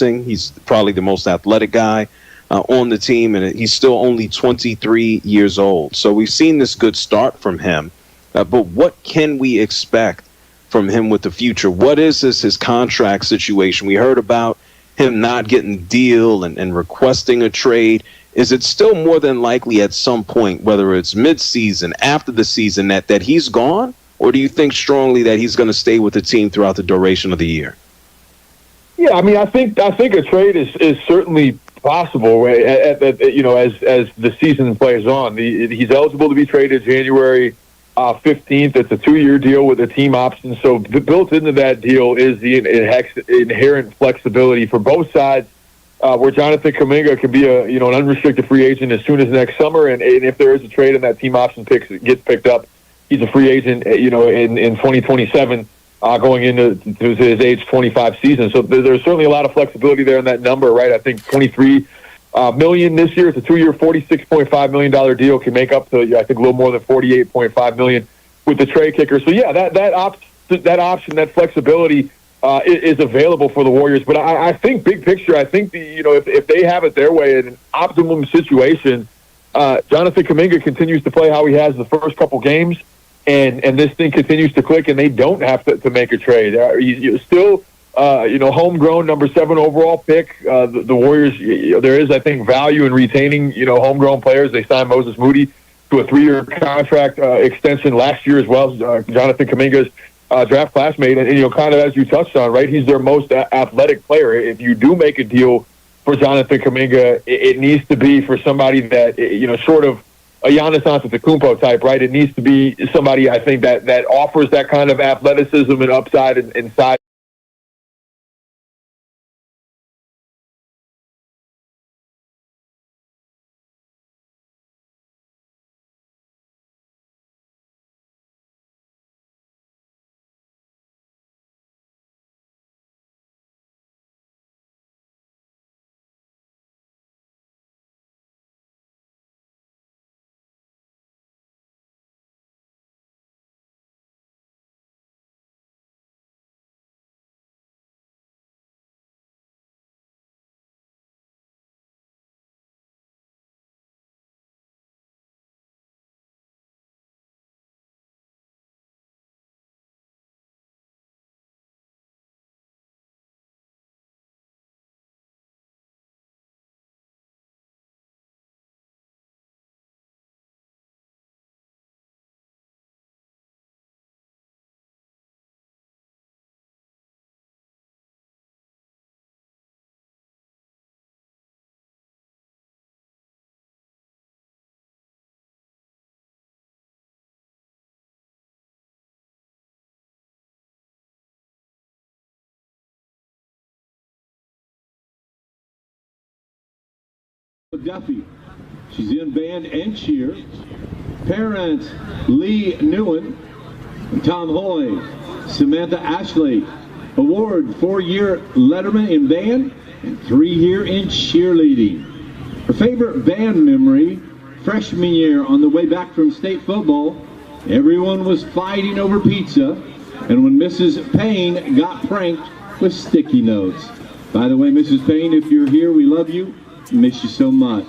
interesting. He's probably the most athletic guy on the team, and he's still only 23 years old. So we've seen this good start from him. But what can we expect from him with the future? What is his contract situation? We heard about him not getting the deal and requesting a trade. Is it still more than likely at some point, whether it's mid-season, after the season, that he's gone? Or do you think strongly that he's going to stay with the team throughout the duration of the year? Yeah, I mean, I think a trade is certainly possible, as the season plays on. He's eligible to be traded January 15th. It's a 2-year deal with a team option. So built into that deal is the inherent flexibility for both sides, where Jonathan Kuminga can be an unrestricted free agent as soon as next summer, and if there is a trade and that team option gets picked up, he's a free agent, in 2027. Going into his age 25 season. So there's certainly a lot of flexibility there in that number, right? I think $23 million this year. It's a 2-year, $46.5 million deal. Can make up to, I think, a little more than $48.5 million with the trade kicker. So, yeah, that option, that flexibility is available for the Warriors. But I think big picture, I think, if they have it their way in an optimum situation, Jonathan Kuminga continues to play how he has the first couple games. And this thing continues to click, and they don't have to make a trade. He's still, homegrown number 7 overall pick. The Warriors, there is, I think, value in retaining, homegrown players. They signed Moses Moody to a 3-year contract extension last year as well. Jonathan Kuminga's draft classmate, and kind of as you touched on, right? He's their most athletic player. If you do make a deal for Jonathan Kuminga, it needs to be for somebody that, sort of a Giannis Antetokounmpo type, right? It needs to be somebody, I think, that offers that kind of athleticism and upside and size. Duffy. She's in band and cheer. Parents Lee Newen, Tom Hoy, Samantha Ashley. Award 4-year letterman in band and 3-year in cheerleading. Her favorite band memory, freshman year on the way back from state football, everyone was fighting over pizza, and when Mrs. Payne got pranked with sticky notes. By the way, Mrs. Payne, if you're here, we love you. Miss you so much.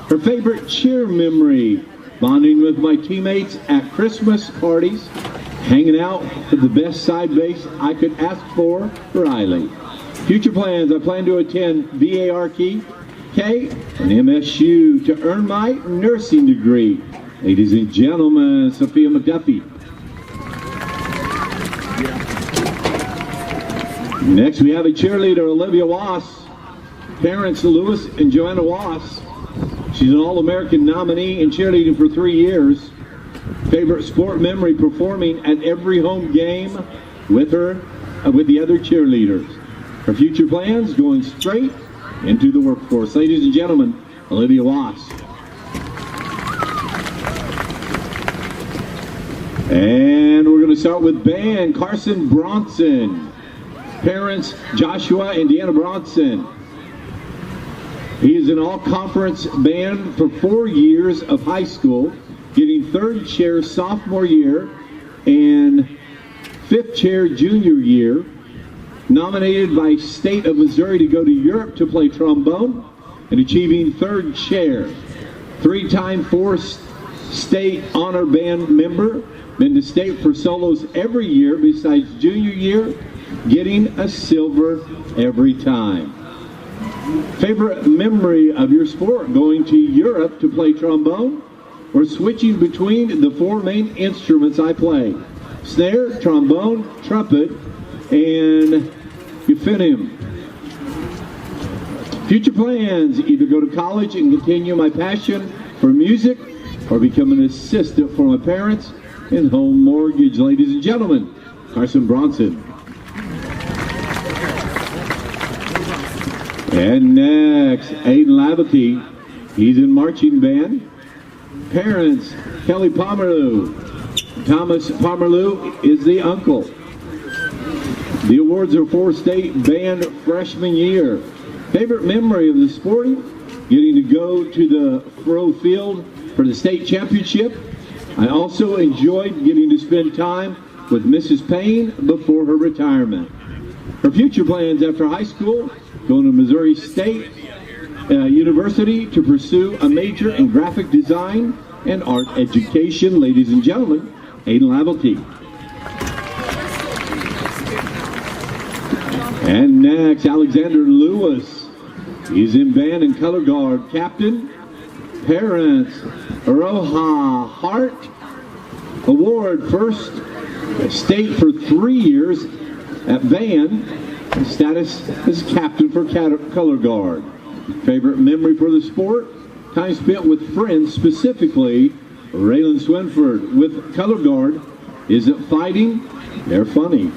Her favorite cheer memory, bonding with my teammates at Christmas parties, hanging out with the best side base I could ask for, Riley. Future plans, I plan to attend VARK and MSU to earn my nursing degree. Ladies and gentlemen, Sophia McDuffie. Next we have a cheerleader, Olivia Wass. Parents Lewis and Joanna Wass. She's an All-American nominee in cheerleading for 3 years. Favorite sport memory, performing at every home game with the other cheerleaders. Her future plans, going straight into the workforce. Ladies and gentlemen, Olivia Wass. And we're going to start with band, Carson Bronson. Parents Joshua and Deanna Bronson. He is an all-conference band for 4 years of high school, getting 3rd chair sophomore year and 5th chair junior year. nominated by State of Missouri to go to Europe to play trombone, and achieving third chair. Three-time four-state honor band member, been to state for solos every year besides junior year, getting a silver every time. Favorite memory of your sport, going to Europe to play trombone, or switching between the four main instruments I play: snare, trombone, trumpet, and euphonium. Future plans: either go to college and continue my passion for music, or become an assistant for my parents in home mortgage. Ladies and gentlemen, Carson Bronson. And next, Aiden Laverty. He's in marching band. Parents, Kelly Pomerleau. Thomas Pomerleau is the uncle. The awards are for state band freshman year. Favorite memory of the sport? Getting to go to the Fro Field for the state championship. I also enjoyed getting to spend time with Mrs. Payne before her retirement. Her future plans after high school: going to Missouri State University to pursue a major in graphic design and art education. Ladies and gentlemen, Aiden Laverty. And next, Alexander Lewis. He's in band and color guard. Captain. Parents, Aroha Hart. Award first state for 3 years at Van. Status as captain for color guard. Favorite memory for the sport? Time spent with friends, specifically Raylan Swinford. With color guard, isn't fighting, they're funny.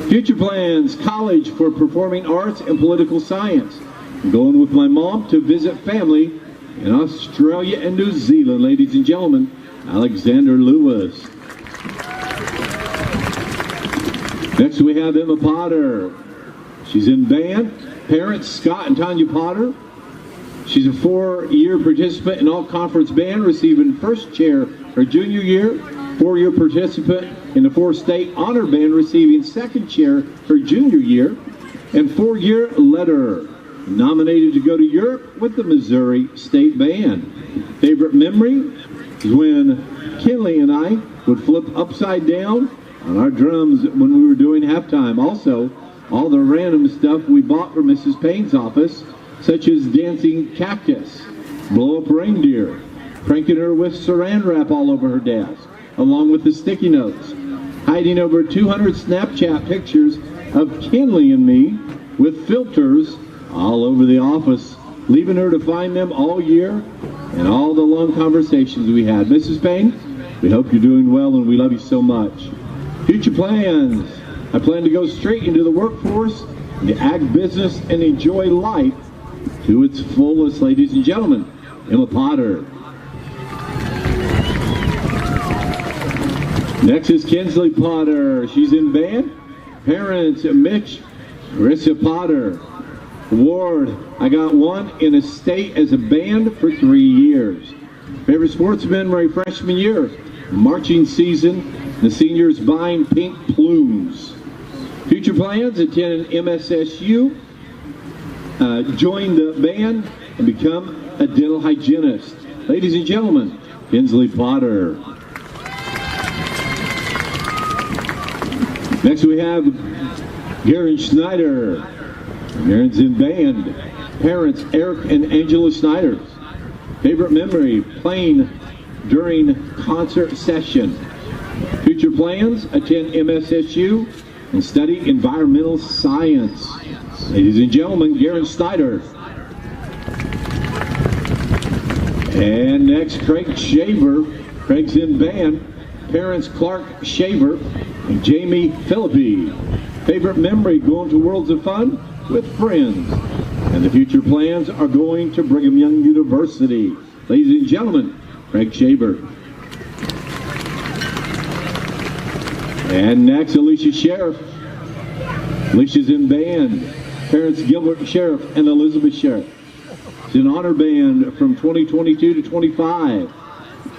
Future plans: college for performing arts and political science. I'm going with my mom to visit family in Australia and New Zealand. Ladies and gentlemen, Alexander Lewis. Next we have Emma Potter. She's in band. Parents, Scott and Tanya Potter. She's a 4-year participant in all-conference band, receiving first chair her junior year. 4-year participant in the 4-state honor band, receiving second chair her junior year. And 4-year letterer, nominated to go to Europe with the Missouri State Band. Favorite memory is when Kinley and I would flip upside down on our drums when we were doing halftime. Also, all the random stuff we bought from Mrs. Payne's office, such as dancing cactus, blow-up reindeer, pranking her with saran wrap all over her desk, along with the sticky notes, hiding over 200 Snapchat pictures of Kinley and me with filters all over the office, leaving her to find them all year, and all the long conversations we had. Mrs. Payne, we hope you're doing well and we love you so much. Future plans: I plan to go straight into the workforce, the ag business, and enjoy life to its fullest. Ladies and gentlemen, Emma Potter. Next is Kinsley Potter. She's in band. Parents, Mitch, Marissa Potter. Award: I got one in a state as a band for 3 years. Favorite sports memory freshman year: marching season, the seniors buying pink plumes. Future plans: attend an MSSU, join the band, and become a dental hygienist. Ladies and gentlemen, Kinsley Potter. Next we have Garen Schneider. Garen's in band. Parents, Eric and Angela Schneider. Favorite memory: playing during concert session. Future plans: attend MSSU and study environmental science. Ladies and gentlemen, Garen Schneider. And next, Craig Shaver. Craig's in band. Parents, Clark Shaver and Jamie Philippi. Favorite memory: going to Worlds of Fun with friends. And the future plans are going to Brigham Young University. Ladies and gentlemen, Craig Shaver. And next, Alicia Sheriff. Alicia's in band. Parents, Gilbert Sheriff and Elizabeth Sheriff. She's in honor band from 2022 to 25.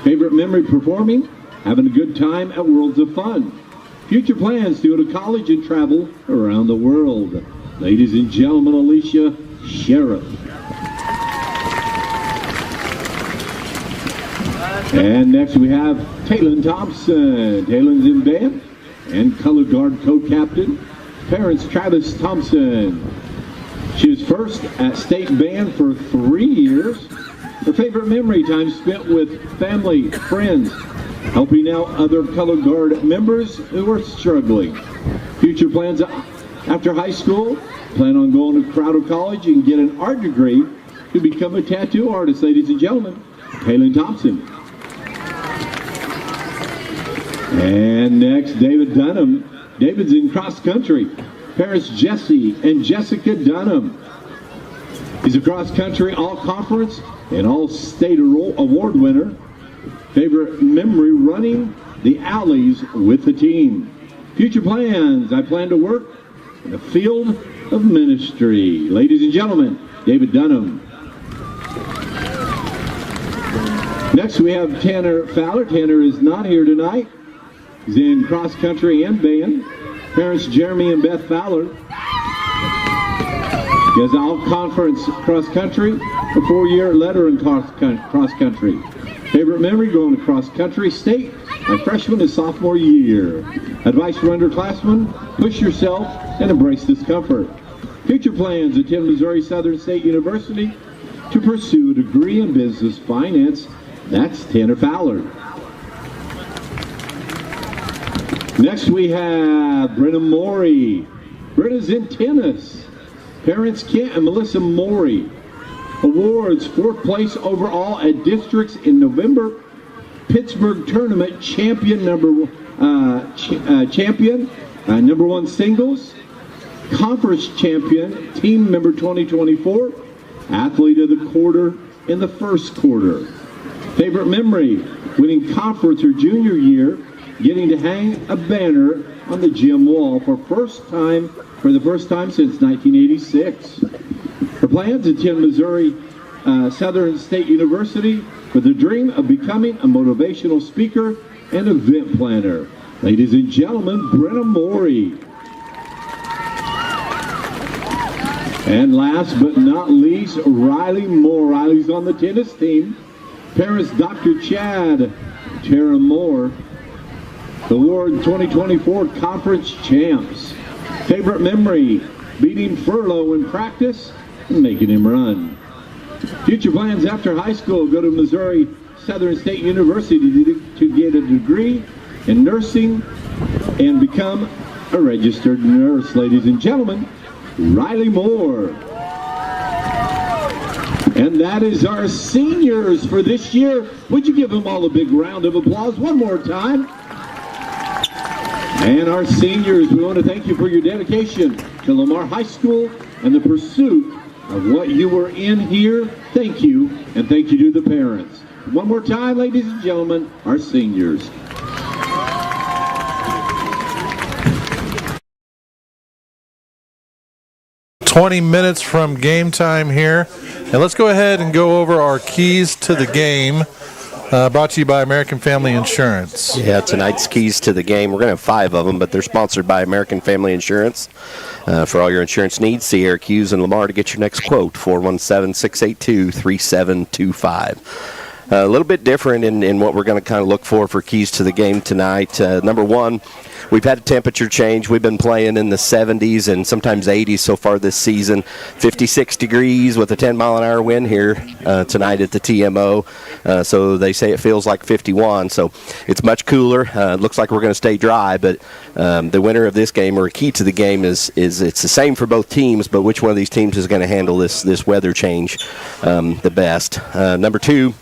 Favorite memory: performing, having a good time at Worlds of Fun. Future plans to go to college and travel around the world. Ladies and gentlemen, Alicia Sheriff. And next we have Taylon Thompson. Taylon's in band and color guard co-captain. Parents Travis Thompson. She was first at state band for 3 years. Her favorite memory, time spent with family, friends, helping out other color guard members who are struggling. Future plans after high school, plan on going to Crowder College and get an art degree to become a tattoo artist, ladies and gentlemen. Taylon Thompson. And next, David Dunham. David's in cross country. Parents Jesse and Jessica Dunham. He's a cross country all-conference and all-state award winner. Favorite memory, running the alleys with the team. Future plans, I plan to work in the field of ministry. Ladies and gentlemen, David Dunham. Next we have Tanner Fowler. Tanner is not here tonight. He's in cross country and band. Parents Jeremy and Beth Fowler. He has all-conference cross country, a 4-year letter in cross country. Favorite memory, going to cross country state my freshman and sophomore year. Advice for underclassmen, push yourself and embrace discomfort. Future plans, attend Missouri Southern State University to pursue a degree in business finance. That's Tanner Fowler. Next we have Brenna Morey. Brenna's in tennis. Parents Kent and Melissa Morey. Awards, 4th place overall at districts in November. Pittsburgh tournament champion, number 1 singles. Conference champion, team member 2024. Athlete of the quarter in the first quarter. Favorite memory, winning conference her junior year, getting to hang a banner on the gym wall for the first time since 1986. Her plans, attend Missouri Southern State University with the dream of becoming a motivational speaker and event planner. Ladies and gentlemen, Brenna Morey. And last but not least, Riley Moore. Riley's on the tennis team. Parents Dr. Chad, Tara Moore. Award 2024 Conference Champs. Favorite memory, beating Furlow in practice and making him run. Future plans after high school, go to Missouri Southern State University to get a degree in nursing and become a registered nurse. Ladies and gentlemen, Riley Moore. And that is our seniors for this year. Would you give them all a big round of applause one more time? And our seniors, we want to thank you for your dedication to Lamar High School and the pursuit of what you were in here. Thank you, and thank you to the parents. One more time, ladies and gentlemen, our seniors. "20 minutes from game time here. And let's go ahead and go over our keys to the game. Brought to you by American Family Insurance. Yeah, tonight's keys to the game. We're going to have 5 of them, but they're sponsored by American Family Insurance. For all your insurance needs, see Eric Hughes and Lamar to get your next quote, 417-682-3725. A little bit different in what we're going to kind of look for keys to the game tonight. Number one, we've had a temperature change. We've been playing in the 70s and sometimes 80s so far this season. 56 degrees with a 10-mile-an-hour wind here tonight at the TMO. So they say it feels like 51. So it's much cooler. It looks like we're going to stay dry, but the winner of this game, or a key to the game, is it's the same for both teams, but which one of these teams is going to handle this weather change the best. Number two,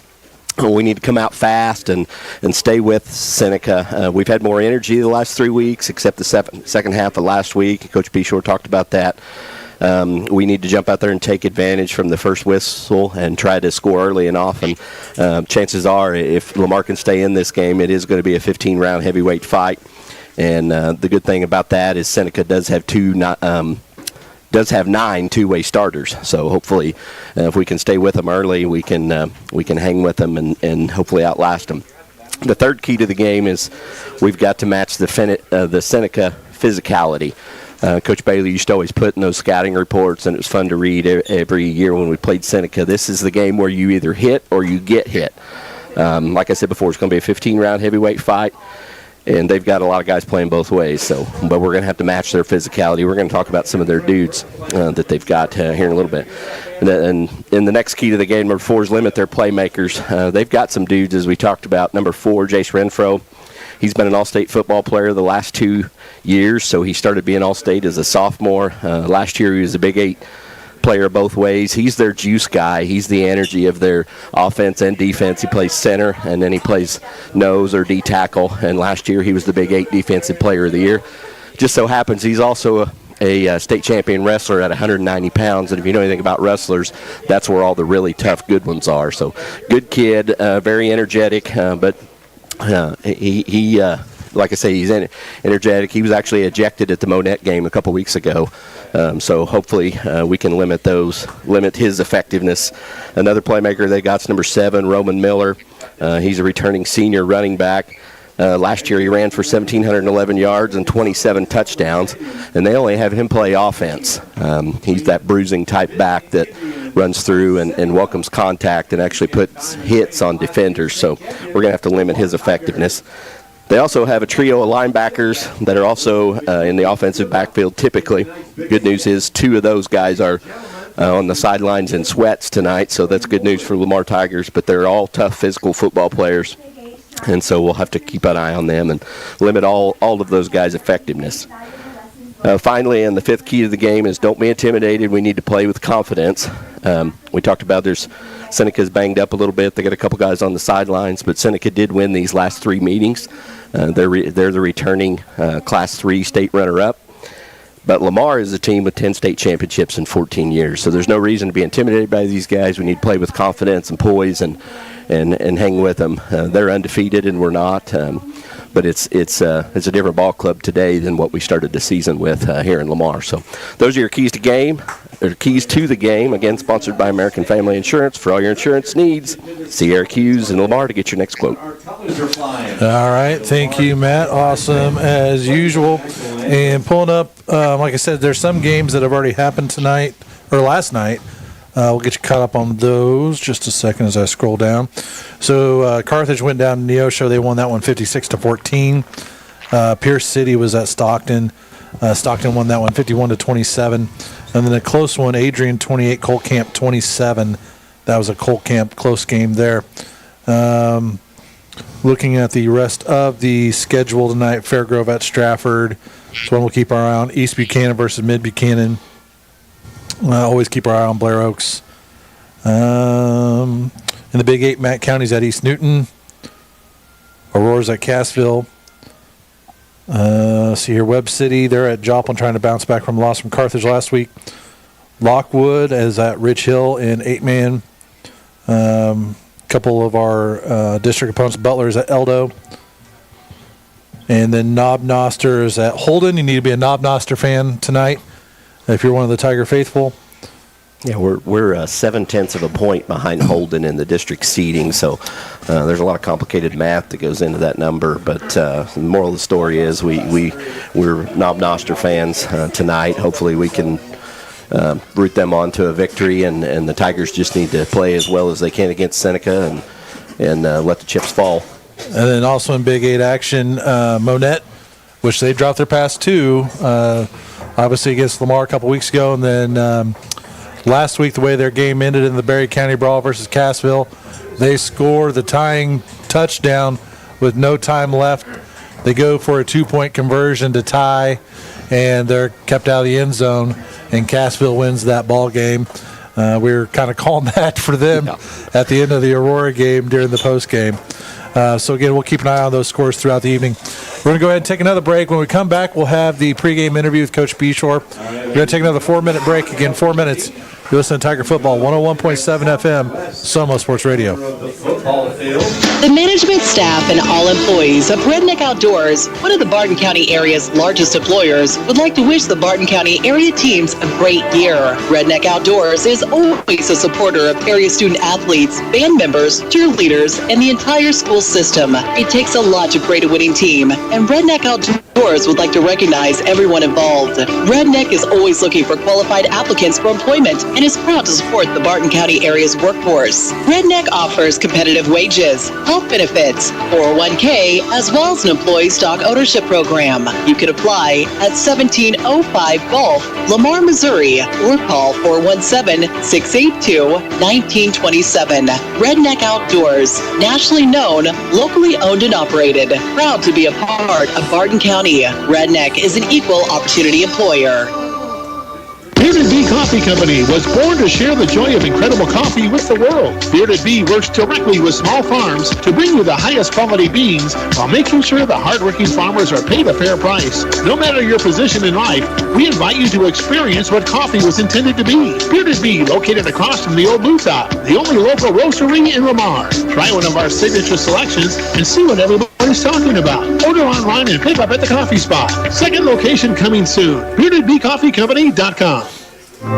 we need to come out fast and stay with Seneca. We've had more energy the last 3 weeks, except the second half of last week. Coach Behore talked about that. We need to jump out there and take advantage from the first whistle and try to score early and often. Chances are, if Lamar can stay in this game, it is going to be a 15-round heavyweight fight. And the good thing about that is Seneca does have 9 two-way starters. So hopefully, if we can stay with them early, we can hang with them and hopefully outlast them. The third key to the game is we've got to match the Seneca physicality. Coach Bailey used to always put in those scouting reports, and it was fun to read every year when we played Seneca. This is the game where you either hit or you get hit. Like I said before, it's going to be a 15-round heavyweight fight, and they've got a lot of guys playing both ways. But we're going to have to match their physicality. We're going to talk about some of their dudes that they've got here in a little bit. And the next key to the game, number 4, is limit their playmakers. They've got some dudes, as we talked about. Number 4, Jace Renfro. He's been an all-state football player the last 2 years, so he started being all-state as a sophomore. Last year he was a Big 8 player both ways. He's their juice guy. He's the energy of their offense and defense. He plays center, and then he plays nose or D-tackle. And last year he was the Big 8 Defensive Player of the Year. Just so happens he's also a state champion wrestler at 190 pounds. And if you know anything about wrestlers, that's where all the really tough, good ones are. So good kid, very energetic, but he like I say, he's energetic. He was actually ejected at the Monette game a couple weeks ago. So hopefully we can limit his effectiveness. Another playmaker they got's number 7, Roman Miller. He's a returning senior running back. Last year he ran for 1,711 yards and 27 touchdowns, and they only have him play offense. He's that bruising type back that runs through and welcomes contact and actually puts hits on defenders. So we're going to have to limit his effectiveness. They also have a trio of linebackers that are also in the offensive backfield typically. Good news is 2 of those guys are on the sidelines in sweats tonight, so that's good news for Lamar Tigers, but they're all tough physical football players, and so we'll have to keep an eye on them and limit all of those guys' effectiveness. Finally, and the 5th key to the game is don't be intimidated. We need to play with confidence. We talked about Seneca's banged up a little bit. They got a couple guys on the sidelines, but Seneca did win these last 3 meetings. They're the returning Class 3 state runner-up. But Lamar is a team with 10 state championships in 14 years, so there's no reason to be intimidated by these guys. We need to play with confidence and poise and hang with them. They're undefeated, and we're not. But it's a different ball club today than what we started the season with here in Lamar. So those are your keys to game. Or keys to the game, again, sponsored by American Family Insurance. For all your insurance needs, see Eric Hughes in Lamar to get your next quote. All right. Thank you, Matt. Awesome, as usual. And pulling up, like I said, there's some games that have already happened tonight, or last night. We'll get you caught up on those just a second as I scroll down. So Carthage went down to Neosho. They won that one 56-14. Pierce City was at Stockton. Stockton won that one 51-27. And then a close one, Adrian 28, Cole Camp 27. That was a Cole Camp close game there. Looking at the rest of the schedule tonight, Fairgrove at Stratford. So one we'll keep our eye on. East Buchanan versus Mid Buchanan. Always keep our eye on Blair Oaks. In the Big 8, Matt County's at East Newton. Aurora's at Cassville. See here, Webb City, they're at Joplin trying to bounce back from a loss from Carthage last week. Lockwood is at Rich Hill in 8-man. Couple of our district opponents, Butler's at Eldo. And then Knob Noster is at Holden. You need to be a Knob Noster fan tonight if you're one of the Tiger faithful. Yeah, we're 0.7 of a point behind Holden in the district seeding, so there's a lot of complicated math that goes into that number. But the moral of the story is we're Knob Noster fans tonight. Hopefully we can root them on to a victory, and the Tigers just need to play as well as they can against Seneca and let the chips fall. And then also in Big 8 action, Monette, which they dropped their past 2, obviously against Lamar a couple weeks ago, and then last week, the way their game ended in the Berry County Brawl versus Cassville, they score the tying touchdown with no time left. They go for a 2-point conversion to tie, and they're kept out of the end zone, and Cassville wins that ball game. We were kind of calling that for them at the end of the Aurora game during the post game. So, again, we'll keep an eye on those scores throughout the evening. We're going to go ahead and take another break. When we come back, we'll have the pregame interview with Coach Behore. We're going to take another 4-minute break. Again, 4 minutes You listen to Tiger Football, 101.7 FM, Somo Sports Radio. The management staff and all employees of Redneck Outdoors, one of the Barton County area's largest employers, would like to wish the Barton County area teams a great year. Redneck Outdoors is always a supporter of area student athletes, band members, cheerleaders, and the entire school system. It takes a lot to create a winning team, and Redneck Outdoors would like to recognize everyone involved. Redneck is always looking for qualified applicants for employment and is proud to support the Barton County area's workforce. Redneck offers competitive wages, health benefits, 401k, as well as an employee stock ownership program. You can apply at 1705 Gulf, Lamar, Missouri, or call 417-682-1927. Redneck Outdoors, nationally known, locally owned and operated, proud to be a part of Barton County. Redneck is an equal opportunity employer. Bearded Bee Coffee Company was born to share the joy of incredible coffee with the world. Bearded Bee works directly with small farms to bring you the highest quality beans while making sure the hardworking farmers are paid a fair price. No matter your position in life, we invite you to experience what coffee was intended to be. Bearded Bee, located across from the old Blue Top, the only local roastery in Lamar. Try one of our signature selections and see what everybody's talking about. Order online and pick up at the coffee spot. Second location coming soon. BeardedBeeCoffeeCompany.com.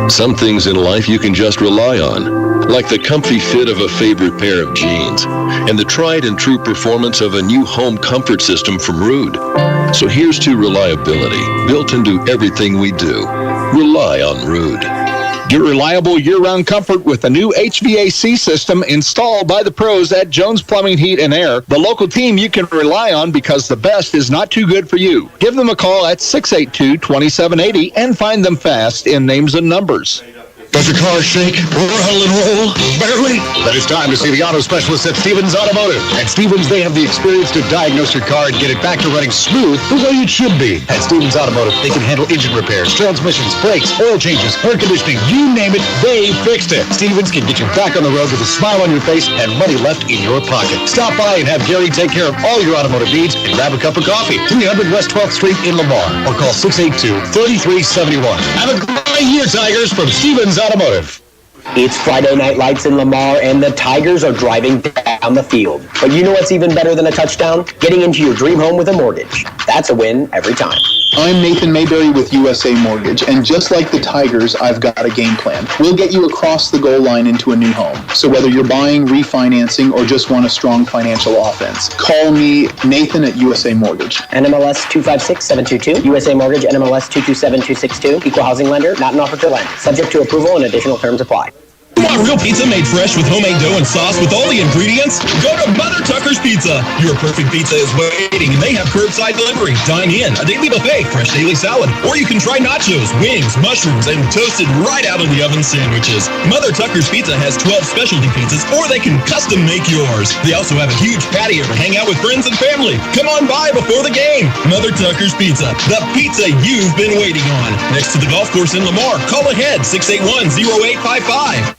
Some things in life you can just rely on, like the comfy fit of a favorite pair of jeans and the tried and true performance of a new home comfort system from Rude. So here's to reliability, built into everything we do. Rely on Rude. Get reliable year-round comfort with a new HVAC system installed by the pros at Jones Plumbing, Heat, and Air, the local team you can rely on because the best is not too good for you. Give them a call at 682-2780 and find them fast in names and numbers. Does your car shake, rattle and roll? Barely? Then it's time to see the auto specialists at Stevens Automotive. At Stevens, they have the experience to diagnose your car and get it back to running smooth the way it should be. At Stevens Automotive, they can handle engine repairs, transmissions, brakes, oil changes, air conditioning, you name it, they fixed it. Stevens can get you back on the road with a smile on your face and money left in your pocket. Stop by and have Gary take care of all your automotive needs and grab a cup of coffee. 300 West 12th Street in Lamar, or call 682-3371. Have a great year, Tigers, from Stevens Automotive. It's Friday Night Lights in Lamar, and the Tigers are driving down the field. But you know what's even better than a touchdown? Getting into your dream home with a mortgage. That's a win every time. I'm Nathan Mayberry with USA Mortgage, and just like the Tigers, I've got a game plan. We'll get you across the goal line into a new home. So whether you're buying, refinancing, or just want a strong financial offense, call me, Nathan at USA Mortgage. NMLS 256722, USA Mortgage NMLS 227262, Equal Housing Lender, not an offer to lend. Subject to approval and additional terms apply. You want real pizza made fresh with homemade dough and sauce with all the ingredients? Go to Mother Tucker's Pizza. Your perfect pizza is waiting, and they have curbside delivery, dine in, a daily buffet, fresh daily salad, or you can try nachos, wings, mushrooms, and toasted right out of the oven sandwiches. Mother Tucker's Pizza has 12 specialty pizzas, or they can custom make yours. They also have a huge patio to hang out with friends and family. Come on by before the game. Mother Tucker's Pizza, the pizza you've been waiting on. Next to the golf course in Lamar. Call ahead, 681-0855.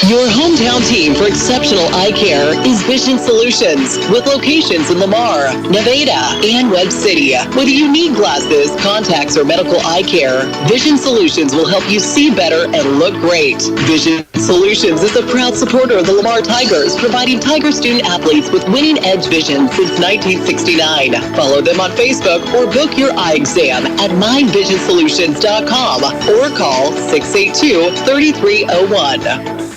Your hometown team for exceptional eye care is Vision Solutions, with locations in Lamar, Nevada, and Webb City. Whether you need glasses, contacts, or medical eye care, Vision Solutions will help you see better and look great. Vision Solutions is a proud supporter of the Lamar Tigers, providing Tiger student athletes with winning edge vision since 1969. Follow them on Facebook or book your eye exam at mindvisionsolutions.com or call 682-3301.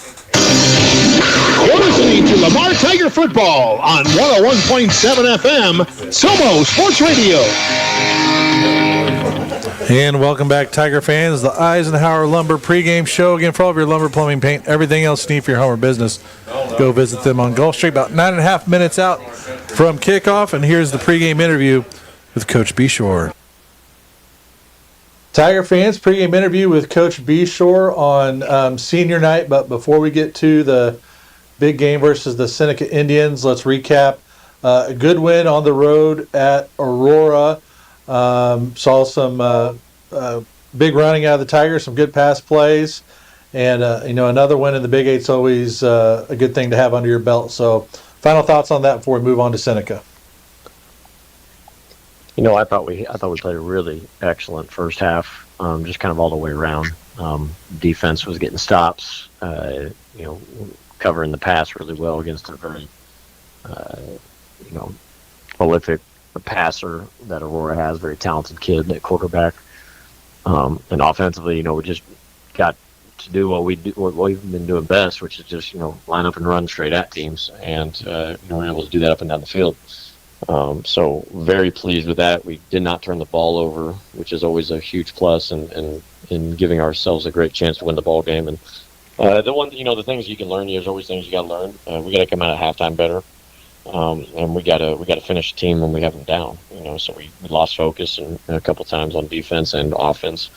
You're listening to Lamar Tiger Football on 101.7 FM, Somo Sports Radio. And welcome back, Tiger fans. The Eisenhower Lumber pregame show. Again, for all of your lumber, plumbing, paint, everything else you need for your home or business, go visit them on Gulf Street. About 9.5 minutes out from kickoff, and here's the pregame interview with Coach Behore. Tiger fans, pregame interview with Coach Behore on senior night. But before we get to the big game versus the Seneca Indians, let's recap. A good win on the road at Aurora. Saw some big running out of the Tigers, some good pass plays, and another win in the Big Eight's always a good thing to have under your belt. So, final thoughts on that before we move on to Seneca. I thought we played a really excellent first half, just kind of all the way around. Defense was getting stops, covering the pass really well against a very, prolific passer that Aurora has, very talented kid at quarterback. And offensively, we just got to do what we've been doing best, which is just, line up and run straight at teams. And, we're able to do that up and down the field. So very pleased with that. We did not turn the ball over, which is always a huge plus, and giving ourselves a great chance to win the ball game. And the things you can learn, there's always things you got to learn. We got to come out at halftime better, and we got to finish the team when we have them down. So we lost focus a couple times on defense and offense,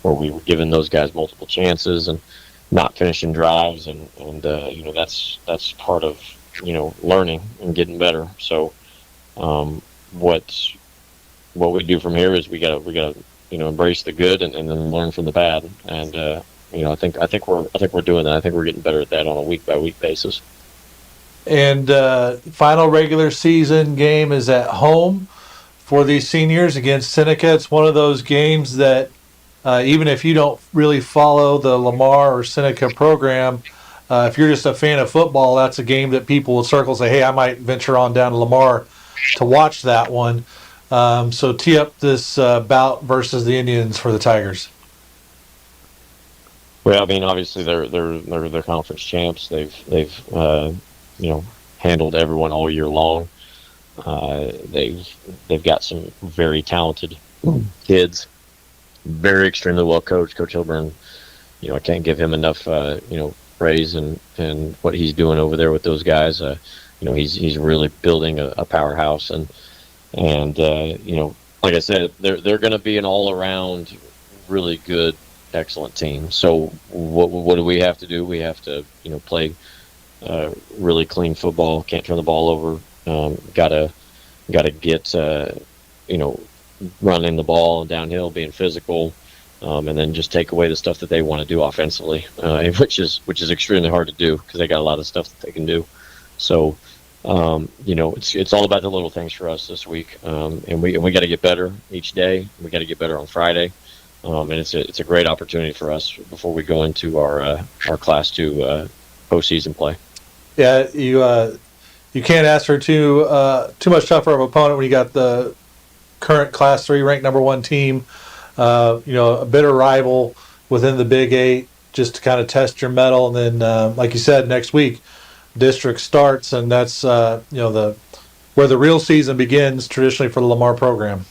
where we were giving those guys multiple chances and not finishing drives, and that's part of learning and getting better. So. What we do from here is we gotta embrace the good and then learn from the bad, and I think we're doing that. I think we're getting better at that on a week by week basis. And final regular season game is at home for these seniors against Seneca. It's one of those games that even if you don't really follow the Lamar or Seneca program, if you're just a fan of football, that's a game that people will circle and say, hey, I might venture on down to Lamar to watch that one. So tee up this bout versus the Indians for the Tigers. Well, I mean, obviously they're conference champs. They've handled everyone all year long. They've got some very talented kids, very extremely well coached. Coach Hilburn, I can't give him enough praise and what he's doing over there with those guys. He's really building a powerhouse, and like I said, they're going to be an all around really good, excellent team. So what do we have to do? We have to play really clean football. Can't turn the ball over. Gotta get running the ball downhill, being physical, and then just take away the stuff that they want to do offensively, which is extremely hard to do because they got a lot of stuff that they can do. So. It's all about the little things for us this week, and we got to get better each day. We got to get better on Friday, and it's a great opportunity for us before we go into our Class 2 postseason play. Yeah, you can't ask for too much tougher of an opponent when you got the current Class 3 ranked number 1 team. A bitter rival within the Big 8, just to kind of test your mettle, and then like you said, next week. District starts, and that's where the real season begins traditionally for the Lamar program.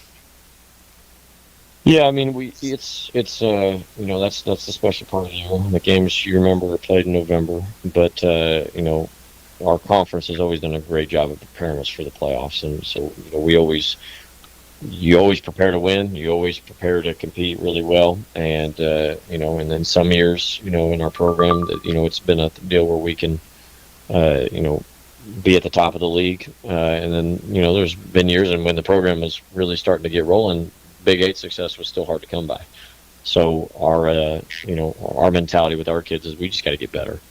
Yeah, I mean it's that's the special part of the year. The games you remember are played in November, but our conference has always done a great job of preparing us for the playoffs, and so you always prepare to win, you always prepare to compete really well, and and then some years in our program that it's been a deal where we can. Be at the top of the league. And then, there's been years and when the program was really starting to get rolling, Big 8 success was still hard to come by. So our mentality with our kids is we just got to get better.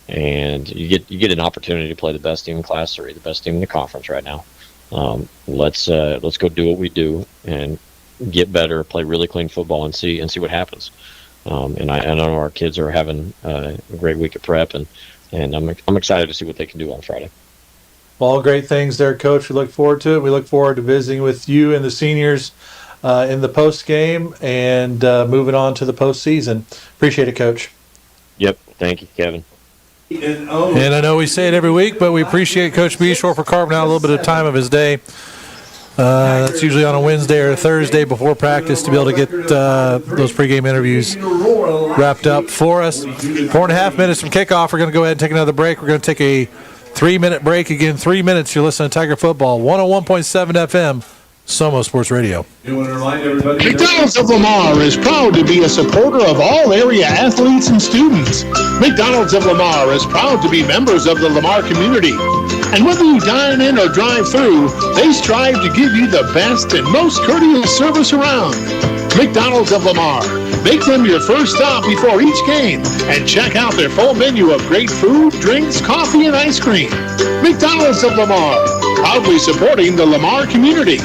And you get an opportunity to play the best team in Class 3, the best team in the conference right now. Let's go do what we do and get better, play really clean football and see what happens. And I know our kids are having a great week of prep, and I'm excited to see what they can do on Friday. All great things there, Coach. We look forward to it. We look forward to visiting with you and the seniors in the post game and moving on to the postseason. Appreciate it, Coach. Yep. Thank you, Kevin. And I know we say it every week, but we appreciate Coach Behore for carving out a little bit of time of his day. That's usually on a Wednesday or a Thursday before practice to be able to get those pregame interviews wrapped up for us. 4.5 minutes from kickoff. We're going to go ahead and take another break. We're going to take a 3-minute break. Again, 3 minutes. You're listening to Tiger Football, 101.7 FM, Somo Sports Radio. McDonald's of Lamar is proud to be a supporter of all area athletes and students. McDonald's of Lamar is proud to be members of the Lamar community. And whether you dine in or drive through, they strive to give you the best and most courteous service around. McDonald's of Lamar. Make them your first stop before each game and check out their full menu of great food, drinks, coffee, and ice cream. McDonald's of Lamar, proudly supporting the Lamar community.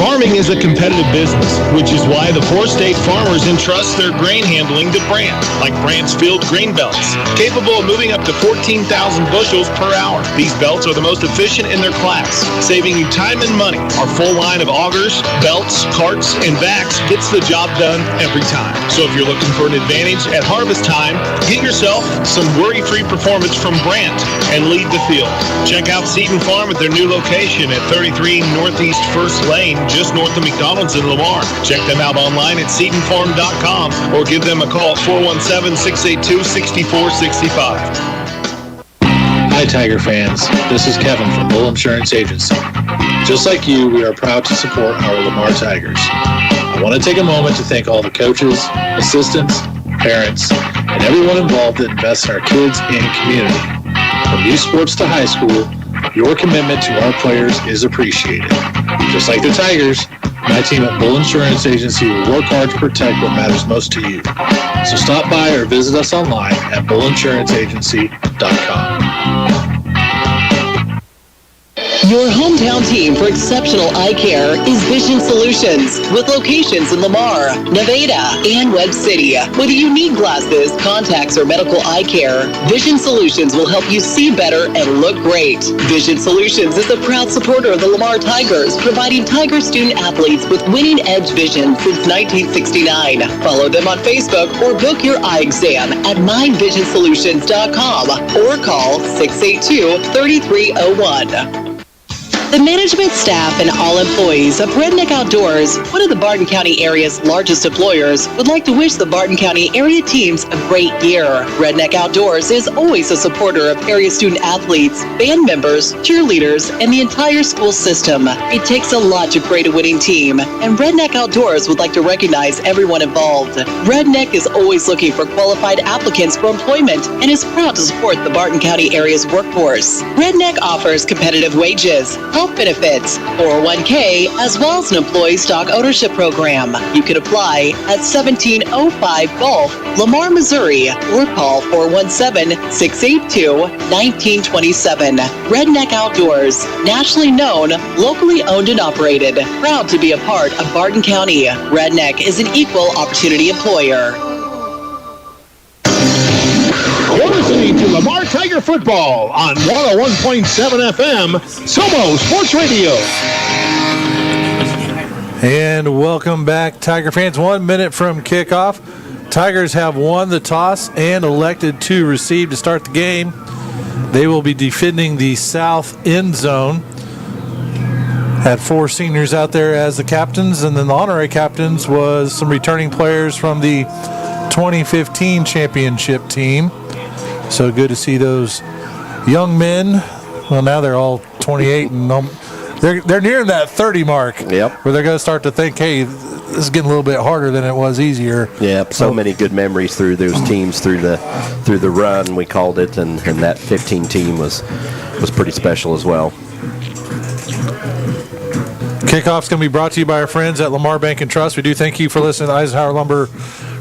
Farming is a competitive business, which is why the 4-state farmers entrust their grain handling to Brandt, like Brandt's Field grain belts, capable of moving up to 14,000 bushels per hour. These belts are the most efficient in their class, saving you time and money. Our full line of augers, belts, carts, and vacs gets the job done every time. So if you're looking for an advantage at harvest time, get yourself some worry-free performance from Brandt and lead the field. Check out Seton Farm at their new location at 33 Northeast 1st Lane, just north of McDonald's in Lamar. Check them out online at SetonFarm.com or give them a call at 417-682-6465. Hi, Tiger fans. This is Kevin from Bull Insurance Agency. Just like you, we are proud to support our Lamar Tigers. I want to take a moment to thank all the coaches, assistants, parents, and everyone involved that invests in our kids and community. From youth sports to high school, your commitment to our players is appreciated. Just like the Tigers, my team at Bull Insurance Agency will work hard to protect what matters most to you. So stop by or visit us online at bullinsuranceagency.com. Your hometown team for exceptional eye care is Vision Solutions, with locations in Lamar, Nevada, and Webb City. Whether you need glasses, contacts, or medical eye care, Vision Solutions will help you see better and look great. Vision Solutions is a proud supporter of the Lamar Tigers, providing Tiger student athletes with winning edge vision since 1969. Follow them on Facebook or book your eye exam at myvisionsolutions.com or call 682-3301. The management staff and all employees of Redneck Outdoors, one of the Barton County area's largest employers, would like to wish the Barton County area teams a great year. Redneck Outdoors is always a supporter of area student athletes, band members, cheerleaders, and the entire school system. It takes a lot to create a winning team, and Redneck Outdoors would like to recognize everyone involved. Redneck is always looking for qualified applicants for employment and is proud to support the Barton County area's workforce. Redneck offers competitive wages, health benefits, 401k, as well as an employee stock ownership program. You can apply at 1705 Gulf, Lamar, Missouri, or call 417-682-1927. Redneck Outdoors, nationally known, locally owned and operated, proud to be a part of Barton County. Redneck is an equal opportunity employer. You're listening to Lamar Tiger Football on 101.7 FM, Somo Sports Radio. And welcome back, Tiger fans. 1 minute from kickoff. Tigers have won the toss and elected to receive to start the game. They will be defending the south end zone. Had 4 seniors out there as the captains, and then the honorary captains was some returning players from the 2015 championship team. So good to see those young men. Well, now they're all 28, and they're nearing that 30 mark. Yep. Where they're going to start to think, hey, this is getting a little bit harder than it was easier. Yeah, so many good memories through those teams through the run, we called it, and that 15 team was pretty special as well. Kickoff's going to be brought to you by our friends at Lamar Bank and Trust. We do thank you for listening to the Eisenhower Lumber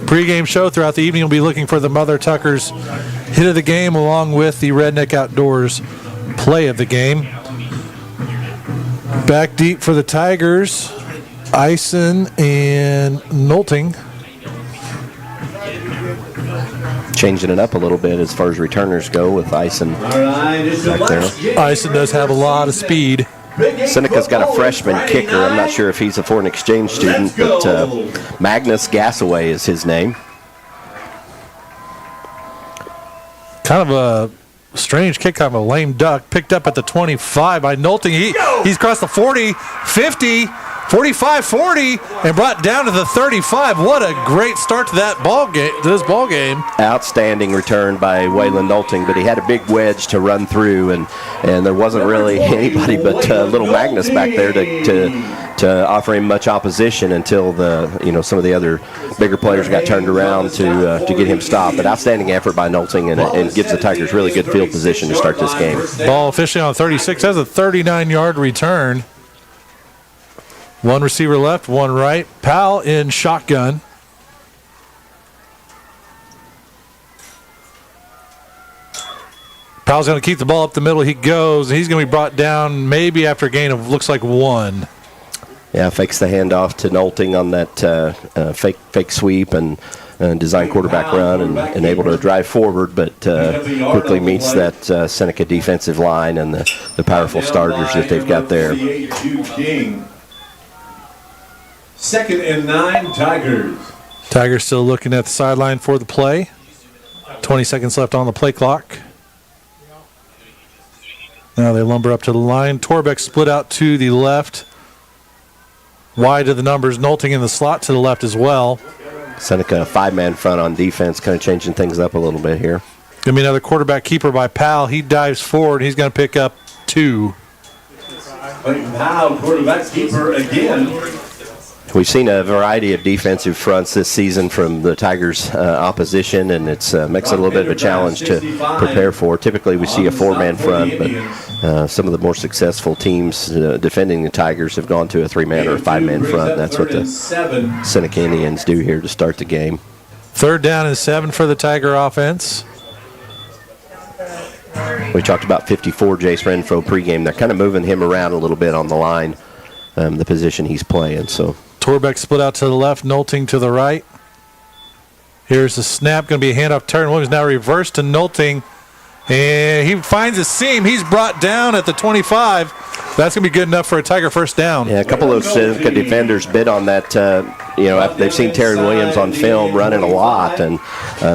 pregame show. Throughout the evening, we'll be looking for the Mother Tuckers hit of the game along with the Redneck Outdoors play of the game. Back deep for the Tigers, Ison and Nolting. Changing it up a little bit as far as returners go with Ison back there. Ison does have a lot of speed. Seneca's got a freshman kicker. I'm not sure if he's a foreign exchange student, but Magnus Gassaway is his name. Kind of a strange kick, kind of a lame duck. Picked up at the 25 by Nolting. He's crossed the 40, 50, 45, 40, and brought down to the 35. What a great start to that ball game. Outstanding return by Waylon Nolting, but he had a big wedge to run through, and there wasn't really anybody but little Magnus back there to offer him much opposition until some of the other bigger players got turned around to get him stopped. But outstanding effort by Nolting, and gives the Tigers really good field position to start this game. Ball officially on 36. That's a 39-yard return. One receiver left, one right. Powell in shotgun. Powell's going to keep the ball up the middle. He goes. He's going to be brought down maybe after a gain of looks like 1. Yeah, fakes the handoff to Nolting on that fake sweep and design quarterback run and able to drive forward, but quickly meets that Seneca defensive line and the powerful starters that they've got there. 2nd and 9, Tigers. Tigers still looking at the sideline for the play. 20 seconds left on the play clock. Now they lumber up to the line. Torbeck split out to the left. Wide of the numbers. Nolting in the slot to the left as well. Seneca, 5-man front on defense, kind of changing things up a little bit here. Going to be another quarterback keeper by Powell. He dives forward. He's going to pick up 2. Clayton Powell, quarterback keeper again. We've seen a variety of defensive fronts this season from the Tigers' opposition, and it's makes it a little bit of a challenge to prepare for. Typically, we see a 4-man front, but some of the more successful teams defending the Tigers have gone to a 3-man or a 5-man front. That's what the Seneca Indians do here to start the game. 3rd down and 7 for the Tiger offense. We talked about 54, Jace Renfro pregame. They're kind of moving him around a little bit on the line, the position he's playing. So Torbeck split out to the left, Nolting to the right. Here's the snap, going to be a handoff. Terran Williams now reversed to Nolting, and he finds a seam. He's brought down at the 25. That's going to be good enough for a Tiger first down. Yeah, a couple of Seneca defenders bid on that. They've seen Terran Williams on film running a lot, and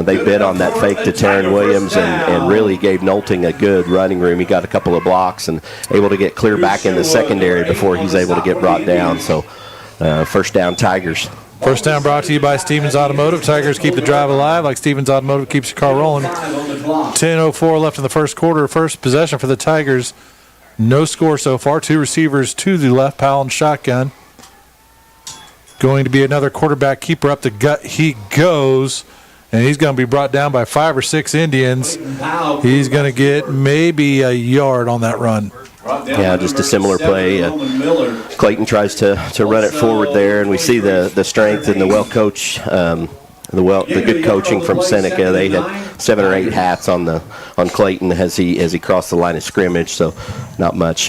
they bid on that fake to Terran Williams and really gave Nolting a good running room. He got a couple of blocks and able to get clear back in the secondary before he's able to get brought down. So first down, Tigers. First down brought to you by Stevens Automotive. Tigers keep the drive alive like Stevens Automotive keeps your car rolling. 10:04 left in the first quarter. First possession for the Tigers. No score so far. 2 receivers to the left. Powell and shotgun. Going to be another quarterback keeper up the gut. He goes, and he's going to be brought down by 5 or 6 Indians. He's going to get maybe a yard on that run. Yeah, just a similar play. Clayton tries to run it forward there, and we see the strength and the well-coached, the good coaching from Seneca. They had 7 or 8 hats on Clayton as he crossed the line of scrimmage, so not much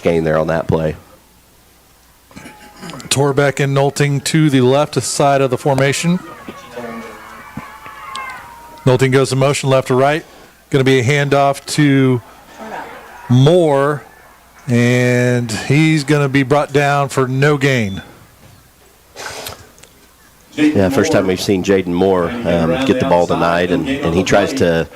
gain there on that play. Torbeck and Nolting to the left side of the formation. Nolting goes in motion left to right. Going to be a handoff to Moore, and he's going to be brought down for no gain. Yeah, first time we've seen Jaden Moore get the ball tonight, and he tries to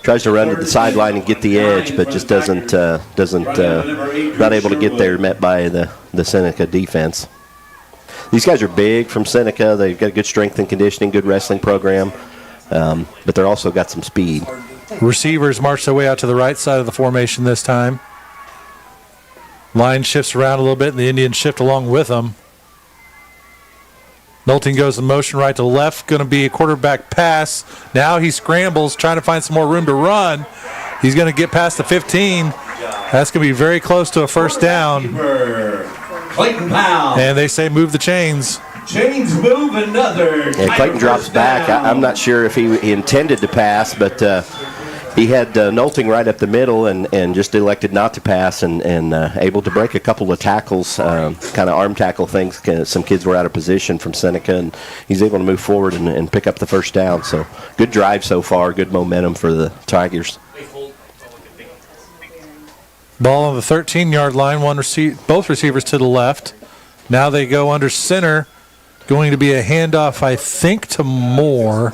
run to the sideline and get the edge, but just doesn't not able to get there, met by the Seneca defense. These guys are big from Seneca. They've got good strength and conditioning, good wrestling program, but they're also got some speed. Receivers march their way out to the right side of the formation this time. Line shifts around a little bit, and the Indians shift along with them. Nolting goes in motion right to left. Going to be a quarterback pass. Now he scrambles, trying to find some more room to run. He's going to get past the 15. That's going to be very close to a first down. Clayton Powell. And they say move the chains. Chains move another. Yeah, Clayton drops back. I'm not sure if he intended to pass, but he had Nolting right up the middle and just elected not to pass and able to break a couple of tackles, kind of arm tackle things. Some kids were out of position from Seneca, and he's able to move forward and pick up the first down. So good drive so far, good momentum for the Tigers. Ball on the 13-yard line, both receivers to the left. Now they go under center. Going to be a handoff, I think, to Moore.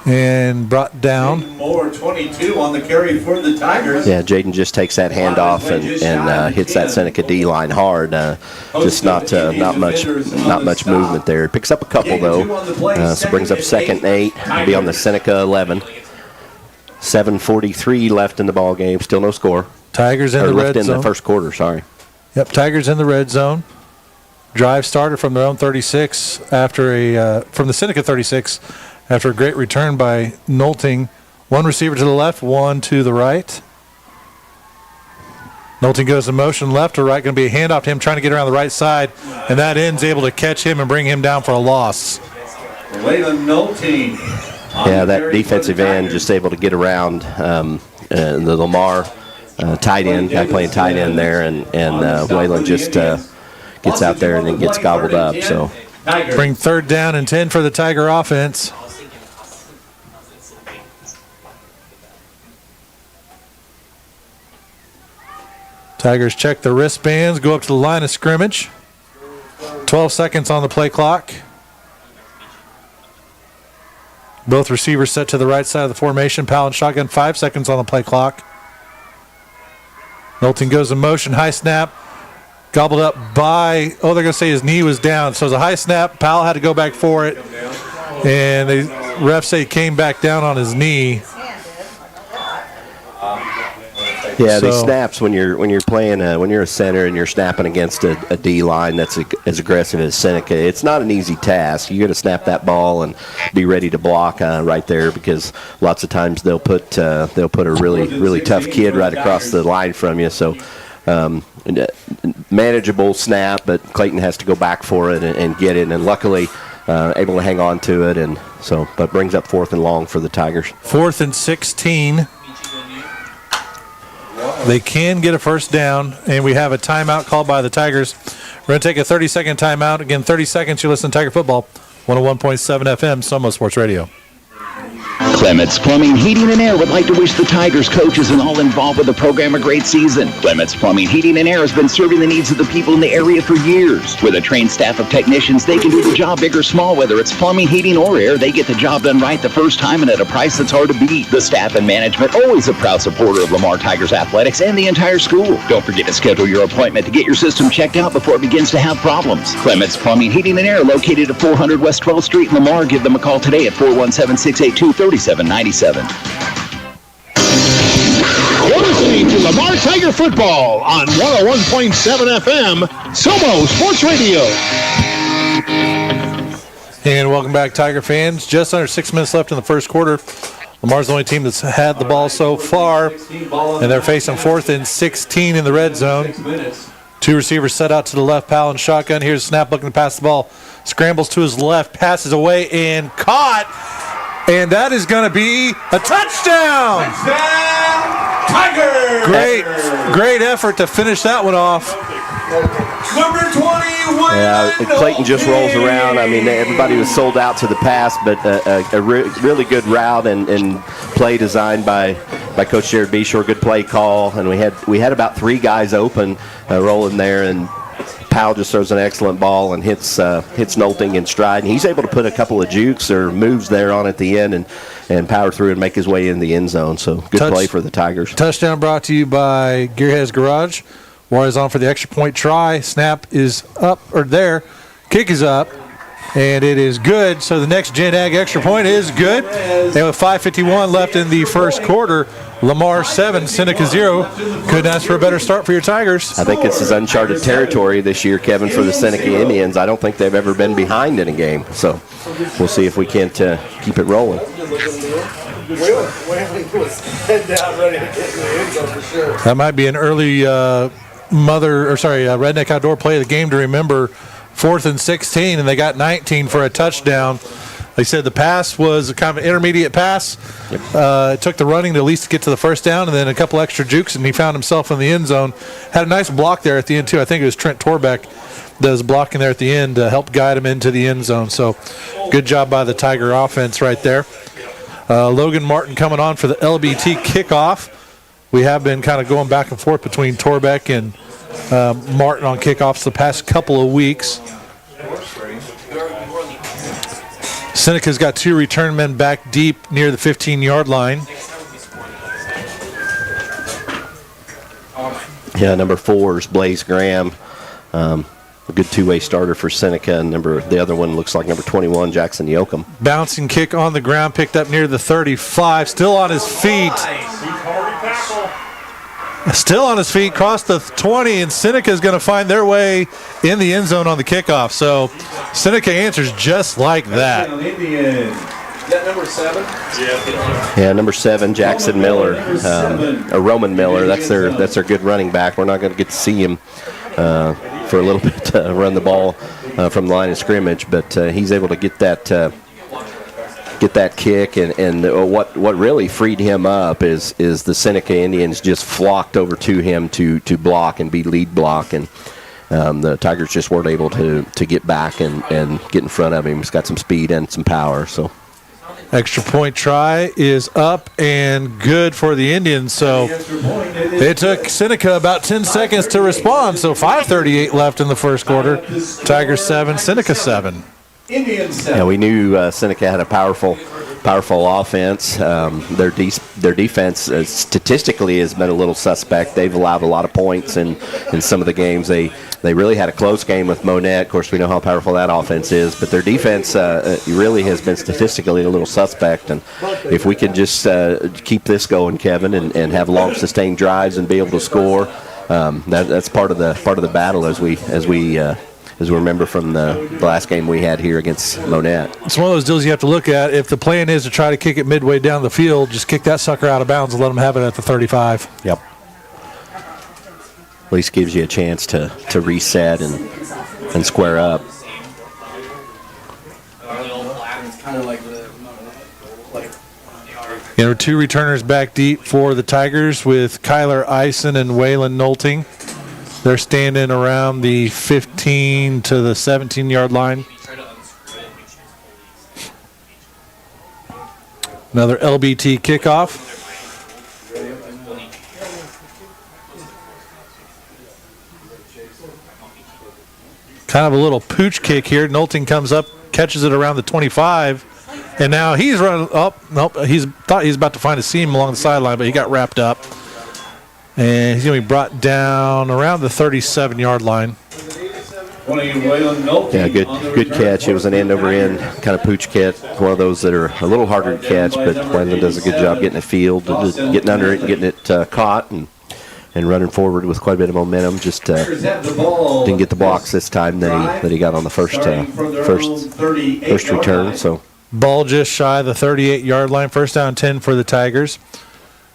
And brought down. Moore, 22 on the carry for the Tigers. Yeah, Jaden just takes that handoff and hits that Seneca D line hard. Just not much movement there. Picks up a couple though. So brings up 2nd and 8. He'll be on the Seneca 11. 7:43 left in the ball game. Still no score. Tigers in the red zone. In the first quarter. Sorry. Yep, Tigers in the red zone. Drive started from their own 36 from the Seneca 36 after a great return by Nolting. 1 receiver to the left, 1 to the right. Nolting goes in motion left to right. Going to be a handoff to him trying to get around the right side, and that end's able to catch him and bring him down for a loss. Waylon Nolting. Yeah, that defensive end just able to get around the Lamar tight end, guy playing tight end there, and Waylon just gets out there and then gets gobbled up. So bring 3rd down and 10 for the Tiger offense. Tigers check the wristbands, go up to the line of scrimmage. 12 seconds on the play clock. Both receivers set to the right side of the formation. Powell and shotgun, 5 seconds on the play clock. Knowlton goes in motion, high snap. Gobbled up by, they're going to say his knee was down. So it was a high snap. Powell had to go back for it. And the refs say he came back down on his knee. Yeah, these snaps when you're playing when you're a center and you're snapping against a D line that's as aggressive as Seneca, it's not an easy task. You got to snap that ball and be ready to block right there, because lots of times they'll put a really tough kid right across the line from you. So manageable snap, but Clayton has to go back for it and get it, and luckily able to hang on to it, and so but brings up 4th and long for the Tigers. 4th and 16. They can get a first down, and we have a timeout called by the Tigers. We're going to take a 30-second timeout. Again, 30 seconds. You listen to Tiger Football, 101.7 FM, Somo Sports Radio. Clements Plumbing, Heating, and Air would like to wish the Tigers, coaches, and all involved with the program a great season. Clements Plumbing, Heating, and Air has been serving the needs of the people in the area for years. With a trained staff of technicians, they can do the job big or small. Whether it's plumbing, heating, or air, they get the job done right the first time and at a price that's hard to beat. The staff and management, always a proud supporter of Lamar Tigers athletics and the entire school. Don't forget to schedule your appointment to get your system checked out before it begins to have problems. Clements Plumbing, Heating, and Air, located at 400 West 12th Street in Lamar. Give them a call today at 417-682-3797. You're listening to Lamar Tiger Football on 101.7 FM, Somo Sports Radio. And welcome back, Tiger fans. Just under 6 minutes left in the first quarter. Lamar's the only team that's had the ball so far, and they're facing 4th and 16 in the red zone. 2 receivers set out to the left, Powell and shotgun. Here's a snap looking to pass the ball. Scrambles to his left, passes away, and caught. And that is going to be a touchdown. Tigers! Great effort to finish that one off. Number 21. Yeah, Clayton just rolls around. I mean, everybody was sold out to the pass, but a really good route and play designed by Coach Jared Beshore. Good play call, and we had about 3 guys open rolling there, and Powell just throws an excellent ball and hits Knowlton in stride. And he's able to put a couple of jukes or moves there on at the end and power through and make his way in the end zone. So good play for the Tigers. Touchdown brought to you by Gearheads Garage. Warriors on for the extra point try. Snap is up or there. Kick is up. And it is good. So the next Gen Ag extra point is good. And with 5:51 left in the first quarter, Lamar 7, Seneca 0. Couldn't ask for a better start for your Tigers. I think this is uncharted territory this year, Kevin, for the Seneca Indians. I don't think they've ever been behind in a game. So we'll see if we can't keep it rolling. That might be an early Redneck Outdoor play of the game to remember. 4th and 16, and they got 19 for a touchdown. They said the pass was kind of an intermediate pass. It took the running to at least get to the first down, and then a couple extra jukes, and he found himself in the end zone. Had a nice block there at the end, too. I think it was Trent Torbeck that was blocking there at the end to help guide him into the end zone. So good job by the Tiger offense right there. Logan Martin coming on for the LBT kickoff. We have been kind of going back and forth between Torbeck and Martin on kickoffs the past couple of weeks. Seneca's got 2 return men back deep near the 15-yard line. Yeah, number 4 is Blaze Graham. A good two-way starter for Seneca. And the other one looks like number 21, Jackson Yoakum. Bouncing kick on the ground, picked up near the 35. Still on his feet. Still on his feet, crossed the 20, and Seneca is going to find their way in the end zone on the kickoff. So Seneca answers just like that. Is that number 7? Yeah, number 7, Jackson Miller, Roman Miller. That's their good running back. We're not going to get to see him for a little bit to run the ball from the line of scrimmage, but he's able to get that get that kick, and what really freed him up is the Seneca Indians just flocked over to him to block and be lead block, and the Tigers just weren't able to get back and get in front of him. He's got some speed and some power. So extra point try is up and good for the Indians. So it took Seneca about 10 seconds to respond. So 5:38 left in the first quarter. Tigers 7, Seneca 7. Yeah, we knew Seneca had a powerful offense. Their defense statistically has been a little suspect. They've allowed a lot of points in some of the games. They really had a close game with Monette. Of course, we know how powerful that offense is, but their defense really has been statistically a little suspect. And if we can just keep this going, Kevin, and have long sustained drives and be able to score, that's part of the battle as we remember from the last game we had here against Monette. It's one of those deals you have to look at. If the plan is to try to kick it midway down the field, just kick that sucker out of bounds and let them have it at the 35. Yep. At least gives you a chance to reset and square up. Two returners back deep for the Tigers with Kyler Eisen and Waylon Nolting. They're standing around the 15 to the 17-yard line. Another LBT kickoff. Kind of a little pooch kick here. Nolting comes up, catches it around the 25, and now he's running up. Nope, he thought he was about to find a seam along the sideline, but he got wrapped up. And he's going to be brought down around the 37-yard line. Yeah, good catch. It was an end-over-end kind of pooch catch. One of those that are a little harder to catch, but Waylon does a good job getting it field, getting under it, and getting it caught, and running forward with quite a bit of momentum. Just didn't get the blocks this time that he got on the first return. So ball just shy of the 38-yard line. First down 10 for the Tigers.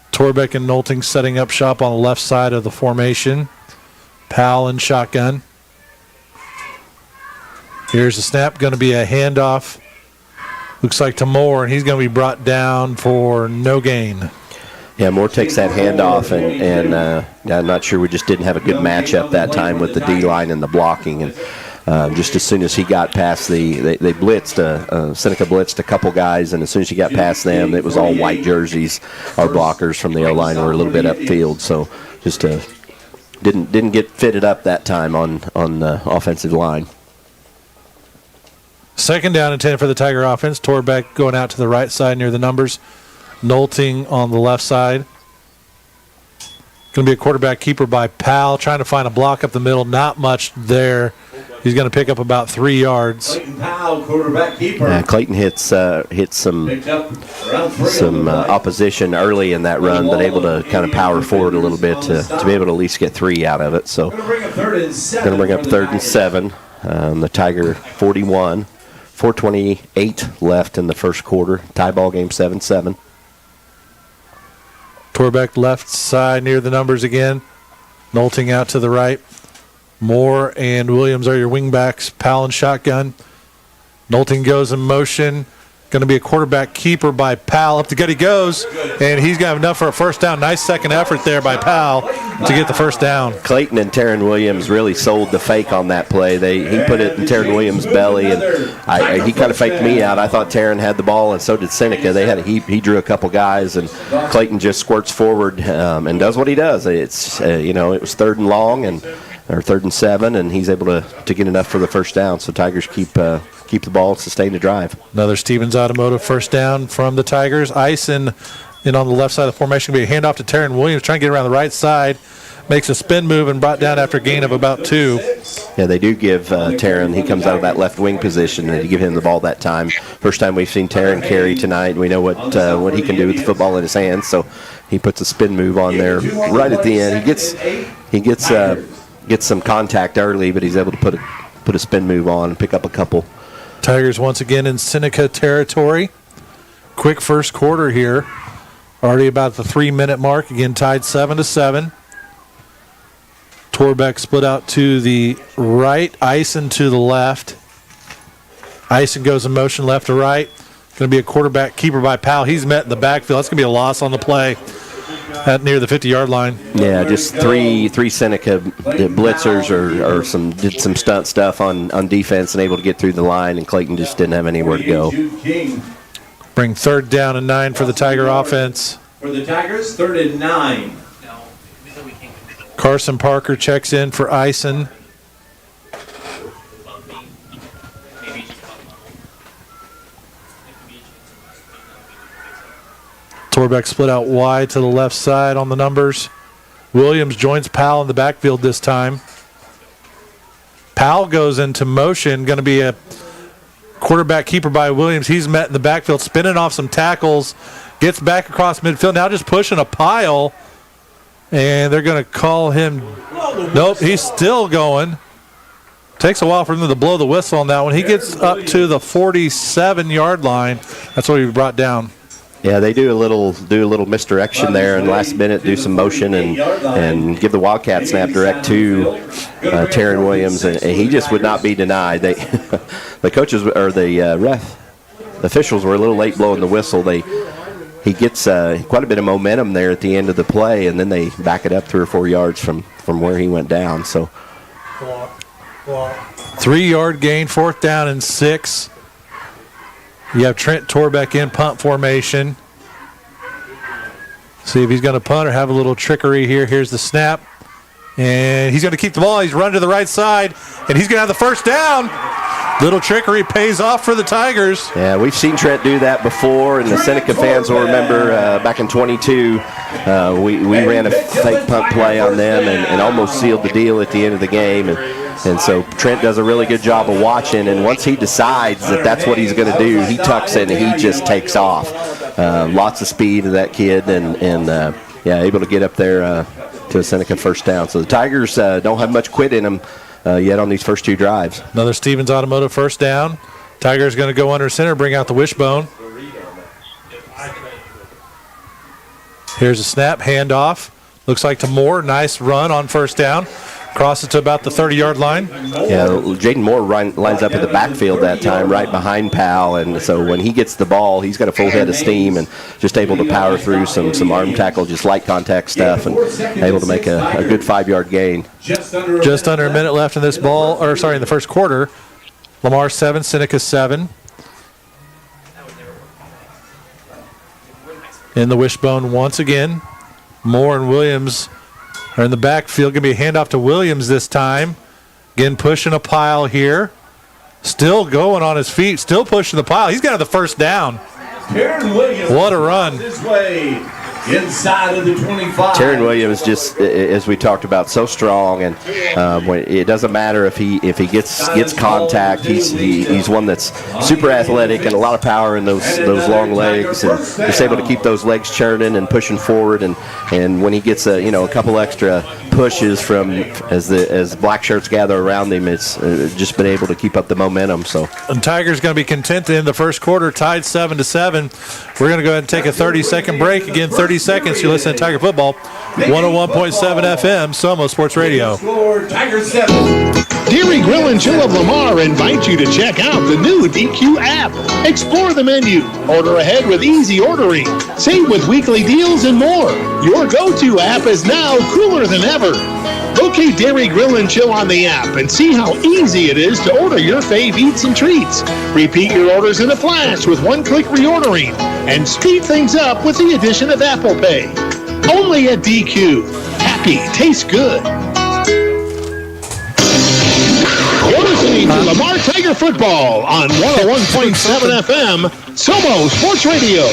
Torbeck and Nolting setting up shop on the left side of the formation. Powell in shotgun. Here's the snap. Going to be a handoff. Looks like to Moore, and he's going to be brought down for no gain. Yeah, Moore takes that handoff, and I'm not sure we just didn't have a good matchup that time with the D-line and the blocking. And just as soon as he got past they blitzed, Seneca blitzed a couple guys, and as soon as he got past them, it was all white jerseys. Our blockers from the O-line were a little bit upfield, so just didn't get fitted up that time on the offensive line. Second down and 10 for the Tiger offense. Torbeck going out to the right side near the numbers. Nolting on the left side. Going to be a quarterback keeper by Powell, trying to find a block up the middle. Not much there. He's going to pick up about 3 yards. Clayton Powell, quarterback keeper. Yeah, Clayton hit some opposition early in that run, but able to kind of power forward a little bit to be able to at least get 3 out of it. So going to bring up third and 7. The Tiger 41. 4:28 left in the first quarter. Tie ball game 7-7. Torbeck left side near the numbers again. Nolting out to the right. Moore and Williams are your wingbacks. Powell in shotgun. Nolting goes in motion. Going to be a quarterback keeper by Powell. Up the gut he goes, and he's got enough for a first down. Nice second effort there by Powell to get the first down. Clayton and Taryn Williams really sold the fake on that play. He put it in Taryn Williams' belly, and he kind of faked me out. I thought Taryn had the ball, and so did Seneca. He drew a couple guys, and Clayton just squirts forward and does what he does. It's it was third and long or third and 7, and he's able to get enough for the first down. So Tigers keep the ball, sustain the drive. Another Stevens Automotive first down from the Tigers. Ison in on the left side of the formation. Going to be a handoff to Taryn Williams, trying to get around the right side. Makes a spin move and brought down after a gain of about 2. Yeah, they do give Taryn, he comes out of that left wing position, and they give him the ball that time. First time we've seen Taryn carry tonight. We know what he can do with the football in his hands, so he puts a spin move on there right at the end. He gets some contact early, but he's able to put a spin move on and pick up a couple. Tigers once again in Seneca territory. Quick first quarter here. Already about the 3-minute mark. Again, tied 7-7. Torbeck split out to the right. Ison to the left. Ison goes in motion left to right. Going to be a quarterback keeper by Powell. He's met in the backfield. That's going to be a loss on the play at near the 50-yard line. Yeah, just three Seneca blitzers or did some stunt stuff on defense and able to get through the line, and Clayton just didn't have anywhere to go. Bring 3rd down and 9 for the Tiger offense. For the Tigers, 3rd and 9. Carson Parker checks in for Eisen. Torbeck split out wide to the left side on the numbers. Williams joins Powell in the backfield this time. Powell goes into motion, going to be a quarterback keeper by Williams. He's met in the backfield, spinning off some tackles, gets back across midfield, now just pushing a pile, and they're going to call him. Nope, he's still going. Takes a while for him to blow the whistle on that one. He gets up to the 47-yard line. That's what he brought down. Yeah, they do a little misdirection there, and last minute do some motion and give the Wildcat snap direct to Taryn Williams, and he just would not be denied. The coaches or the officials were a little late blowing the whistle. He gets quite a bit of momentum there at the end of the play, and then they back it up 3 or 4 yards from where he went down. So 3-yard gain, 4th down and 6. You have Trent Torbeck in punt formation. See if he's going to punt or have a little trickery here. Here's the snap. And he's going to keep the ball. He's running to the right side, and he's going to have the 1st down. Little trickery pays off for the Tigers. Yeah, we've seen Trent do that before, and the Seneca fans will remember back in 22, we ran a fake punt play on them and almost sealed the deal at the end of the game. And so Trent does a really good job of watching, and once he decides that that's what he's going to do, he tucks in and he just takes off. Lots of speed of that kid, and able to get up there to a Seneca 1st down. So the Tigers don't have much quit in them yet on these first 2 drives. Another Stevens Automotive 1st down. Tigers going to go under center, bring out the wishbone. Here's a snap, handoff. Looks like to Moore. Nice run on 1st down. Crosses to about the 30-yard line. Yeah, Jaden Moore lines up in the backfield that time, right behind Powell, and so when he gets the ball, he's got a full head of steam and just able to power through some arm tackle, just light contact stuff, and able to make a good 5-yard gain. Just under a minute left in this ball, in the 1st quarter. Lamar 7, Seneca 7. In the wishbone once again. Moore and Williams are in the backfield. Going to be a handoff to Williams this time. Again, pushing a pile here. Still going on his feet. Still pushing the pile. He's got the 1st down. What a run. This way. Inside of the 25. Taryn Williams, just as we talked about, so strong, and it doesn't matter if he gets contact. He's one that's super athletic and a lot of power in those long legs, and just able to keep those legs churning and pushing forward. And when he gets a couple extra pushes from as black shirts gather around him, it's just been able to keep up the momentum. So and Tigers going to be content to end the 1st quarter tied 7-7. We're going to go ahead and take a 30-second break. Again, 30 seconds. You listen to Tiger Football, 101.7 FM, Somo Sports Radio. Tigers 7. Deary Grill and Chill of Lamar invite you to check out the new DQ app. Explore the menu, order ahead with easy ordering, save with weekly deals and more. Your go-to app is now cooler than ever. Locate Dairy Grill and Chill on the app and see how easy it is to order your fave eats and treats. Repeat your orders in a flash with one-click reordering and speed things up with the addition of Apple Pay. Only at DQ. Happy tastes good. You're listening to Lamar Tiger Football on 101.7 FM, Somo Sports Radio.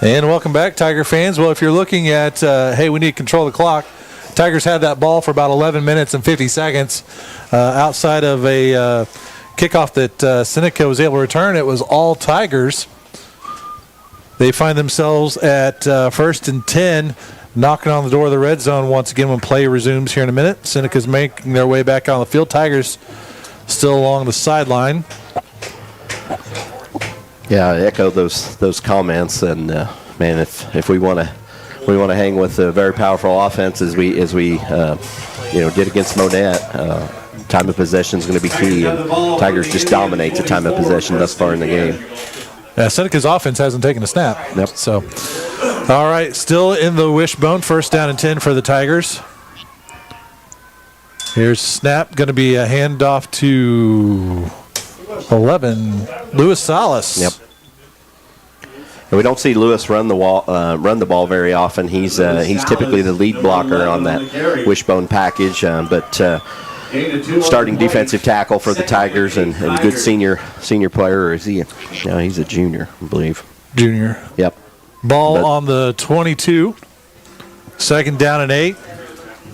And welcome back, Tiger fans. Well, if you're looking at, we need to control the clock. Tigers had that ball for about 11 minutes and 50 seconds. Outside of a kickoff that Seneca was able to return, it was all Tigers. They find themselves at 1st and 10, knocking on the door of the red zone once again when play resumes here in a minute. Seneca's making their way back on the field. Tigers still along the sideline. Yeah, I echo those comments, and man, if we want to hang with a very powerful offense as we did against Monette, time of possession is going to be key. And Tigers just dominate the time of possession thus far in the game. Seneca's offense hasn't taken a snap. Yep. So, all right, still in the wishbone. First down and 10 for the Tigers. Here's snap, going to be a handoff to 11, Luis Salas. Yep. And we don't see Lewis run the ball very often. He's typically the lead blocker on that wishbone package, but starting defensive tackle for the Tigers and good senior player. Or is he? No, he's a junior, I believe. Junior. Yep. Ball on the 22. Second down and 8.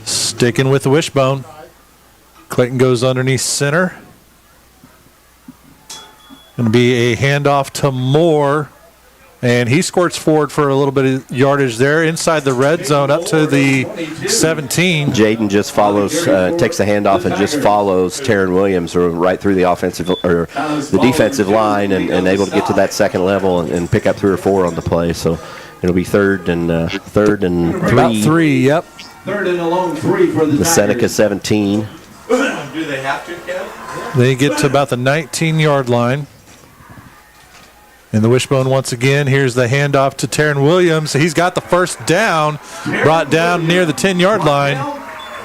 Sticking with the wishbone. Clayton goes underneath center. Going to be a handoff to Moore. And he squirts forward for a little bit of yardage there inside the red zone up to the 17. Jaden just follows, takes the handoff and just follows Taryn Williams right through the offensive or the defensive line and able to get to that second level and pick up 3 or 4 on the play. So it'll be third and 3. About 3, yep. Third and a long 3 for the Seneca 17. Do they have to, Kev? They get to about the 19-yard line. In the wishbone once again, here's the handoff to Taryn Williams. He's got the first down, brought down near the 10-yard line.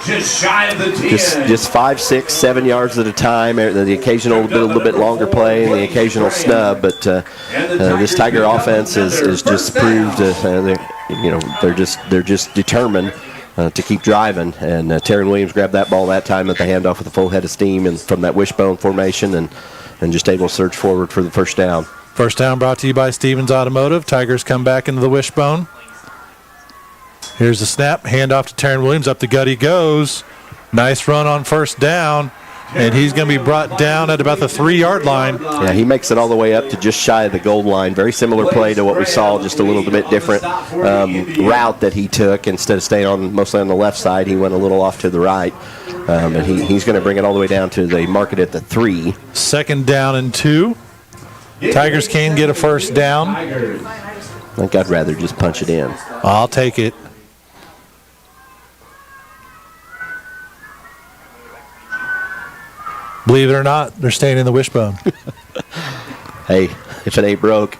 Just shy of the 10. Just 5, 6, 7 yards at a time. The occasional little bit longer play and the occasional snub, but this Tiger offense is just proved they're just determined to keep driving. And Taryn Williams grabbed that ball that time at the handoff with a full head of steam and from that wishbone formation and just able to surge forward for the first down. First down brought to you by Stevens Automotive. Tigers come back into the wishbone. Here's the snap. Handoff to Taryn Williams. Up the gut he goes. Nice run on first down. And he's going to be brought down at about the 3-yard line. Yeah, he makes it all the way up to just shy of the goal line. Very similar play to what we saw, just a little bit different route that he took. Instead of staying mostly on the left side, he went a little off to the right. And he's going to bring it all the way down to they mark it at the 3. Second down and 2. Tigers can get a first down. I think I'd rather just punch it in. I'll take it. Believe it or not, they're staying in the wishbone. Hey, if it ain't broke.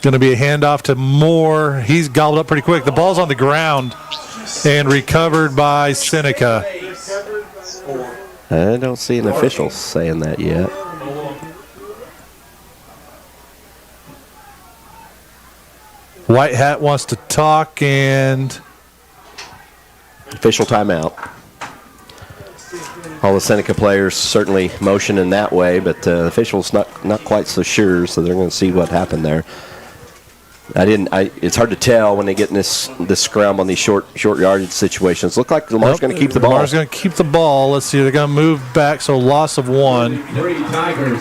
Going to be a handoff to Moore. He's gobbled up pretty quick. The ball's on the ground and recovered by Seneca. I don't see an official saying that yet. White Hat wants to talk and official timeout. All the Seneca players certainly motion in that way, but the official's not quite so sure, so they're going to see what happened there. It's hard to tell when they get in this scrum on these short yardage situations. Look like Lamar's going to keep the ball. Lamar's going to keep the ball. Let's see. They're going to move back, so loss of 1. 3 Tigers.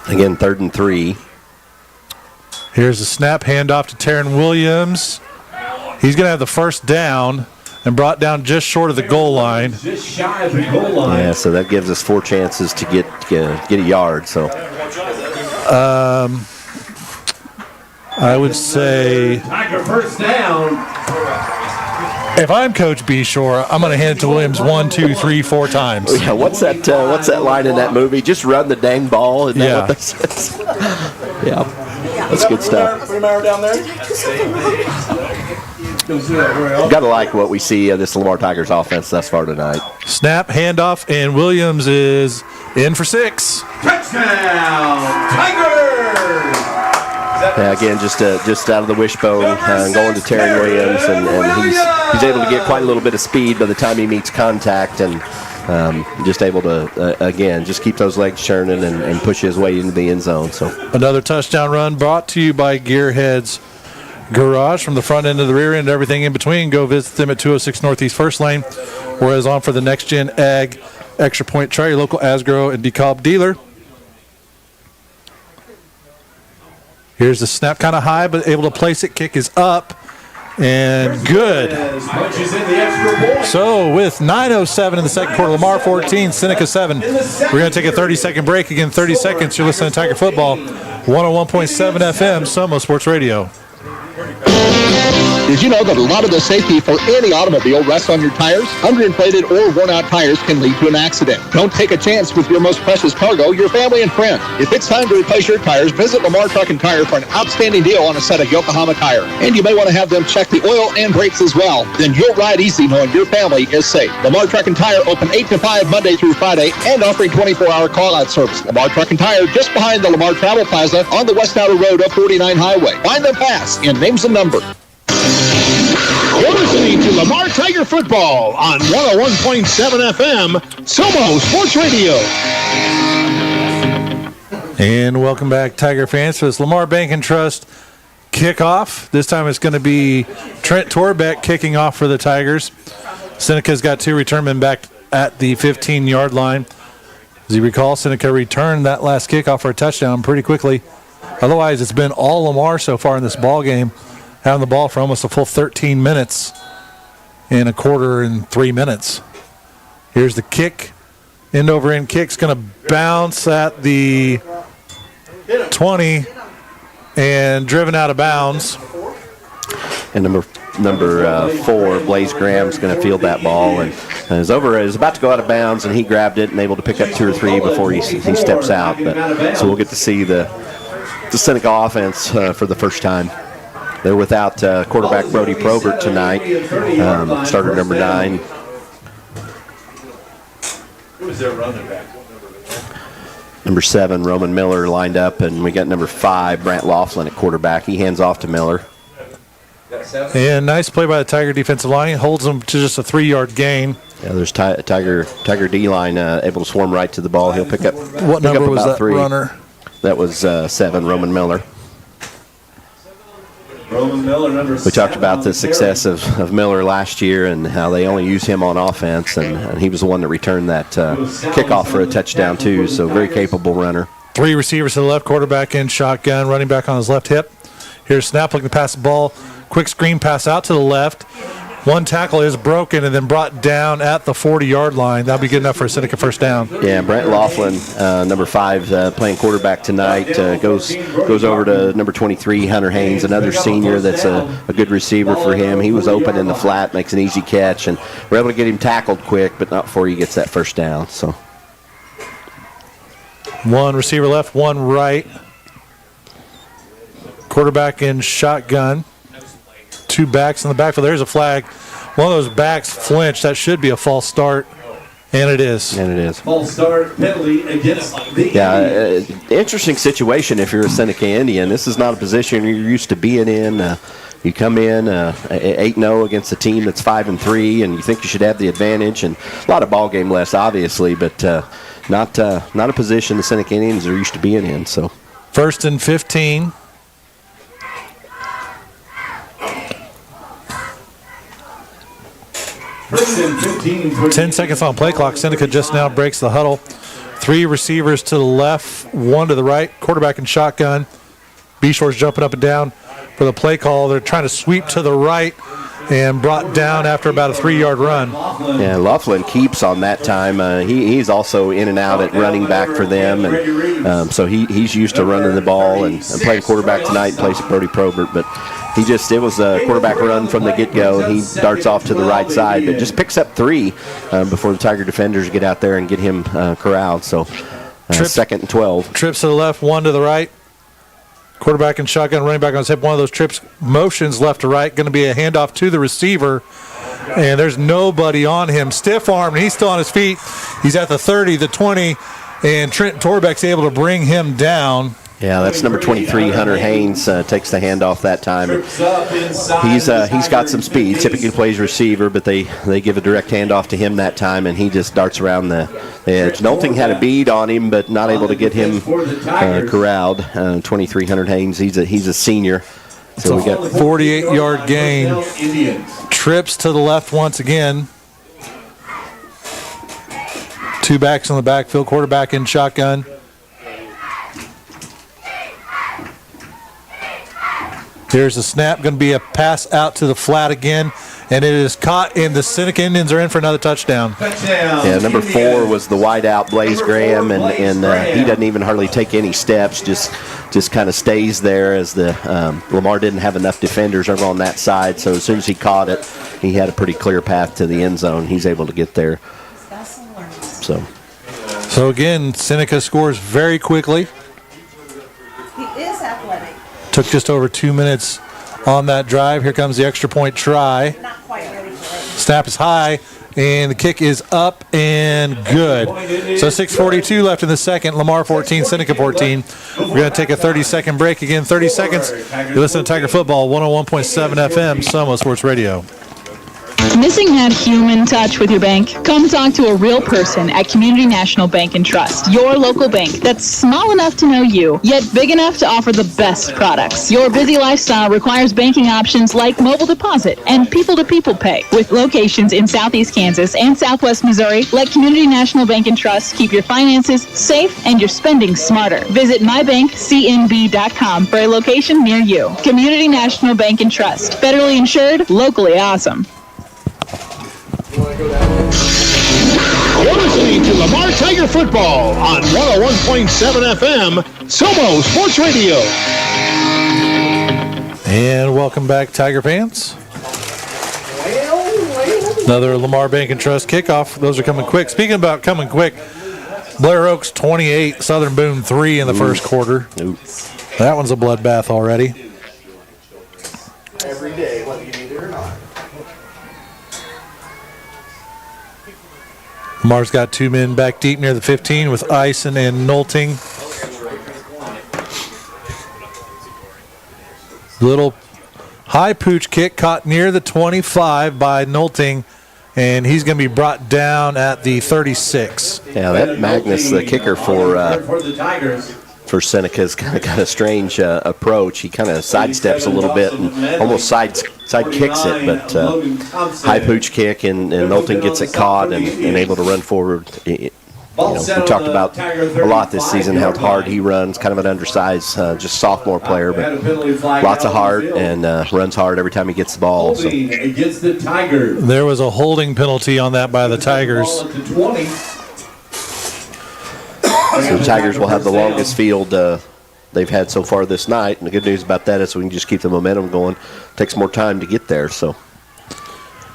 Again, 3rd and 3. Here's the snap, handoff to Taryn Williams. He's going to have the first down and brought down just short of the goal line. Just shy of the goal line. Yeah, so that gives us 4 chances to get a yard. So, I would say Tiger first down. If I'm Coach Behore, I'm going to hand it to Williams 1, 2, 3, 4 times. Yeah, what's that line in that movie? Just run the dang ball. Isn't that what that says? Yeah, that's good stuff. Got to like what we see of this Lamar Tigers offense thus far tonight. Snap, handoff, and Williams is in for 6. Touchdown, Tigers! Yeah, again, just out of the wishbone, going to Taryn Williams, and he's able to get quite a little bit of speed by the time he meets contact, and just able to, again, just keep those legs churning and push his way into the end zone. So another touchdown run brought to you by Gearheads Garage. From the front end to the rear end, everything in between. Go visit them at 206 Northeast 1st Lane, whereas on for the Next Gen Ag Extra Point Try, your local Asgrow and DeKalb dealer. Here's the snap, kind of high, but able to place it. Kick is up and good. So with 9:07 in the second quarter, Lamar 14, Seneca 7. We're going to take a 30-second break. Again, 30 seconds. You're listening to Tiger Football, 101.7 FM, Somo Sports Radio. Did you know that a lot of the safety for any automobile rests on your tires? Underinflated or worn-out tires can lead to an accident. Don't take a chance with your most precious cargo, your family and friends. If it's time to replace your tires, visit Lamar Truck and Tire for an outstanding deal on a set of Yokohama tire. And you may want to have them check the oil and brakes as well. Then you'll ride easy knowing your family is safe. Lamar Truck and Tire open 8 to 5 Monday through Friday and offering 24-hour call-out service. Lamar Truck and Tire just behind the Lamar Travel Plaza on the West Outer Road of 49 Highway. Find them fast in names and number. You're listening to Lamar Tiger Football on 101.7 FM, Somo Sports Radio. And welcome back, Tiger fans, to this Lamar Bank and Trust kickoff. This time it's going to be Trent Torbeck kicking off for the Tigers. Seneca's got 2 return men back at the 15-yard line. As you recall, Seneca returned that last kickoff for a touchdown pretty quickly. Otherwise, it's been all Lamar so far in this ball game, having the ball for almost a full 13 minutes in a quarter and 3 minutes. Here's the kick. End-over-end kick's going to bounce at the 20 and driven out of bounds. And number 4, Blaze Graham's going to field that ball and is about to go out of bounds, and he grabbed it and able to pick up 2 or 3 before he steps out. So we'll get to see the Seneca offense for the first time. They're without quarterback Brody Probert tonight, starter number 9. Who was their running back? Number 7, Roman Miller, lined up, and we got number 5, Brant Laughlin at quarterback. He hands off to Miller. And nice play by the Tiger defensive line. Holds them to just a 3-yard gain. Yeah, there's Tiger D-line able to swarm right to the ball. He'll pick up. What number was that 3. runner? That was 7, Roman Miller. Roman Miller, number 7. We talked about the success of Miller last year and how they only use him on offense, and he was the one that returned that kickoff for a touchdown too, so very capable runner. 3 receivers to the left, quarterback in shotgun, running back on his left hip. Here's snap, looking to pass the ball. Quick screen pass out to the left. 1 tackle is broken and then brought down at the 40-yard line. That'll be good enough for a Seneca first down. Yeah, Brent Laughlin, number 5, playing quarterback tonight, goes over to number 23, Hunter Haynes, another senior that's a good receiver for him. He was open in the flat, makes an easy catch, and we're able to get him tackled quick, but not before he gets that first down. So 1 receiver left, 1 right. Quarterback in shotgun. 2 backs in the backfield. There's a flag. One of those backs flinched. That should be a false start, and it is. False start penalty against the interesting situation if you're a Seneca Indian. This is not a position you're used to being in. You come in 8-0 against a team that's 5-3, and you think you should have the advantage. And a lot of ball game less, obviously, but not a position the Seneca Indians are used to being in. So 1st and 15. $10 10 seconds on play clock. Seneca just now breaks the huddle. 3 receivers to the left, 1 to the right. Quarterback in shotgun. Beshore's jumping up and down for the play call. They're trying to sweep to the right and brought down after about a 3-yard run. Yeah, Laughlin keeps on that time. He's also in and out at running back for them, and so he's used to running the ball and playing quarterback tonight in place of Brody Probert, but it was a quarterback run from the get-go, and he darts off to the right side, but just picks up 3 before the Tiger defenders get out there and get him corralled. So 2nd and 12. Trips to the left, 1 to the right. Quarterback and shotgun, running back on his hip. One of those trips motions left to right. Going to be a handoff to the receiver, and there's nobody on him. Stiff arm, and he's still on his feet. He's at the 30, the 20, and Trent Torbeck's able to bring him down. Yeah, that's number 23, Hunter Haynes, takes the handoff that time. He's got some speed. Typically plays receiver, but they give a direct handoff to him that time, and he just darts around the edge. Nolting had a bead on him, but not able to get him corralled. 23, Hunter Haynes, he's a senior. So we got 48-yard gain. Trips to the left once again. 2 backs in the backfield, quarterback in shotgun. There's a snap, going to be a pass out to the flat again, and it is caught, and the Seneca Indians are in for another touchdown. Yeah, number 4 was the wideout, Blaze Graham, and he doesn't even hardly take any steps, just just kind of stays there as the Lamar didn't have enough defenders over on that side. So as soon as he caught it, he had a pretty clear path to the end zone. He's able to get there. So again, Seneca scores very quickly. He is athletic. Took just over 2 minutes on that drive. Here comes the extra point try. Not quite ready for it. Snap is high, and the kick is up and good. So 6:42 left in the second. Lamar 14, Seneca 14. We're going to take a 30-second break. Again, 30 seconds. You listen to Tiger Football, 101.7 FM, Soma Sports Radio. Missing that human touch with your bank? Come talk to a real person at Community National Bank and Trust, your local bank that's small enough to know you, yet big enough to offer the best products. Your busy lifestyle requires banking options like mobile deposit and people-to-people pay. With locations in Southeast Kansas and Southwest Missouri, let Community National Bank and Trust keep your finances safe and your spending smarter. Visit mybankcnb.com for a location near you. Community National Bank and Trust, federally insured, locally awesome. You're listening to Lamar Tiger Football on 101.7 FM, Somo Sports Radio. And welcome back, Tiger fans. Another Lamar Bank and Trust kickoff. Those are coming quick. Speaking about coming quick, Blair Oaks 28, Southern Boone 3 in the first quarter. That one's a bloodbath already. Every day, whether you need it or not. Lamar's got 2 men back deep near the 15 with Eisen and Nolting. Little high pooch kick caught near the 25 by Nolting, and he's going to be brought down at the 36. Yeah, that Magnus, the kicker for the Tigers. Seneca's kind of got a strange approach. He kind of sidesteps a little bit and almost side kicks it, but high pooch kick, and Nolting gets it caught and able to run forward. We talked about a lot this season how hard he runs, kind of an undersized, just sophomore player, but lots of heart and runs hard every time he gets the ball. So. Against the Tigers. There was a holding penalty on that by the Tigers. So the Tigers will have the longest field they've had so far this night. And the good news about that is we can just keep the momentum going. It takes more time to get there. So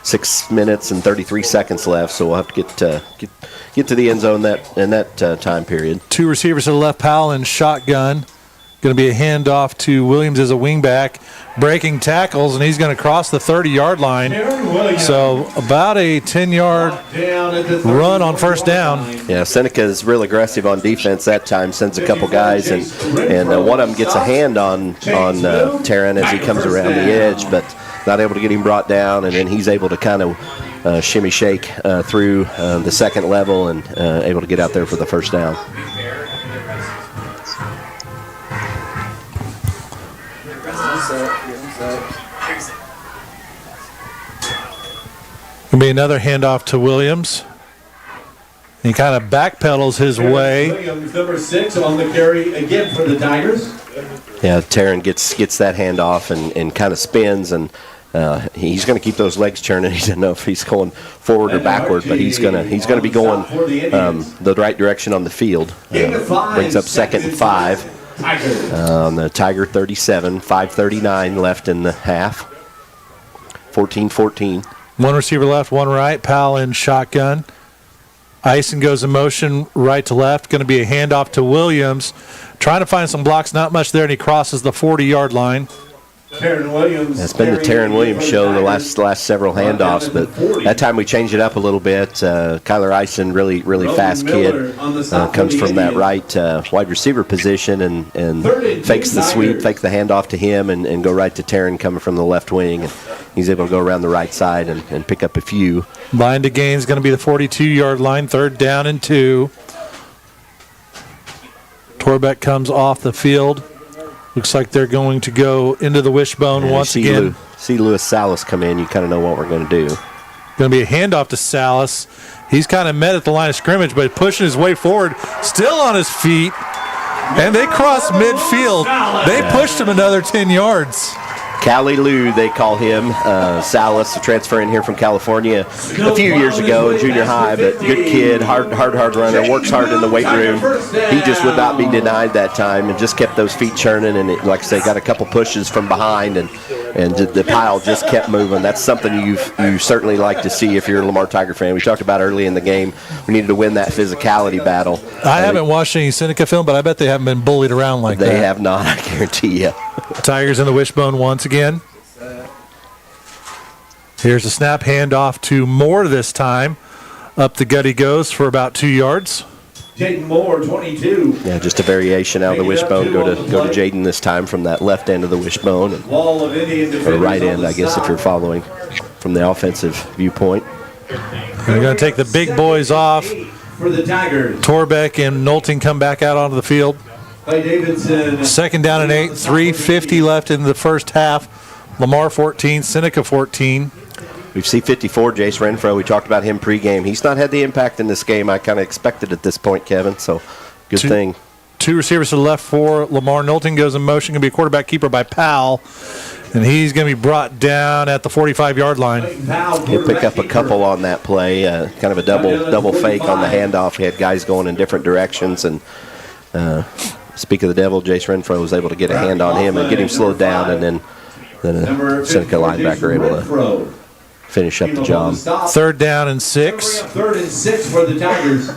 6 minutes and 33 seconds left. So we'll have to get to the end zone in that time period. 2 receivers to the left, Powell and shotgun. Going to be a handoff to Williams as a wingback, breaking tackles, and he's going to cross the 30-yard line. So about a 10-yard run on first down. Yeah, Seneca is real aggressive on defense that time, sends a couple guys, and one of them gets a hand on Taryn as he comes around the edge, but not able to get him brought down, and then he's able to kind of shimmy shake through the second level and able to get out there for the first down. Going to be another handoff to Williams. He kind of backpedals his way. Williams, number 6, on the carry again for the Tigers. Yeah, Taryn gets that handoff and kind of spins, and he's going to keep those legs churning. He doesn't know if he's going forward or backward, but he's going to be going the right direction on the field. Brings up 2nd and 5. On the Tiger 37, 5:39 left in the half. 14-14. 1 receiver left, 1 right. Powell in shotgun. Eisen goes in motion right to left. Going to be a handoff to Williams. Trying to find some blocks, not much there, and he crosses the 40-yard line. Taryn Williams. It's been the Taryn Williams show the last several handoffs, but that time we changed it up a little bit. Kyler Eisen, really fast kid, comes from that right wide receiver position and fakes the sweep, fakes the handoff to him, and go right to Taryn coming from the left wing. And he's able to go around the right side and pick up a few. Line to gain is going to be the 42-yard line, 3rd down and 2. Torbeck comes off the field. Looks like they're going to go into the wishbone once again. See Lewis Salas come in, you kind of know what we're going to do. Going to be a handoff to Salas. He's kind of met at the line of scrimmage, but pushing his way forward, still on his feet. And they cross midfield. They pushed him another 10 yards. Cali Lou, they call him. Salas, a transfer in here from California a few years ago in junior high, but good kid, hard runner, works hard in the weight room. He just would not be denied that time and just kept those feet churning, and like I say, got a couple pushes from behind, and the pile just kept moving. That's something you certainly like to see if you're a Lamar Tiger fan. We talked about early in the game, we needed to win that physicality battle. I haven't watched any Seneca film, but I bet they haven't been bullied around like that. They have not, I guarantee you. Tigers in the wishbone once again. Here's a snap, handoff to Moore this time. Up the gut he goes for about 2 yards. Jaden Moore, 22. Yeah, just a variation out of the wishbone. Go to Jaden this time from that left end of the wishbone, or right end, I guess, if you're following from the offensive viewpoint. They're going to take the big boys off. For the Tigers. Torbeck and Knowlton come back out onto the field. Second down and 8, 3:50 left in the first half. Lamar 14, Seneca 14. We see 54, Jace Renfro. We talked about him pregame. He's not had the impact in this game I kind of expected at this point, Kevin, so good thing. 2 receivers to the left for Lamar. Knowlton goes in motion, going to be a quarterback keeper by Powell, and he's going to be brought down at the 45-yard line. He'll pick up a couple on that play, kind of a double fake on the handoff. He had guys going in different directions, and speak of the devil, Jace Renfro was able to get a hand on him and get him slowed down, and then a Seneca linebacker able to finish up the job. Third down and 6. Third and 6 for the Tigers.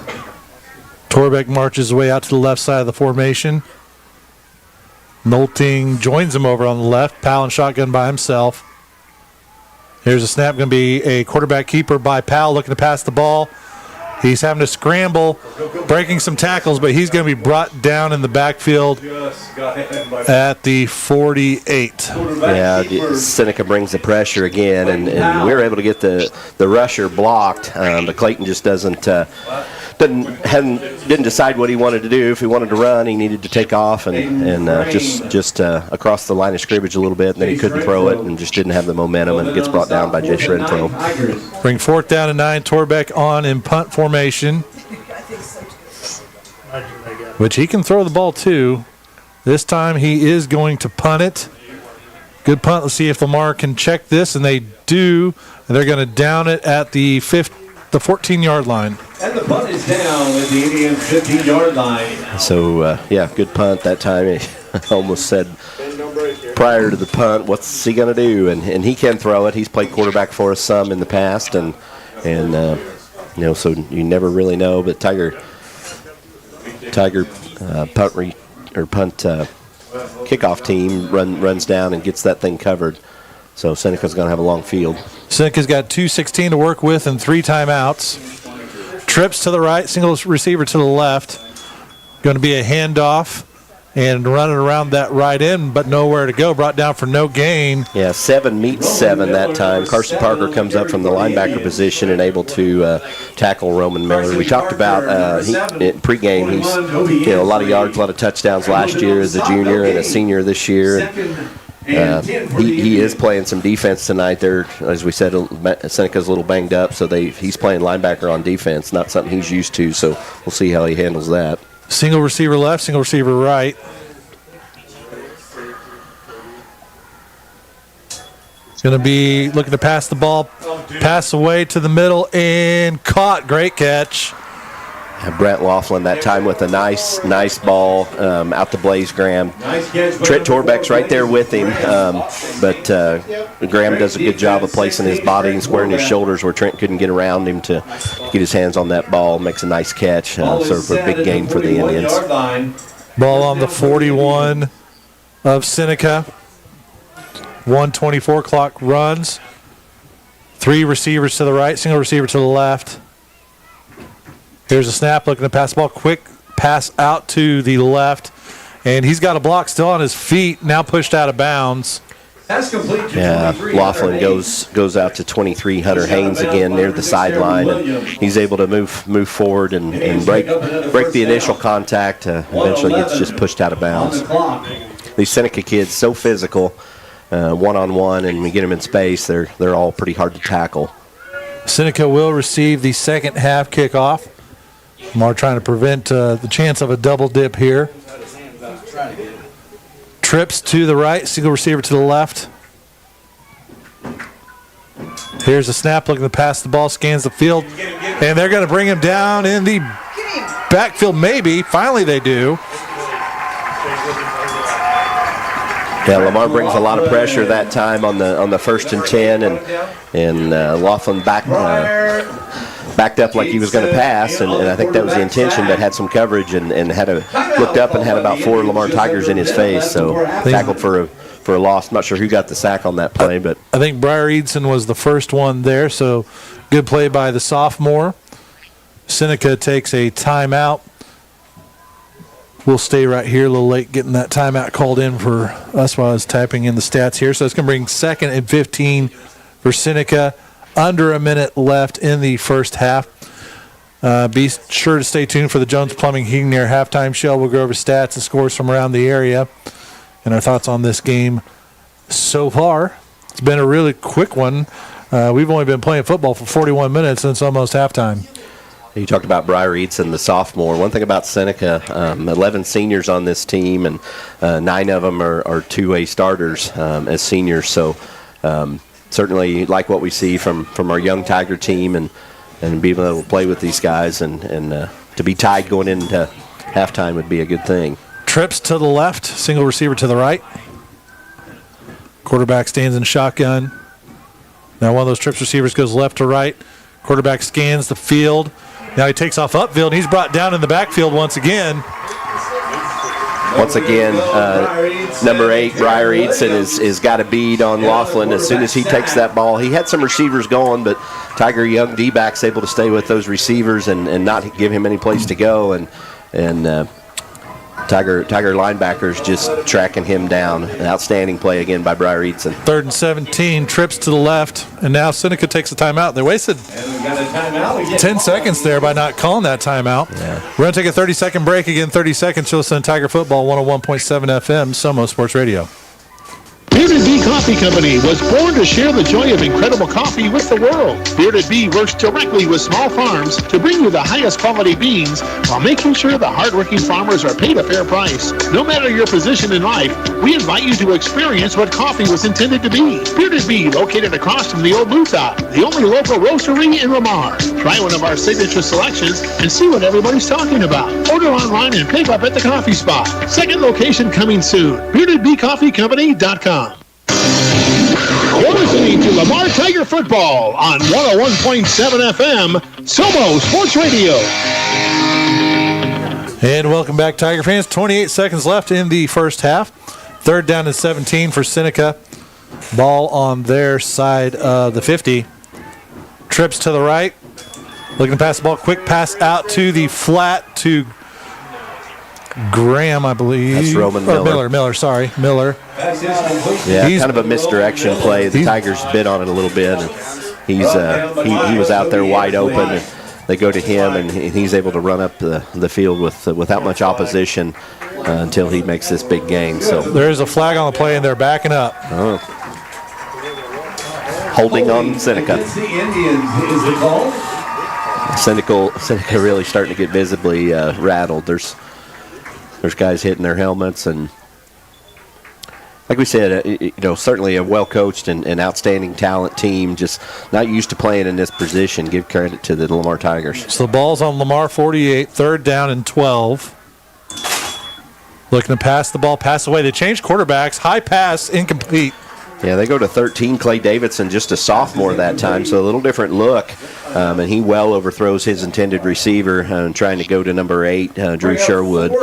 Torbeck marches his way out to the left side of the formation. Knowlton joins him over on the left. Powell in shotgun by himself. Here's a snap, going to be a quarterback keeper by Powell looking to pass the ball. He's having to scramble, breaking some tackles, but he's going to be brought down in the backfield at the 48. Yeah, Seneca brings the pressure again, and we were able to get the rusher blocked, but Clayton just didn't decide what he wanted to do. If he wanted to run, he needed to take off and just across the line of scrimmage a little bit, and then he couldn't throw it and just didn't have the momentum, and gets brought down by Jace Renfro. Bring fourth down and 9. Torbeck on in punt formation, which he can throw the ball to. This time he is going to punt it. Good punt. Let's see if Lamar can check this, and they do. And they're going to down it at the 14-yard line. And the punt is down at the Indians' 15-yard line. So, good punt that time. I almost said prior to the punt, what's he going to do? And he can throw it. He's played quarterback for us some in the past, and so you never really know. But Tiger punt kickoff team runs down and gets that thing covered. So Seneca's going to have a long field. Seneca's got 2:16 to work with and 3 timeouts. Trips to the right, single receiver to the left. Going to be a handoff and running around that right end, but nowhere to go. Brought down for no gain. Yeah, 7 meets 7 that time. Carson Parker comes up from the linebacker position and able to tackle Roman Miller. We talked about pregame. He's a lot of yards, a lot of touchdowns last year as a junior and a senior this year. He is playing some defense tonight. There, as we said, Seneca's a little banged up, so he's playing linebacker on defense, not something he's used to. So we'll see how he handles that. Single receiver left, single receiver right. It's going to be looking to pass the ball, pass away to the middle, and caught. Great catch. Brent Laughlin that time with a nice ball out to Blaze Graham. Trent Torbeck's right there with him, but Graham does a good job of placing his body and squaring his shoulders where Trent couldn't get around him to get his hands on that ball. Makes a nice catch, sort of a big game for the Indians. Ball on the 41 of Seneca. 1:24 clock runs. 3 receivers to the right, single receiver to the left. Here's a snap, looking to pass the ball. Quick pass out to the left. And he's got a block still on his feet, now pushed out of bounds. That's complete to Yeah, Laughlin goes out to 23. Hunter Haynes again near the sideline. And he's able to move forward and break the initial contact. Eventually gets just pushed out of bounds. These Seneca kids, so physical, one-on-one, and we get them in space, they're all pretty hard to tackle. Seneca will receive the second half kickoff. Lamar trying to prevent the chance of a double dip here. Trips to the right, single receiver to the left. Here's a snap, looking to pass the ball, scans the field, and they're going to bring him down in the backfield, maybe. Finally they do. Yeah, Lamar brings a lot of pressure that time on the 1st and 10, and Laughlin backed up like he was going to pass, and I think that was the intention, but had some coverage and looked up and had about 4 Lamar Tigers in his face, so tackled for a loss. I'm not sure who got the sack on that play, but I think Briar Edson was the first one there, so good play by the sophomore. Seneca takes a timeout. We'll stay right here, a little late getting that timeout called in for us while I was typing in the stats here. So it's going to bring 2nd and 15 for Seneca. Under a minute left in the first half. Be sure to stay tuned for the Jones Plumbing Heating Air halftime show. We'll go over stats and scores from around the area and our thoughts on this game so far. It's been a really quick one. We've only been playing football for 41 minutes and it's almost halftime. You talked about Briar Edson, the sophomore. One thing about Seneca, 11 seniors on this team, and 9 of them are 2A starters as seniors. So certainly like what we see from our young Tiger team, and being able to play with these guys and to be tied going into halftime would be a good thing. Trips to the left, single receiver to the right. Quarterback stands in shotgun. Now one of those trips receivers goes left to right. Quarterback scans the field. Now he takes off upfield, and he's brought down in the backfield once again. Once again, number 8, Briar Edson, is got a bead on Laughlin as soon as he takes that ball. He had some receivers going, but Tiger young D-backs able to stay with those receivers and not give him any place to go. And Tiger linebackers just tracking him down. An outstanding play again by Briar Edson. 3rd and 17, trips to the left, and now Seneca takes a timeout. They wasted 10 seconds there by not calling that timeout. Yeah. We're going to take a 30-second break. Again, 30 seconds to listen to Tiger Football, 101.7 FM, Somo Sports Radio. Bearded Bee Coffee Company was born to share the joy of incredible coffee with the world. Bearded Bee works directly with small farms to bring you the highest quality beans while making sure the hardworking farmers are paid a fair price. No matter your position in life, we invite you to experience what coffee was intended to be. Bearded Bee, located across from the old Blue Top, the only local roastery in Lamar. Try one of our signature selections and see what everybody's talking about. Order online and pick up at the coffee spot. 2nd location coming soon. BeardedBeeCoffeeCompany.com. You're listening to Lamar Tiger Football on 101.7 FM, Somo Sports Radio. And welcome back, Tiger fans. 28 seconds left in the first half. 3rd down and 17 for Seneca. Ball on their side of the 50. Trips to the right. Looking to pass the ball. Quick pass out to the flat to Graham, I believe. That's Roman Miller. Miller. Yeah, kind of a misdirection play. The Tigers bid on it a little bit. And he was out there wide open, and they go to him, and he's able to run up the field without much opposition until he makes this big gain. So there's a flag on the play, and they're backing up. Holding on Seneca. Seneca Indians is the call. Seneca really starting to get visibly rattled. There's guys hitting their helmets, and like we said, certainly a well-coached and outstanding talent team, just not used to playing in this position. Give credit to the Lamar Tigers. So the ball's on Lamar 48, 3rd down and 12. Looking to pass the ball, pass away. They changed quarterbacks. High pass, incomplete. Yeah, they go to 13. Clay Davidson, just a sophomore that time, so a little different look. And he well overthrows his intended receiver, trying to go to number 8, Drew Sherwood.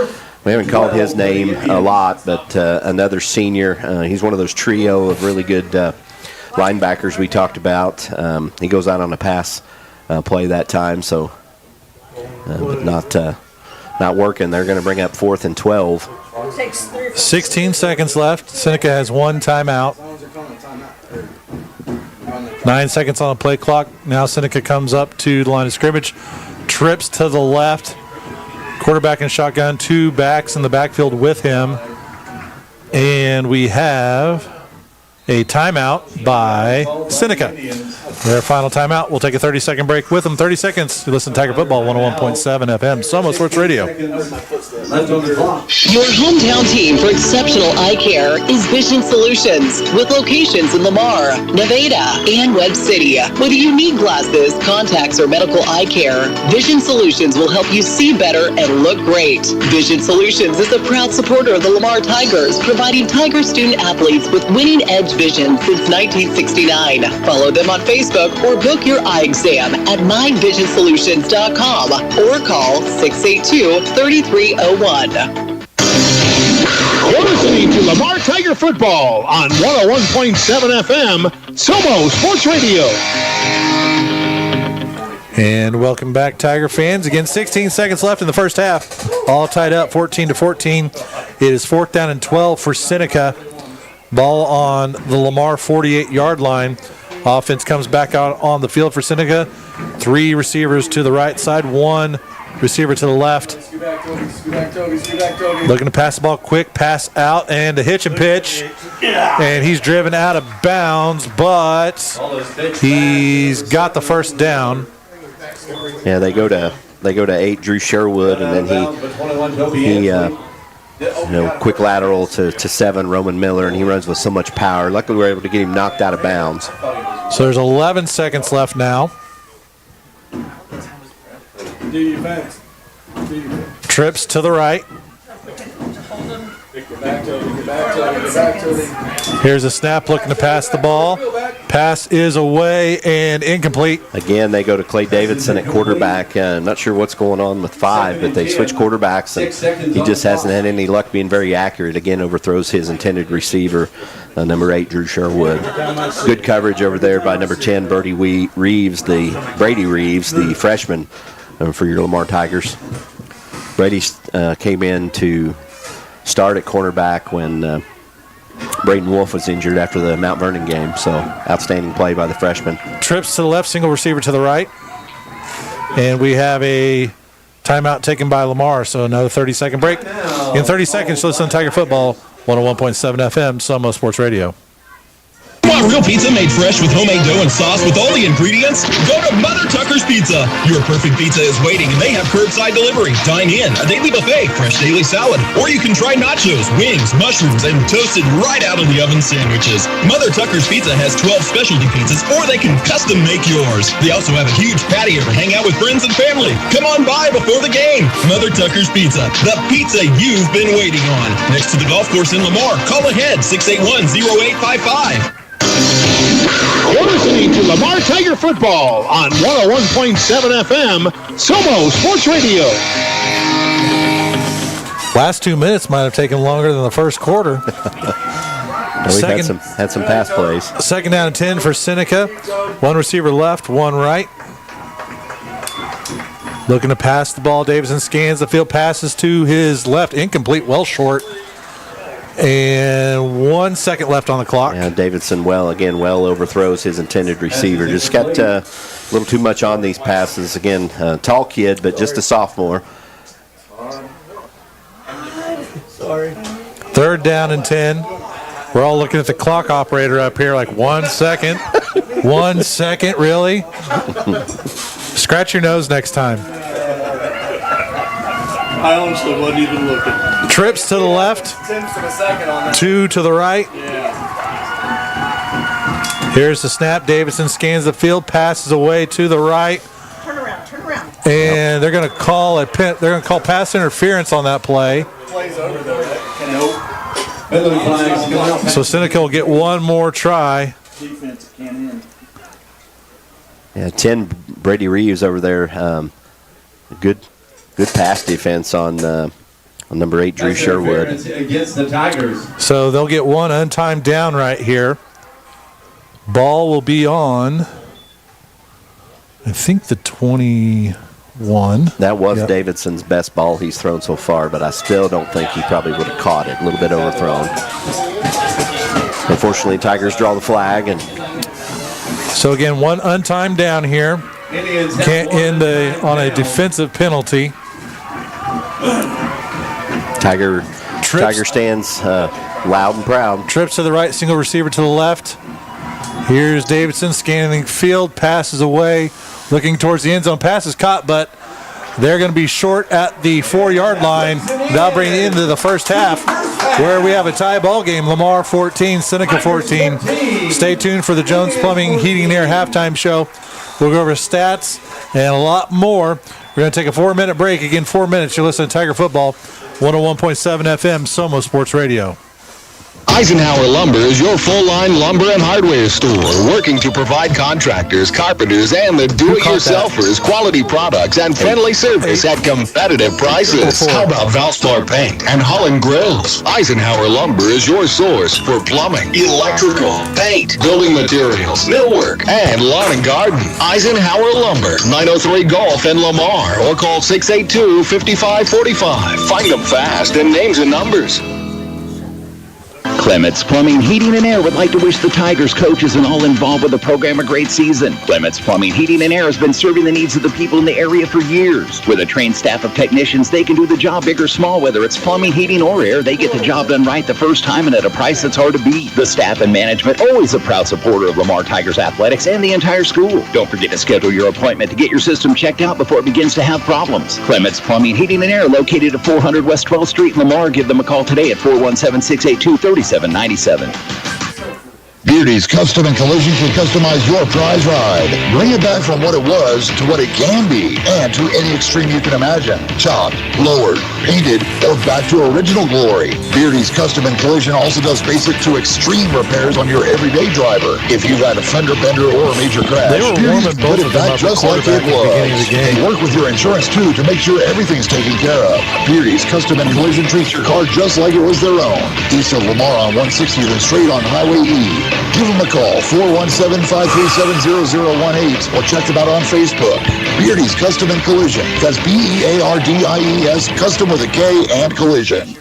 We haven't called his name a lot, but another senior. He's one of those trio of really good linebackers we talked about. He goes out on a pass play that time, so but not working. They're going to bring up 4th and 12. 16 seconds left. Seneca has 1 timeout. 9 seconds on the play clock. Now Seneca comes up to the line of scrimmage. Trips to the left. Quarterback in shotgun. 2 backs in the backfield with him. And we have a timeout by Seneca. Their final timeout. We'll take a 30-second break with them. 30 seconds. You listen to Tiger Football 101.7 FM. Somo Sports Radio. Your hometown team for exceptional eye care is Vision Solutions, with locations in Lamar, Nevada, and Webb City. Whether you need glasses, contacts, or medical eye care, Vision Solutions will help you see better and look great. Vision Solutions is a proud supporter of the Lamar Tigers, providing Tiger student athletes with winning edge vision since 1969. Follow them on Facebook or book your eye exam at myvisionsolutions.com or call 682-3301. You're listening to Lamar Tiger Football on 101.7 FM, Somo Sports Radio. And welcome back, Tiger fans. Again, 16 seconds left in the first half. All tied up, 14-14. It is 4th down and 12 for Seneca. Ball on the Lamar 48-yard line. Offense comes back out on the field for Seneca. 3 receivers to the right side, 1 receiver to the left. Looking to pass the ball quick, pass out, and a hitch and pitch. And he's driven out of bounds, but he's got the first down. Yeah, they go to 8, Drew Sherwood, and then he quick lateral to 7, Roman Miller, and he runs with so much power. Luckily, we were able to get him knocked out of bounds. So there's 11 seconds left now. Trips to the right. Here's a snap, looking to pass the ball. Pass is away and incomplete. Again, they go to Clay Davidson at quarterback. Not sure what's going on with 5, but they switch quarterbacks, and he just hasn't had any luck being very accurate. Again, overthrows his intended receiver, number 8, Drew Sherwood. Good coverage over there by number 10, Brady Reeves, the freshman for your Lamar Tigers. Brady came in to start at cornerback when Braden Wolf was injured after the Mount Vernon game, so outstanding play by the freshman. Trips to the left, single receiver to the right. And we have a timeout taken by Lamar, so another 30-second break. In 30 seconds, listen to Tiger Football, 101.7 FM, Somo Sports Radio. Want real pizza made fresh with homemade dough and sauce with all the ingredients? Go to Mother Tucker's Pizza. Your perfect pizza is waiting, and they have curbside delivery, dine in, a daily buffet, fresh daily salad, or you can try nachos, wings, mushrooms, and toasted right out of the oven sandwiches. Mother Tucker's Pizza has 12 specialty pizzas, or they can custom make yours. They also have a huge patio to hang out with friends and family. Come on by before the game. Mother Tucker's Pizza, the pizza you've been waiting on. Next to the golf course in Lamar. Call ahead, 681-0855. You're listening to Lamar Tiger Football on 101.7 FM, Somo Sports Radio. Last 2 minutes might have taken longer than the first quarter. We've had some pass plays. 2nd down and 10 for Seneca. 1 receiver left, 1 right. Looking to pass the ball. Davidson scans the field, passes to his left, incomplete, well short. And 1 second left on the clock. Yeah, Davidson well overthrows his intended receiver. Just got a little too much on these passes. Again, tall kid, but just a sophomore. Sorry. 3rd down and 10. We're all looking at the clock operator up here like 1 second. 1 second, really? Scratch your nose next time. I honestly wasn't even looking. Trips to the left. 2 to the right. Here's the snap. Davidson scans the field, passes away to the right. Turn around. And they're going to call pass interference on that play. Plays over there. So Seneca will get one more try. Defense can't end. Yeah, 10 Brady Reeves over there. Good pass defense on number 8, Drew Sherwood. Against the Tigers. So they'll get one untimed down right here. Ball will be on, I think, the 21. That was Davidson's best ball he's thrown so far, but I still don't think he probably would have caught it. A little bit overthrown. Unfortunately, Tigers draw the flag. And so again, one untimed down here. Can't end on a defensive penalty. Tiger stands loud and proud. Trips to the right, single receiver to the left. Here's Davidson scanning the field, passes away, looking towards the end zone. Pass is caught, but they're going to be short at the 4-yard line. Now bringing it into the first half, where we have a tie ball game. Lamar 14, Seneca 14. Stay tuned for the Jones Plumbing, Heating, and Air halftime show. We'll go over stats and a lot more. We're going to take a 4-minute break. Again, 4 minutes. You're listening to Tiger Football, 101.7 FM, Somo Sports Radio. Eisenhower Lumber is your full-line lumber and hardware store, working to provide contractors, carpenters, and the do-it-yourselfers quality products and friendly service at competitive prices. How about Valspar Paint and Holland Grills? Eisenhower Lumber is your source for plumbing, electrical, paint, building materials, millwork, and lawn and garden. Eisenhower Lumber, 903 Gulf in Lamar, or call 682-5545. Find them fast in names and numbers. Clements Plumbing, Heating, and Air would like to wish the Tigers coaches and all involved with the program a great season. Clements Plumbing, Heating, and Air has been serving the needs of the people in the area for years. With a trained staff of technicians, they can do the job big or small. Whether it's plumbing, heating, or air, they get the job done right the first time and at a price that's hard to beat. The staff and management, always a proud supporter of Lamar Tigers athletics and the entire school. Don't forget to schedule your appointment to get your system checked out before it begins to have problems. Clements Plumbing, Heating, and Air, located at 400 West 12th Street in Lamar. Give them a call today at 417-682-3797. Beardy's Custom and Collision can customize your prize ride. Bring it back from what it was to what it can be, and to any extreme you can imagine. Chopped, lowered, painted, or back to original glory. Beardy's Custom and Collision also does basic to extreme repairs on your everyday driver. If you've had a fender bender or a major crash, They were Beardy's warming both put it of them back up just at like it quarterback at the beginning of was. the game. They work with your insurance too to make sure everything's taken care of. Beardy's Custom and Collision treats your car just like it was their own. East of Lamar on 160th and straight on Highway E. Give them a call, 417-537-0018, or check them out on Facebook. Beardy's Custom and Collision. That's Beardies, custom with a K and collision.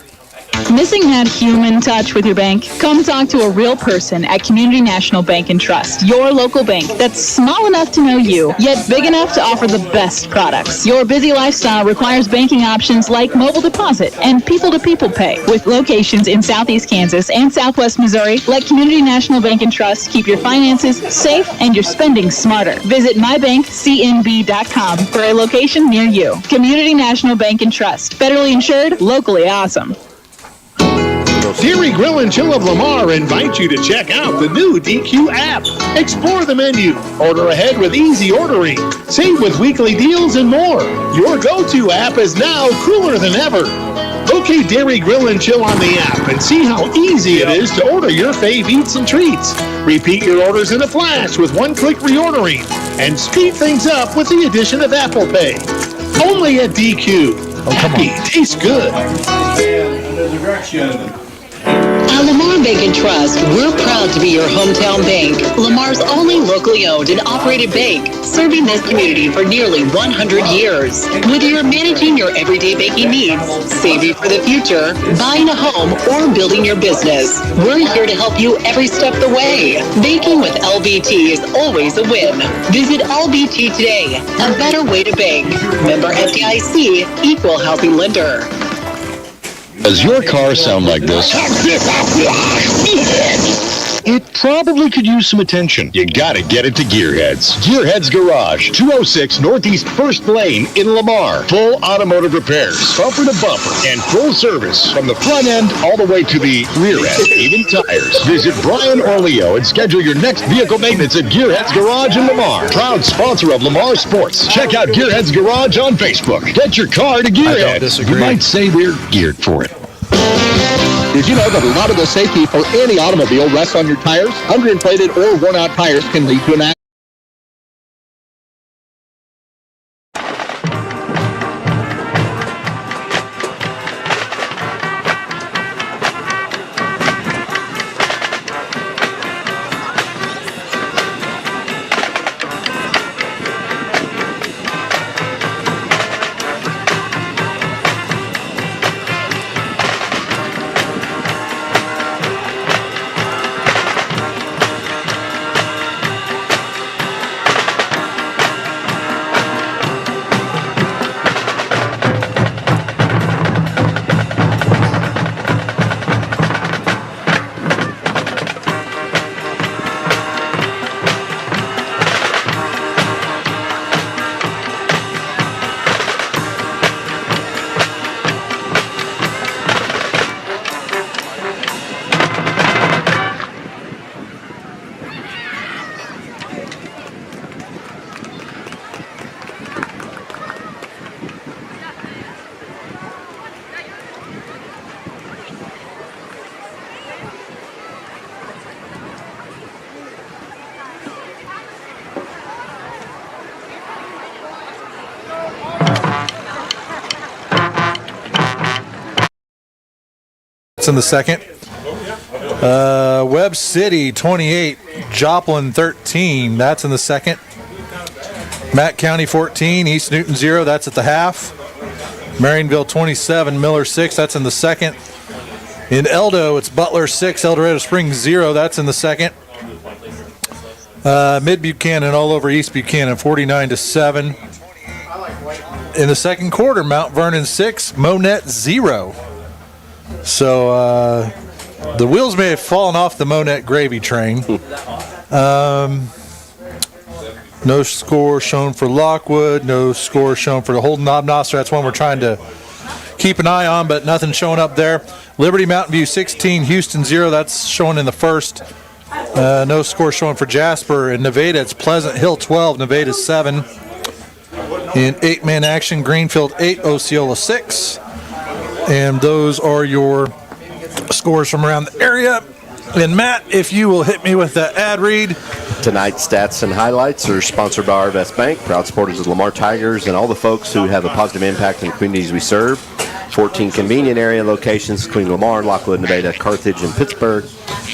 Missing that human touch with your bank? Come talk to a real person at Community National Bank and Trust, your local bank that's small enough to know you, yet big enough to offer the best products. Your busy lifestyle requires banking options like mobile deposit and people-to-people pay. With locations in Southeast Kansas and Southwest Missouri, let Community National Bank and Trust keep your finances safe and your spending smarter. Visit mybankcnb.com for a location near you. Community National Bank and Trust, federally insured, locally awesome. Dairy Grill and Chill of Lamar invite you to check out the new DQ app. Explore the menu, order ahead with easy ordering, save with weekly deals, and more. Your go-to app is now cooler than ever. Locate Dairy Grill and Chill on the app and see how easy it is to order your fave eats and treats. Repeat your orders in a flash with one-click reordering, and speed things up with the addition of Apple Pay. Only at DQ. Happy tastes good. At Lamar Bank and Trust, we're proud to be your hometown bank. Lamar's only locally owned and operated bank, serving this community for nearly 100 years. Whether you're managing your everyday banking needs, saving for the future, buying a home, or building your business, we're here to help you every step of the way. Banking with LBT is always a win. Visit LBT today, a better way to bank. Member FDIC, equal housing lender. Does your car sound like this? It probably could use some attention. You gotta get it to Gearheads. Gearheads Garage, 206 Northeast 1st Lane in Lamar. Full automotive repairs, bumper to bumper, and full service from the front end all the way to the rear end, even tires. Visit Brian or Leo and schedule your next vehicle maintenance at Gearheads Garage in Lamar. Proud sponsor of Lamar Sports. Check out Gearheads Garage on Facebook. Get your car to Gearheads. You might say they're geared for it. Did you know that a lot of the safety for any automobile rests on your tires? Underinflated or worn out tires can lead to an accident. That's in the second. Webb City 28, Joplin 13. That's in the second. Matt County 14, East Newton 0. That's at the half. Marionville 27, Miller 6. That's in the second. In Eldo, it's Butler 6, El Dorado Springs 0. That's in the second. Mid Buchanan all over East Buchanan 49-7. In the second quarter, Mount Vernon 6, Monette 0. So the wheels may have fallen off the Monette gravy train. No score shown for Lockwood. No score shown for the Holden Knobnoster. That's one we're trying to keep an eye on, but nothing showing up there. Liberty Mountain View 16, Houston 0. That's showing in the first. No score showing for Jasper. In Nevada, it's Pleasant Hill 12, Nevada 7. In 8-man action, Greenfield 8, Osceola 6. And those are your scores from around the area. And Matt, if you will hit me with the ad read. Tonight's stats and highlights are sponsored by Arvest Bank, proud supporters of the Lamar Tigers and all the folks who have a positive impact in the communities we serve. 14 convenient area locations, including Lamar, Lockwood, Nevada, Carthage, and Pittsburgh.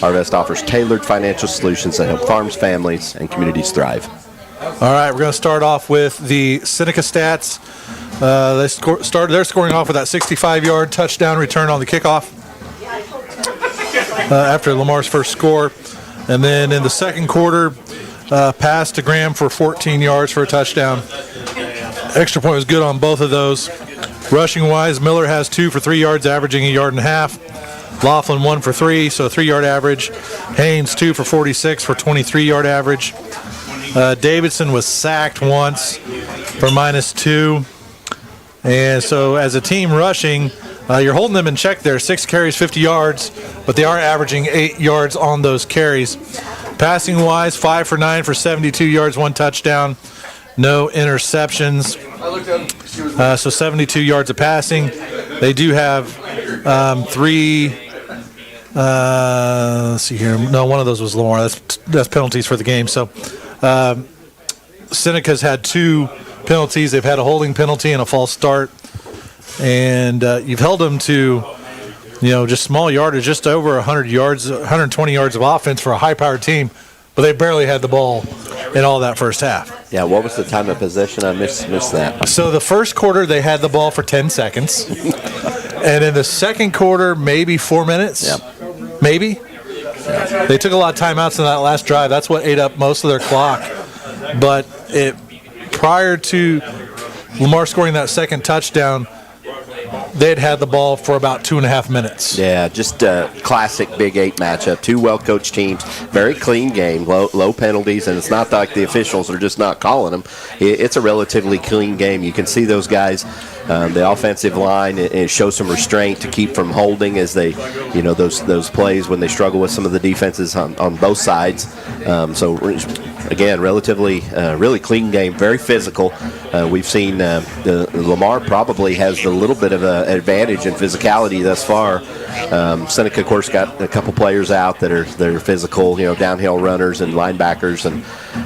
Arvest offers tailored financial solutions that help farms, families, and communities thrive. All right, we're going to start off with the Seneca stats. They're scoring off with that 65-yard touchdown return on the kickoff after Lamar's first score. And then in the second quarter, pass to Graham for 14 yards for a touchdown. Extra point was good on both of those. Rushing-wise, Miller has 2 for 3 yards, averaging 1.5 yards. Laughlin 1 for 3, so a 3-yard average. Haynes 2 for 46 for 23-yard average. Davidson was sacked once for -2. And so as a team rushing, you're holding them in check there. 6 carries, 50 yards, but they are averaging 8 yards on those carries. Passing-wise, 5 for 9 for 72 yards, 1 touchdown, no interceptions. So 72 yards of passing. They do have 3. Let's see here. No, one of those was Lamar. That's penalties for the game. So Seneca's had 2 penalties. They've had a holding penalty and a false start. And you've held them to, just small yardage, just over 100 yards, 120 yards of offense for a high-powered team. But they barely had the ball in all that first half. Yeah, what was the time of possession? I missed that. So the first quarter, they had the ball for 10 seconds. And in the second quarter, maybe 4 minutes. Yep. Maybe. Yep. They took a lot of timeouts in that last drive. That's what ate up most of their clock. But prior to Lamar scoring that second touchdown, they'd had the ball for about 2.5 minutes. Yeah, just a classic Big 8 matchup. 2 well-coached teams, very clean game, low penalties, and it's not like the officials are just not calling them. It's a relatively clean game. You can see those guys, the offensive line, it shows some restraint to keep from holding as they, those plays when they struggle with some of the defenses on both sides. So again, relatively really clean game, very physical. We've seen the Lamar probably has a little bit of an advantage in physicality thus far. Seneca, of course, got a couple players out that are physical, downhill runners and linebackers, and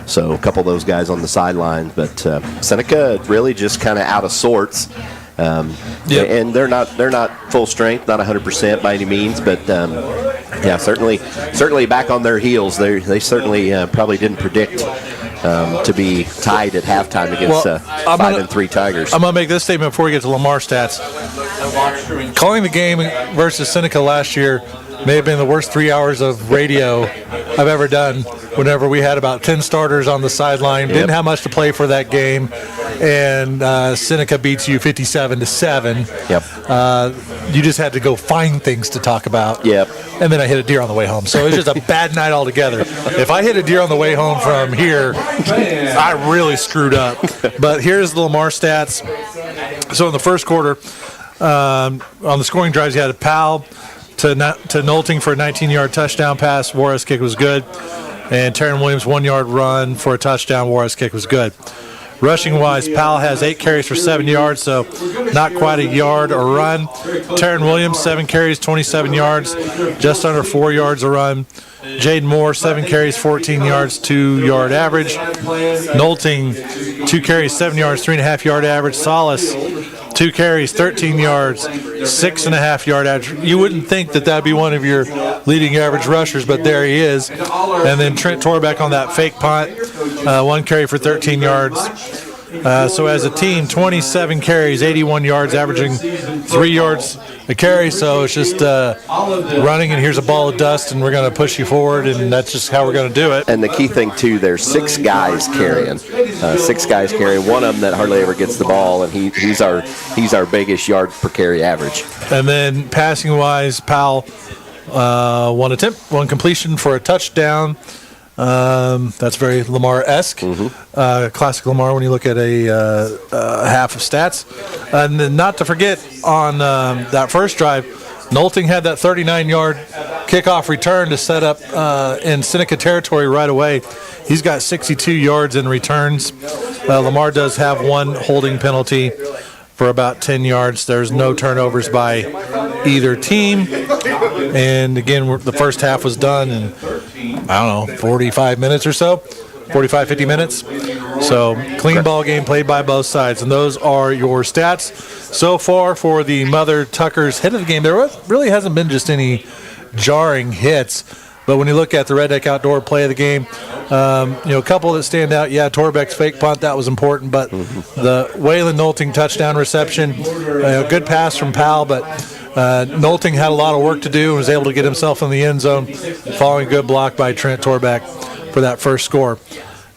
so a couple of those guys on the sideline. But Seneca really just kind of out of sorts. And they're not full strength, not 100% by any means, but yeah, certainly back on their heels. They certainly probably didn't predict to be tied at halftime against 5-3 Tigers. I'm going to make this statement before we get to Lamar stats. Calling the game versus Seneca last year may have been the worst 3 hours of radio I've ever done. Whenever we had about 10 starters on the sideline, didn't have much to play for that game, and Seneca beats you 57-7. Yep. You just had to go find things to talk about. Yep. And then I hit a deer on the way home. So it was just a bad night altogether. If I hit a deer on the way home from here, I really screwed up. But here's the Lamar stats. So in the first quarter, on the scoring drives, you had a Powell to Nolting for a 19-yard touchdown pass. Juarez kick was good. And Taryn Williams, 1-yard run for a touchdown. Juarez kick was good. Rushing-wise, Powell has 8 carries for 7 yards, so not quite a yard a run. Taryn Williams, 7 carries, 27 yards, just under 4 yards a run. Jaden Moore, 7 carries, 14 yards, 2-yard average. Nolting, 2 carries, 7 yards, 3.5-yard average. Salas, 2 carries, 13 yards, 6.5 yard average. You wouldn't think that that'd be one of your leading average rushers, but there he is. And then Trent Torbeck on that fake punt, 1 carry for 13 yards. So as a team, 27 carries, 81 yards, averaging 3 yards a carry. So it's just running, and here's a ball of dust, and we're going to push you forward, and that's just how we're going to do it. And the key thing, too, there's 6 guys carrying. 6 guys carrying. One of them that hardly ever gets the ball, and he's our biggest yard per carry average. And then passing-wise, Powell, 1 attempt, 1 completion for a touchdown. That's very Lamar-esque, classic Lamar when you look at a half of stats. And then not to forget, on that first drive, Nolting had that 39-yard kickoff return to set up in Seneca territory right away. He's got 62 yards in returns. Lamar does have 1 holding penalty for about 10 yards. There's no turnovers by either team. And again, the first half was done in, 45 minutes or so, 45, 50 minutes. So clean ball game played by both sides. And those are your stats so far for the Mother Tuckers hit of the game. There really hasn't been just any jarring hits. But when you look at the Redneck Outdoor play of the game, a couple that stand out. Yeah, Torbeck's fake punt, that was important. But the Waylon Nolting touchdown reception, good pass from Powell, but Nolting had a lot of work to do and was able to get himself in the end zone following a good block by Trent Torbeck for that first score.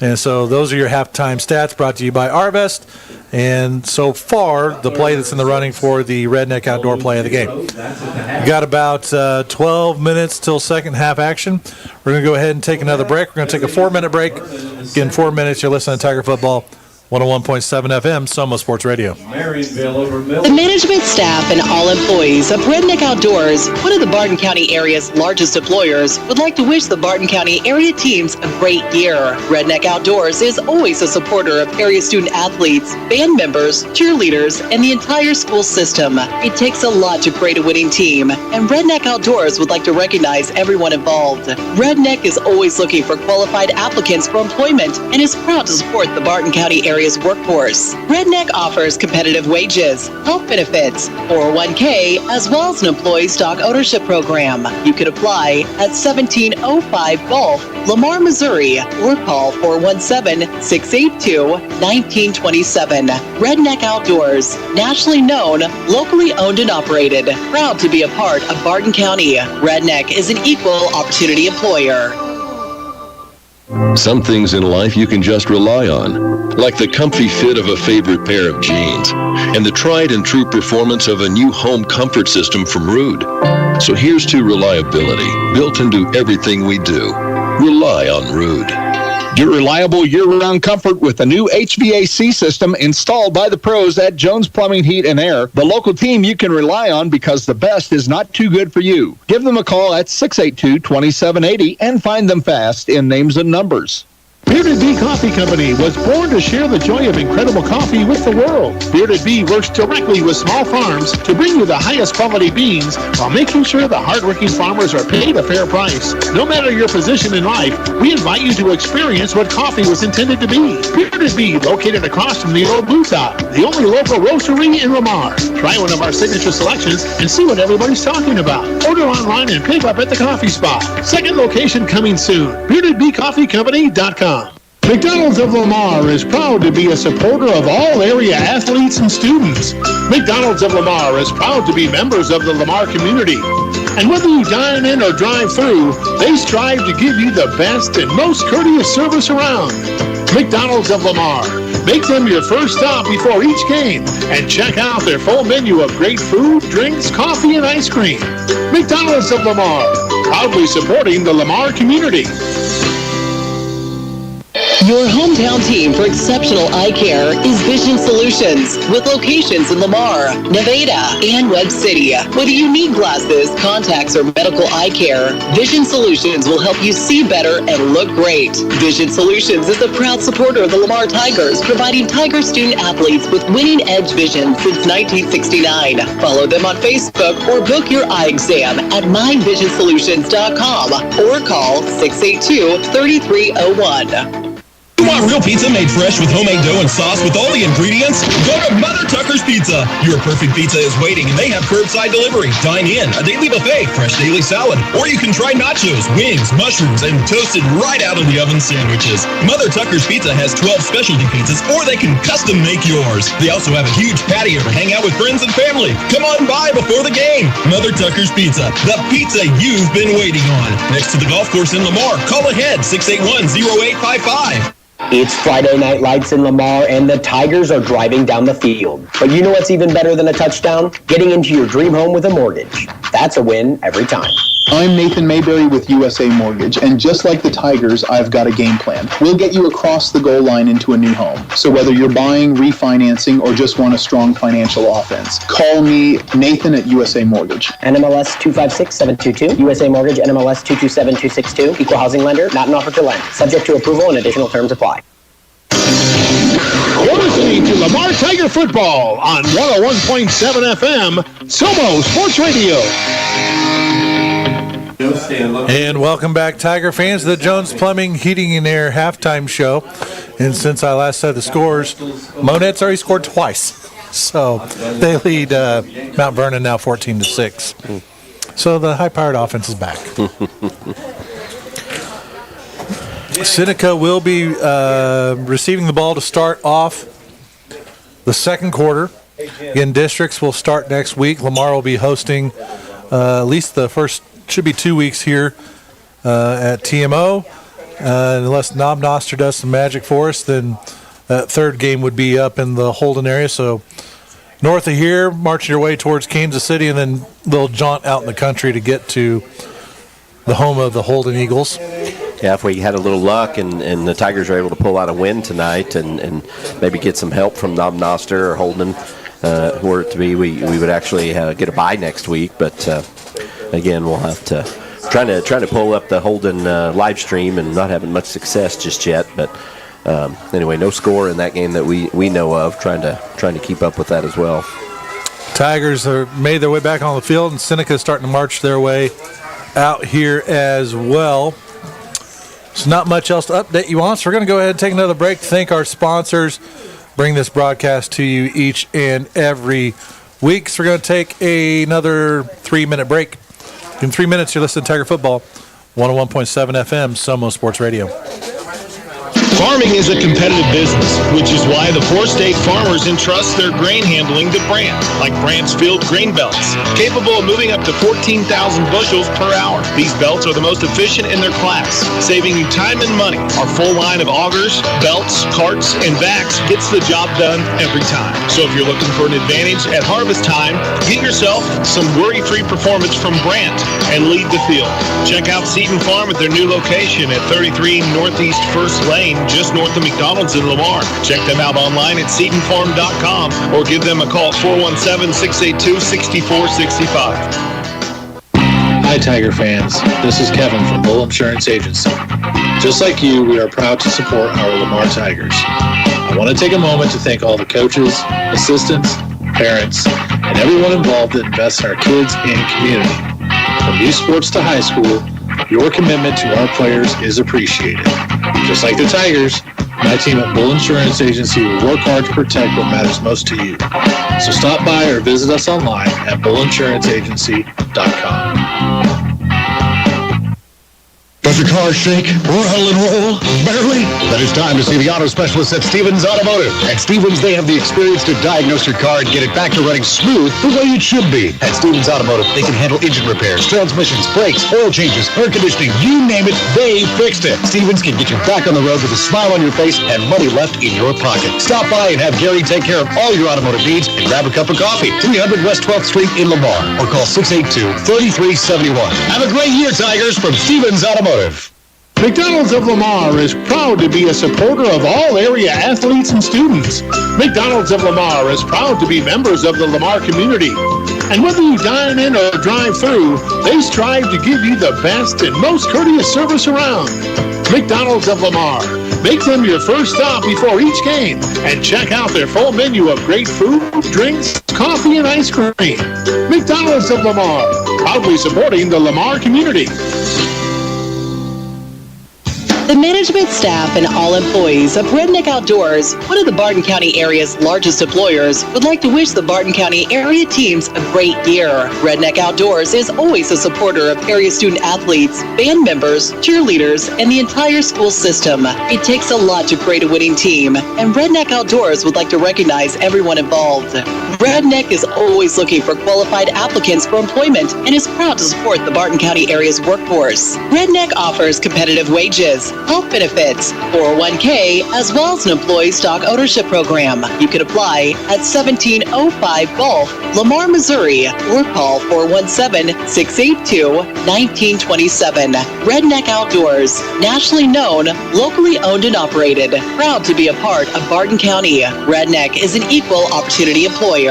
And so those are your halftime stats brought to you by Arvest. And so far, the play that's in the running for the Redneck Outdoor play of the game. We've got about 12 minutes till second half action. We're going to go ahead and take another break. We're going to take a 4-minute break. Again, 4 minutes, you're listening to Tiger Football, 101.7 FM, Soma Sports Radio. The management staff and all employees of Redneck Outdoors, one of the Barton County area's largest employers, would like to wish the Barton County area teams a great year. Redneck Outdoors is always a supporter of area student athletes, band members, cheerleaders, and the entire school system. It takes a lot to create a winning team, and Redneck Outdoors would like to recognize everyone involved. Redneck is always looking for qualified applicants for employment and is proud to support the Barton County area's workforce. Redneck offers competitive wages, health benefits, 401k, as well as an employee stock ownership program. You can apply at 1705 Gulf, Lamar, Missouri, or call 417-682-1927. Redneck Outdoors, nationally known, locally owned and operated. Proud to be a part of Barton County. Redneck is an equal opportunity employer. Some things in life you can just rely on, like the comfy fit of a favorite pair of jeans and the tried and true performance of a new home comfort system from Rude. So here's to reliability, built into everything we do. Rely on Rude. Get reliable year-round comfort with a new HVAC system installed by the pros at Jones Plumbing, Heat, and Air, the local team you can rely on because the best is not too good for you. Give them a call at 682-2780 and find them fast in names and numbers. Bearded Bee Coffee Company was born to share the joy of incredible coffee with the world. Bearded Bee works directly with small farms to bring you the highest quality beans while making sure the hardworking farmers are paid a fair price. No matter your position in life, we invite you to experience what coffee was intended to be. Bearded Bee, located across from the old Blue Top, the only local roastery in Lamar. Try one of our signature selections and see what everybody's talking about. Order online and pick up at the coffee spot. Second location coming soon. BeardedBeeCoffeeCompany.com. McDonald's of Lamar is proud to be a supporter of all area athletes and students. McDonald's of Lamar is proud to be members of the Lamar community. And whether you dine in or drive through, they strive to give you the best and most courteous service around. McDonald's of Lamar. Make them your first stop before each game and check out their full menu of great food, drinks, coffee, and ice cream. McDonald's of Lamar, proudly supporting the Lamar community. Your hometown team for exceptional eye care is Vision Solutions, with locations in Lamar, Nevada, and Webb City. Whether you need glasses, contacts, or medical eye care, Vision Solutions will help you see better and look great. Vision Solutions is a proud supporter of the Lamar Tigers, providing Tiger student athletes with winning edge vision since 1969. Follow them on Facebook or book your eye exam at myvisionsolutions.com or call 682-3301. You want real pizza made fresh with homemade dough and sauce with all the ingredients? Go to Mother Tucker's Pizza. Your perfect pizza is waiting, and they have curbside delivery, dine-in, a daily buffet, fresh daily salad, or you can try nachos, wings, mushrooms, and toasted right out of the oven sandwiches. Mother Tucker's Pizza has 12 specialty pizzas, or they can custom make yours. They also have a huge patio to hang out with friends and family. Come on by before the game. Mother Tucker's Pizza, the pizza you've been waiting on. Next to the golf course in Lamar. Call ahead, 681-0855. It's Friday Night Lights in Lamar, and the Tigers are driving down the field. But you know what's even better than a touchdown? Getting into your dream home with a mortgage. That's a win every time. I'm Nathan Mayberry with USA Mortgage, and just like the Tigers, I've got a game plan. We'll get you across the goal line into a new home. So whether you're buying, refinancing, or just want a strong financial offense, call me, Nathan at USA Mortgage. NMLS 256722, USA Mortgage NMLS 227262, Equal Housing Lender, not an offer to lend. Subject to approval and additional terms apply. You're listening to Lamar Tiger Football on 101.7 FM, Somo Sports Radio. And welcome back, Tiger fans, to the Jones Plumbing, Heating, and Air halftime show. And since I last said the scores, Monette's already scored twice. So they lead Mount Vernon now 14-6. So the high-powered offense is back. Seneca will be receiving the ball to start off the second quarter. Again, districts will start next week. Lamar will be hosting at least the first, should be 2 weeks here at TMO. Unless Knob Noster does some magic for us, then that third game would be up in the Holden area. So north of here, marching your way towards Kansas City, and then they'll jaunt out in the country to get to the home of the Holden Eagles. Yeah, if we had a little luck and the Tigers are able to pull out a win tonight and maybe get some help from Knob Noster or Holden, were it to be, we would actually get a bye next week. But again, we'll have to trying to pull up the Holden live stream and not having much success just yet. But anyway, no score in that game that we know of. Trying to keep up with that as well. Tigers are made their way back on the field, and Seneca is starting to march their way out here as well. So not much else to update you on, so we're going to go ahead and take another break to thank our sponsors. Bring this broadcast to you each and every week. So we're going to take another 3-minute break. In 3 minutes, you're listening to Tiger Football, 101.7 FM, Somo Sports Radio. Farming is a competitive business, which is why the 4-state farmers entrust their grain handling to Brandt, like Brandt's Field grain belts, capable of moving up to 14,000 bushels per hour. These belts are the most efficient in their class, saving you time and money. Our full line of augers, belts, carts, and vacs gets the job done every time. So if you're looking for an advantage at harvest time, get yourself some worry-free performance from Brandt and lead the field. Check out Seton Farm at their new location at 33 Northeast 1st Lane, just north of McDonald's in Lamar. Check them out online at SetonFarm.com or give them a call at 417-682-6465. Hi, Tiger fans. This is Kevin from Bull Insurance Agency. Just like you, we are proud to support our Lamar Tigers. I want to take a moment to thank all the coaches, assistants, parents, and everyone involved that invests in our kids and community. From youth sports to high school, your commitment to our players is appreciated. Just like the Tigers, my team at Bull Insurance Agency will work hard to protect what matters most to you. So stop by or visit us online at bullinsuranceagency.com. Does your car shake, rattle, and roll? Barely? Then it's time to see the auto specialists at Stevens Automotive. At Stevens, they have the experience to diagnose your car and get it back to running smooth the way it should be. At Stevens Automotive, they can handle engine repairs, transmissions, brakes, oil changes, air conditioning, you name it, they fixed it. Stevens can get you back on the road with a smile on your face and money left in your pocket. Stop by and have Gary take care of all your automotive needs and grab a cup of coffee. 300 West 12th Street in Lamar or call 682-3371. Have a great year, Tigers, from Stevens Automotive. McDonald's of Lamar is proud to be a supporter of all area athletes and students. McDonald's of Lamar is proud to be members of the Lamar community. And whether you dine in or drive through, they strive to give you the best and most courteous service around. McDonald's of Lamar. Make them your first stop before each game and check out their full menu of great food, drinks, coffee, and ice cream. McDonald's of Lamar, proudly supporting the Lamar community. The management staff and all employees of Redneck Outdoors, one of the Barton County area's largest employers, would like to wish the Barton County area teams a great year. Redneck Outdoors is always a supporter of area student athletes, band members, cheerleaders, and the entire school system. It takes a lot to create a winning team, and Redneck Outdoors would like to recognize everyone involved. Redneck is always looking for qualified applicants for employment and is proud to support the Barton County area's workforce. Redneck offers competitive wages, health benefits, 401k, as well as an employee stock ownership program. You can apply at 1705 Gulf, Lamar, Missouri, or call 417-682-1927. Redneck Outdoors, nationally known, locally owned and operated. Proud to be a part of Barton County. Redneck is an equal opportunity employer.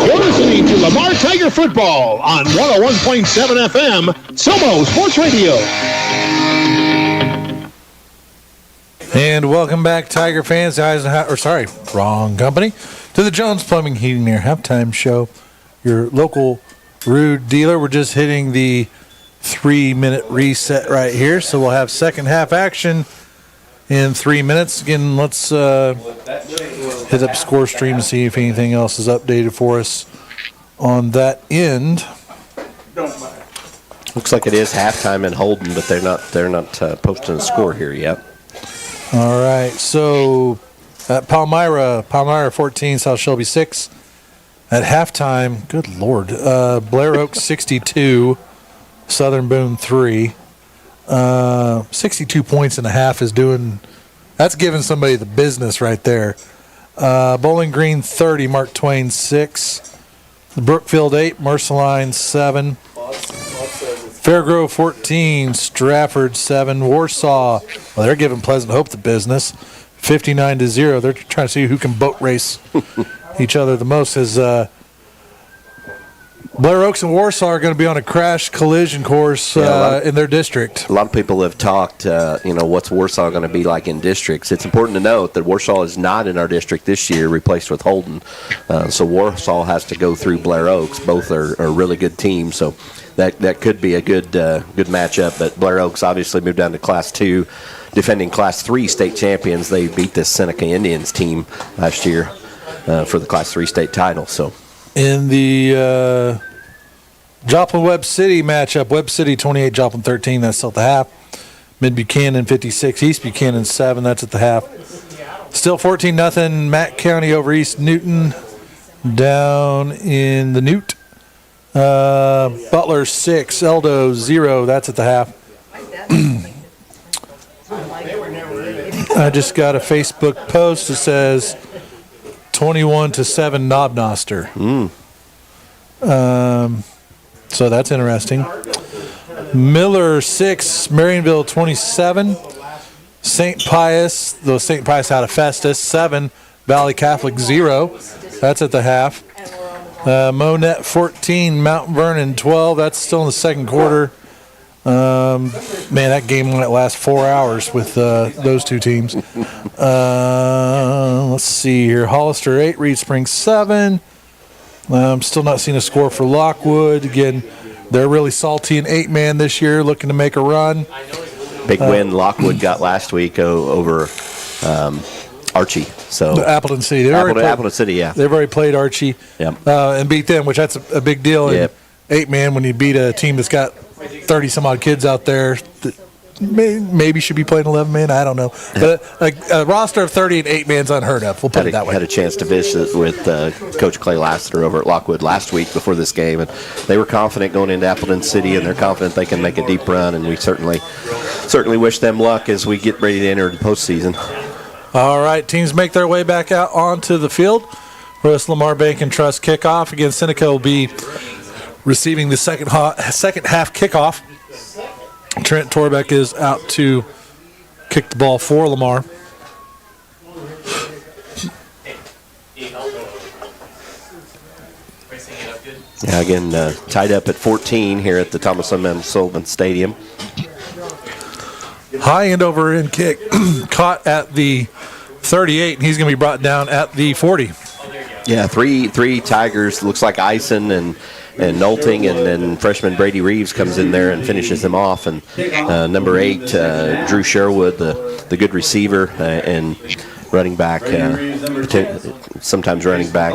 You're listening to Lamar Tiger Football on 101.7 FM, Somo Sports Radio. And welcome back, Tiger fans. Wrong company. To the Jones Plumbing Heating Air Halftime Show. Your local Rude dealer. We're just hitting the 3-minute reset right here, so we'll have second half action in 3 minutes. Again, let's hit up Score Stream and see if anything else is updated for us on that end. Looks like it is halftime in Holden, but they're not posting a score here yet. All right, so at Palmyra 14, South Shelby 6. At halftime, good Lord, Blair Oak 62, Southern Boone 3. 62 points and a half that's giving somebody the business right there. Bowling Green 30, Mark Twain 6. Brookfield 8, Merceline 7. Fairgrove 14, Stratford 7. Warsaw, well, they're giving Pleasant Hope the business, 59-0. They're trying to see who can boat race each other the most. As Blair Oaks and Warsaw are going to be on a crash collision course in their district. A lot of people have talked, what's Warsaw going to be like in districts. It's important to note that Warsaw is not in our district this year, replaced with Holden. So Warsaw has to go through Blair Oaks. Both are really good teams, so that could be a good matchup. But Blair Oaks obviously moved down to Class 2, defending Class 3 state champions. They beat the Seneca Indians team last year for the Class 3 state title. So in the Joplin-Webb City matchup, Webb City 28, Joplin 13, that's at the half. Mid-Buchanan 56, East Buchanan 7, that's at the half. Still 14-0, Mack County over East Newton down in the Newt. Butler 6, Eldo 0, that's at the half. I just got a Facebook post that says 21-7 Knobnoster. So that's interesting. Miller 6, Marionville 27. St. Pius out of Festus 7, Valley Catholic 0. That's at the half. Monette 14, Mount Vernon 12. That's still in the second quarter. That game might last 4 hours with those two teams. Let's see here. Hollister 8, Reed Springs 7. I'm still not seeing a score for Lockwood. Again, they're really salty in 8-man this year, looking to make a run. Big win Lockwood got last week over Archie. So Appleton City. Appleton City, yeah. They've already played Archie and beat them, which that's a big deal. Yep. In 8-man, when you beat a team that's got 30-some-odd kids out there that maybe should be playing 11-man. I don't know. But a roster of 30 and 8-man's unheard of. We'll put it that way. Had a chance to visit with Coach Clay Lassiter over at Lockwood last week before this game, and they were confident going into Appleton City, and they're confident they can make a deep run, and we certainly wish them luck as we get ready to enter the postseason. All right, teams make their way back out onto the field for this Lamar Bank and Trust kickoff. Again, Seneca will be receiving the second half kickoff. Trent Torbeck is out to kick the ball for Lamar. Yeah, again, tied up at 14 here at the Thomas M. Sullivan Stadium. High end over end kick caught at the 38, and he's going to be brought down at the 40. Yeah, three Tigers. Looks like Ison Knowlting, and then freshman Brady Reeves comes in there and finishes them off. And number 8, Drew Sherwood, the good receiver and running back, sometimes running back,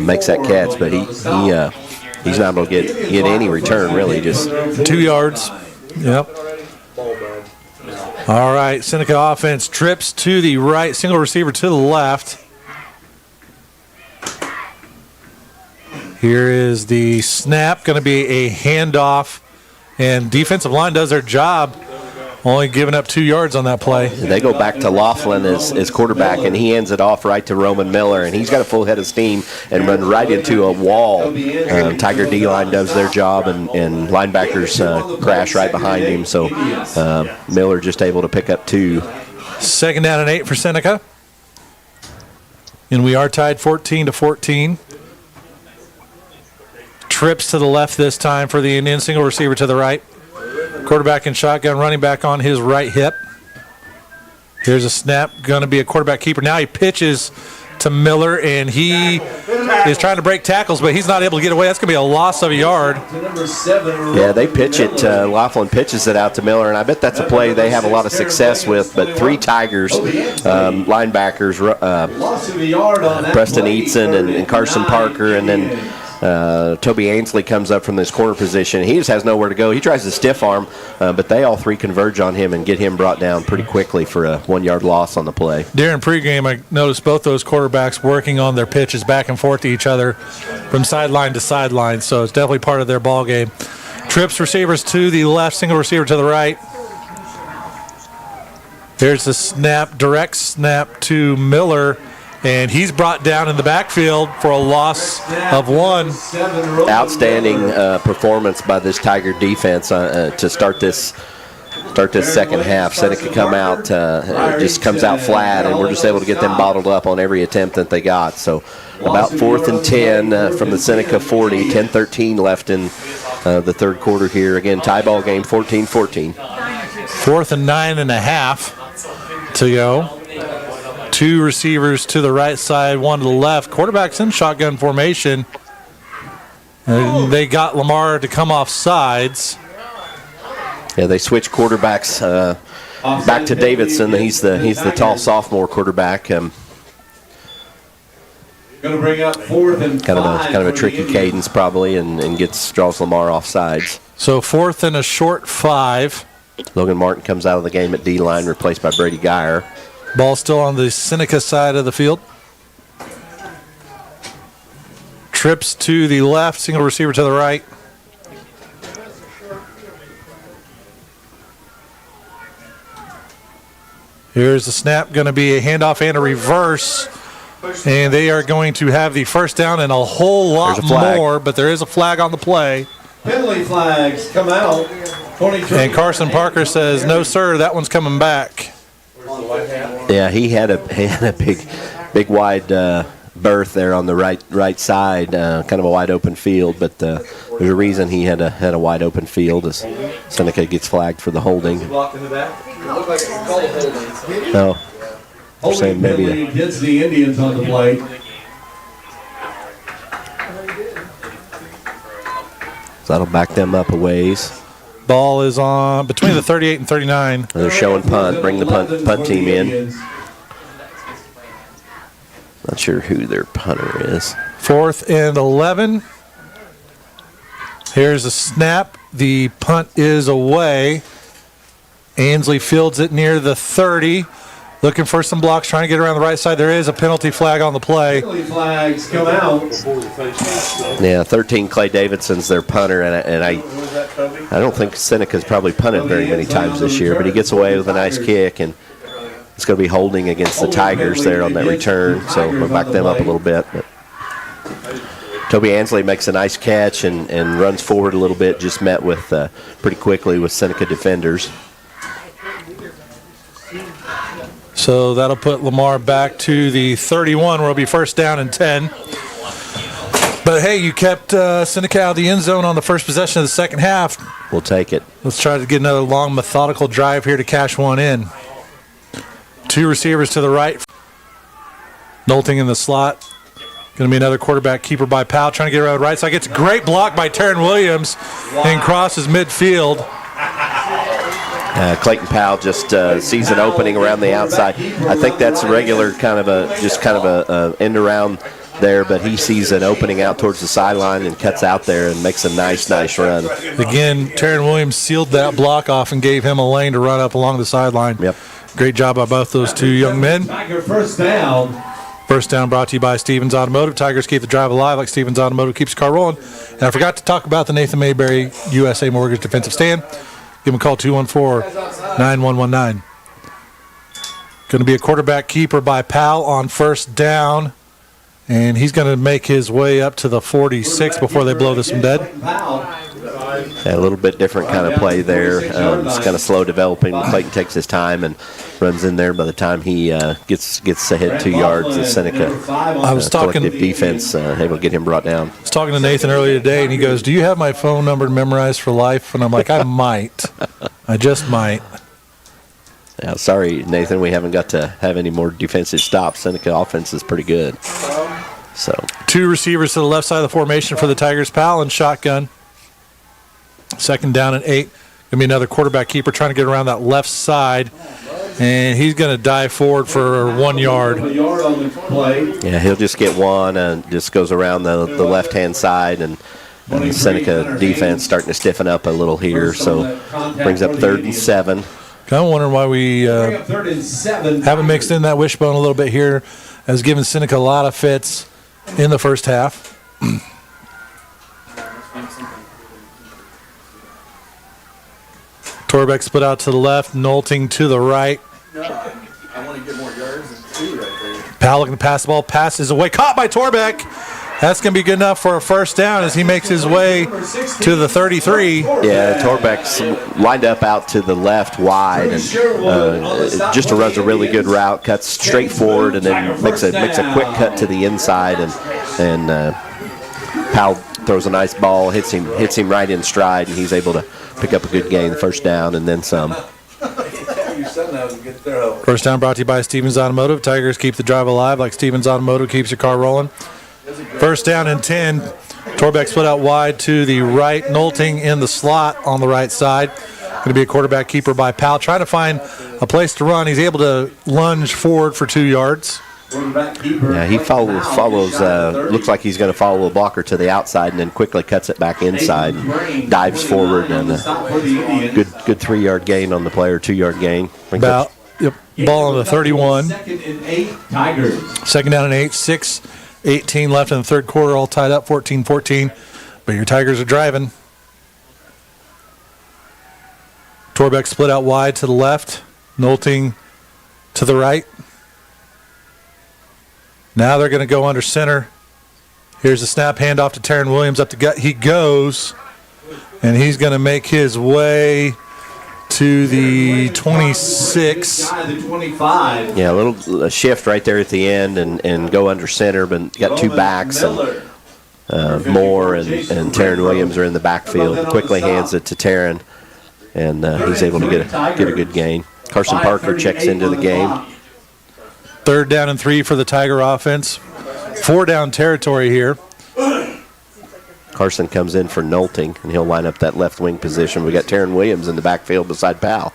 makes that catch, but he's not able to get any return, really, just 2 yards. Yep. All right, Seneca offense trips to the right, single receiver to the left. Here is the snap, going to be a handoff, and defensive line does their job, only giving up 2 yards on that play. They go back to Laughlin as quarterback, and he hands it off right to Roman Miller, and he's got a full head of steam and run right into a wall. Tiger D-line does their job, and linebackers crash right behind him, so Miller just able to pick up 2. 2nd down and 8 for Seneca. And we are tied 14-14. Trips to the left this time for the Indians, single receiver to the right. Quarterback in shotgun, running back on his right hip. Here's a snap, going to be a quarterback keeper. Now he pitches to Miller, and he is trying to break tackles, but he's not able to get away. That's going to be a loss of a yard. Yeah, they pitch it. Laughlin pitches it out to Miller, and I bet that's a play they have a lot of success with. But 3 Tigers linebackers, Preston Eatson and Carson Parker, and then Toby Ainsley comes up from this corner position. He just has nowhere to go. He tries to stiff arm, but they all 3 converge on him and get him brought down pretty quickly for a 1-yard loss on the play. During pregame, I noticed both those quarterbacks working on their pitches back and forth to each other from sideline to sideline, so it's definitely part of their ball game. Trips receivers to the left, single receiver to the right. Here's the snap, direct snap to Miller, and he's brought down in the backfield for a loss of 1. Outstanding performance by this Tiger defense to start this second half. Seneca just comes out flat, and we're just able to get them bottled up on every attempt that they got. So about 4th and 10 from the Seneca 40, 10-13 left in the third quarter here. Again, tie ball game, 14-14. 4th and 9.5 to go. 2 receivers to the right side, 1 to the left. Quarterback's in shotgun formation. And they got Lamar to come off sides. Yeah, they switch quarterbacks back to Davidson. He's the tall sophomore quarterback. Going to bring up 4th and 5. Kind of a tricky cadence probably, and draws Lamar off sides. So 4th and a short 5. Logan Martin comes out of the game at D-line, replaced by Brady Geyer. Ball still on the Seneca side of the field. Trips to the left, single receiver to the right. Here's the snap, going to be a handoff and a reverse. And they are going to have the first down and a whole lot more, but there is a flag on the play. Penalty flags come out. And Carson Parker says, no, sir, that one's coming back. Yeah, he had a big wide berth there on the right side, kind of a wide open field. But there's a reason he had a wide open field as Seneca gets flagged for the holding. No, holding maybe hits the Indians on the plate. So that'll back them up a ways. Ball is on between the 38 and 39. They're showing punt. Bring the punt team in. Not sure who their punter is. 4th and 11. Here's a snap. The punt is away. Ainsley fields it near the 30. Looking for some blocks, trying to get around the right side. There is a penalty flag on the play. Penalty flags come out. Yeah, 13, Clay Davidson's their punter, and I don't think Seneca's probably punted very many times this year, but he gets away with a nice kick, and it's going to be holding against the Tigers there on that return, so we'll back them up a little bit. But Toby Ainsley makes a nice catch and runs forward a little bit, just met with pretty quickly with Seneca defenders. So that'll put Lamar back to the 31, where it'll be first down and 10. But, hey, you kept Seneca out of the end zone on the first possession of the second half. We'll take it. Let's try to get another long, methodical drive here to cash one in. 2 receivers to the right. Knowlting in the slot. Going to be another quarterback keeper by Powell, trying to get around right side. Gets a great block by Taryn Williams and crosses midfield. Clayton Powell just sees an opening around the outside. I think that's a regular kind of a end around there, but he sees an opening out towards the sideline and cuts out there and makes a nice run. Again, Taryn Williams sealed that block off and gave him a lane to run up along the sideline. Yep. Great job by both those two young men. Tiger first down. First down brought to you by Stevens Automotive. Tigers keep the drive alive like Stevens Automotive keeps the car rolling. And I forgot to talk about the Nathan Mayberry USA Mortgage defensive stand. Give him a call, 214-9119. Going to be a quarterback keeper by Powell on first down. And he's going to make his way up to the 46 before they blow this one dead. A little bit different kind of play there. It's kind of slow developing. Clayton takes his time and runs in there. By the time he gets ahead 2 yards, the Seneca collective defense able to get him brought down. I was talking to Nathan earlier today, and he goes, "Do you have my phone number memorized for life?" And I'm like, "I might. I just might." Yeah, sorry, Nathan, we haven't got to have any more defensive stops. Seneca offense is pretty good. So 2 receivers to the left side of the formation for the Tigers. Powell and shotgun. Second down and 8. Going to be another quarterback keeper trying to get around that left side. And he's going to dive forward for 1 yard. Yeah, he'll just get one and just goes around the left-hand side. And the Seneca defense starting to stiffen up a little here. So brings up 3rd and 7. Kind of wondering why we haven't mixed in that wishbone a little bit here. Has given Seneca a lot of fits in the first half. Torbeck split out to the left, Nolting to the right. I want to get more yards than 2 right there. Powell looking to pass the ball, passes away, caught by Torbeck. That's going to be good enough for a first down as he makes his way to the 33. Yeah, Torbeck's lined up out to the left wide and just runs a really good route, cuts straight forward and then makes a quick cut to the inside and Powell throws a nice ball, hits him right in stride, and he's able to pick up a good gain, first down, and then some. First down brought to you by Stevens Automotive. Tigers keep the drive alive like Stevens Automotive keeps your car rolling. First down and 10. Torbeck split out wide to the right. Nolting in the slot on the right side. Going to be a quarterback keeper by Powell. Trying to find a place to run. He's able to lunge forward for 2 yards. Yeah, he follows looks like he's going to follow a blocker to the outside and then quickly cuts it back inside and dives forward, and a good 3 yard gain on the play, or 2 yard gain. Ball on the 31. Second and 8, Tigers. Second down and 8, 6:18 left in the third quarter, all tied up 14-14. But your Tigers are driving. Torbeck split out wide to the left, Nolting to the right. Now they're going to go under center. Here's the snap, handoff to Taryn Williams up the gut. He goes, and he's going to make his way to the 26. Yeah, a little shift right there at the end and go under center, but got 2 backs, and Moore and Taryn Williams are in the backfield. Quickly hands it to Taryn, and he's able to get a good gain. Carson Parker checks into the game. Third down and 3 for the Tiger offense. 4 down territory here. Carson comes in for Nolting, and he'll line up that left wing position. We got Taryn Williams in the backfield beside Powell.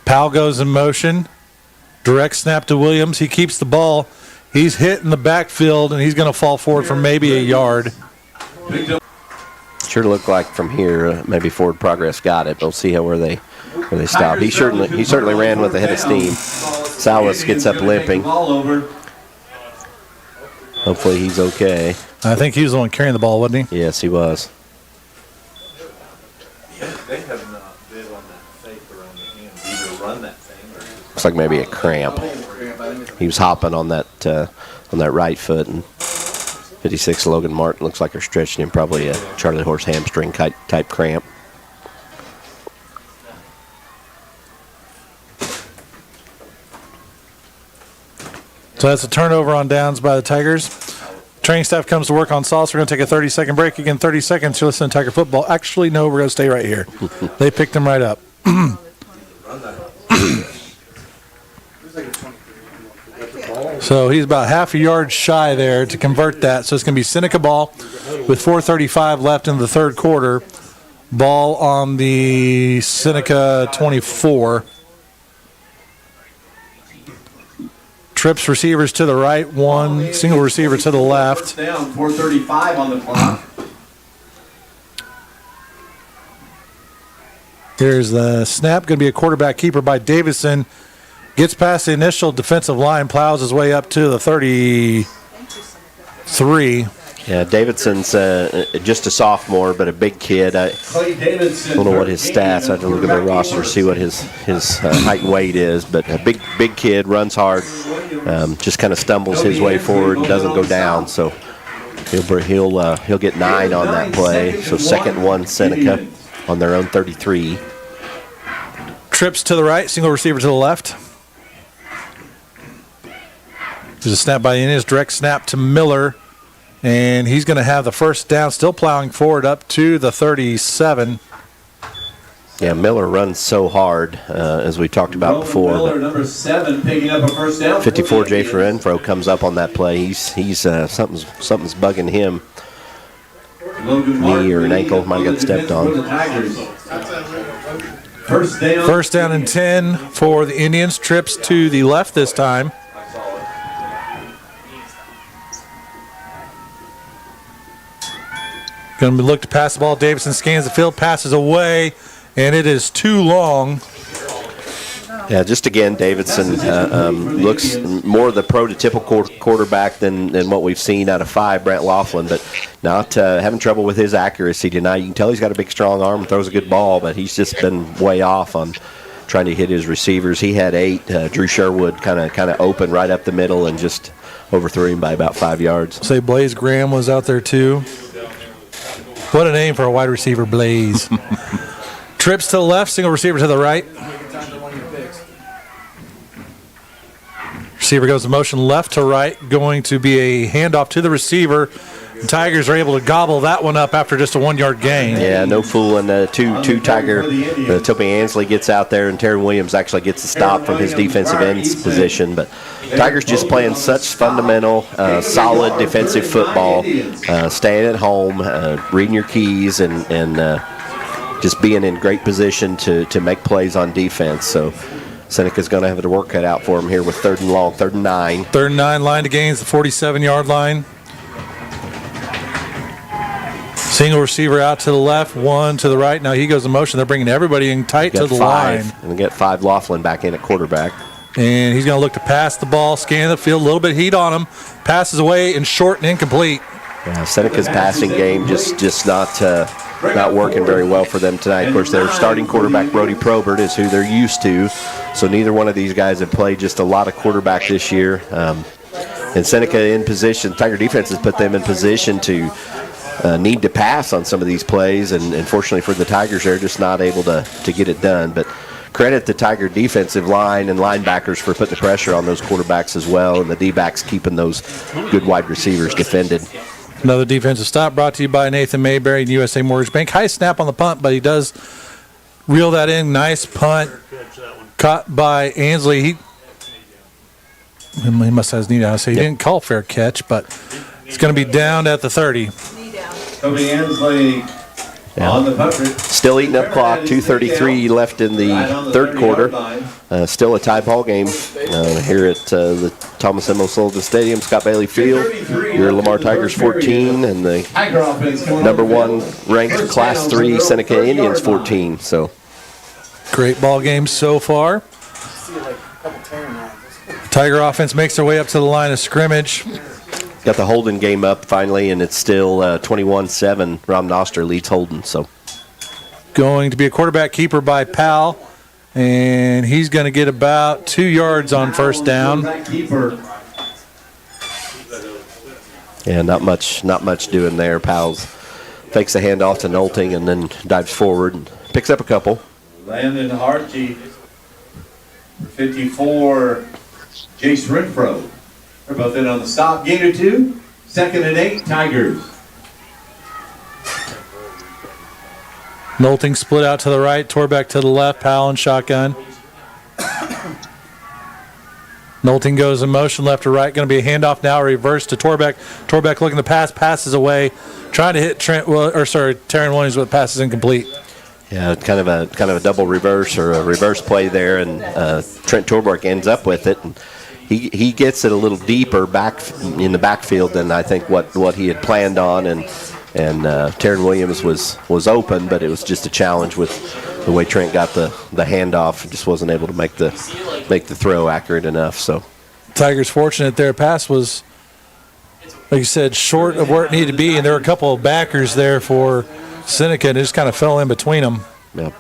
Powell goes in motion. Direct snap to Williams. He keeps the ball. He's hit in the backfield, and he's going to fall forward for maybe a yard. Sure looked like from here maybe Forward Progress got it. We'll see where they stop. He certainly ran with a head of steam. Salas gets up limping. Hopefully he's okay. I think he was the one carrying the ball, wasn't he? Yes, he was. They have not bid on that fake around the hand. Either run that thing or Looks like maybe a cramp. He was hopping on that right foot, and 56 Logan Martin looks like they're stretching him, probably a Charlie horse hamstring type cramp. So that's a turnover on downs by the Tigers. Training staff comes to work on sauce. We're going to take a 30-second break. Again, 30 seconds to listen to Tiger football. Actually, no, we're going to stay right here. They picked him right up. So he's about half a yard shy there to convert that. So it's going to be Seneca ball with 4:35 left in the third quarter. Ball on the Seneca 24. Trips receivers to the right, one single receiver to the left. First down, 4:35 on the clock. Here's the snap. Going to be a quarterback keeper by Davidson. Gets past the initial defensive line, plows his way up to the 33. Yeah, Davidson's just a sophomore, but a big kid. I don't know what his stats. I have to look at the roster to see what his height and weight is. But a big kid, runs hard, just kind of stumbles his way forward and doesn't go down. So he'll get 9 on that play. So second one, Seneca on their own 33. Trips to the right, single receiver to the left. There's a snap by the Indians, direct snap to Miller. And he's going to have the first down, still plowing forward up to the 37. Yeah, Miller runs so hard, as we talked about before. Miller, number 7, picking up a first down. 54 Jay Renfro comes up on that play. He's something's bugging him. Knee or an ankle might have got stepped on. First down and 10 for the Indians. Trips to the left this time. Going to look to pass the ball. Davidson scans the field, passes away, and it is too long. Yeah, just again, Davidson looks more the prototypical quarterback than what we've seen out of 5, Brent Laughlin, but not having trouble with his accuracy tonight. You can tell he's got a big, strong arm and throws a good ball, but he's just been way off on trying to hit his receivers. He had 8. Drew Sherwood kind of open right up the middle and just overthrew him by about 5 yards. Say Blaze Graham was out there too. What a name for a wide receiver, Blaze. Trips to the left, single receiver to the right. Receiver goes in motion left to right, going to be a handoff to the receiver. The Tigers are able to gobble that one up after just a 1-yard gain. Yeah, no fooling. Two Tiger. Toby Ansley gets out there, and Terry Williams actually gets a stop from his defensive end's position. But Tigers just playing such fundamental, solid defensive football, staying at home, reading your keys, and just being in great position to make plays on defense. So Seneca's going to have to work cut out for him here with 3rd and long, 3rd and 9. 3rd and 9, line to gains, the 47-yard line. Single receiver out to the left, 1 to the right. Now he goes in motion. They're bringing everybody in tight to the 5, line. And they get 5 Laughlin back in at quarterback. And he's going to look to pass the ball, scan the field, a little bit of heat on him. Passes away and short and incomplete. Yeah, Seneca's passing game just not working very well for them tonight. Of course, their starting quarterback, Brody Probert, is who they're used to. So neither one of these guys have played just a lot of quarterback this year. And Seneca in position, Tiger defense has put them in position to need to pass on some of these plays. And unfortunately for the Tigers, they're just not able to get it done. But credit the Tiger defensive line and linebackers for putting the pressure on those quarterbacks as well, and the D-backs keeping those good wide receivers defended. Another defensive stop brought to you by Nathan Mayberry and USA Mortgage Bank. High snap on the punt, but he does reel that in. Nice punt. Caught by Ansley. He must have his knee down, so he didn't call fair catch, but it's going to be down at the 30. Toby Ansley on the punt. Still eating up clock. 2:33 left in the third quarter. Still a tie ball game here at the Thomas M. O'Sullivan Stadium, Scott Bailey Field. Your Lamar Tigers 14 and the number 1 ranked Class 3 Seneca Indians 14. So great ball game so far. Tiger offense makes their way up to the line of scrimmage. Got the Holden game up finally, and it's still 21-7. Rom Noster leads Holden. So going to be a quarterback keeper by Powell, and he's going to get about 2 yards on first down. Yeah, not much doing there. Powell's fakes a handoff to Nolting and then dives forward and picks up a couple. Landon Hartje, 54, Jace Renfro. They're both in on the stop. Gain of 2, 2nd and 8, Tigers. Nolting split out to the right, Torbeck to the left, Powell in shotgun. Knowlton goes in motion left to right. Going to be a handoff now, reverse to Torbeck. Torbeck looking to pass, passes away, trying to hit Taryn Williams, but passes incomplete. Yeah, kind of a double reverse or a reverse play there, and Trent Torbeck ends up with it. And he gets it a little deeper back in the backfield than I think what he had planned on, and Taryn Williams was open, but it was just a challenge with the way Trent got the handoff. Just wasn't able to make the throw accurate enough. So Tigers fortunate their pass was, like you said, short of where it needed to be, and there were a couple of backers there for Seneca, and it just kind of fell in between them. Yeah.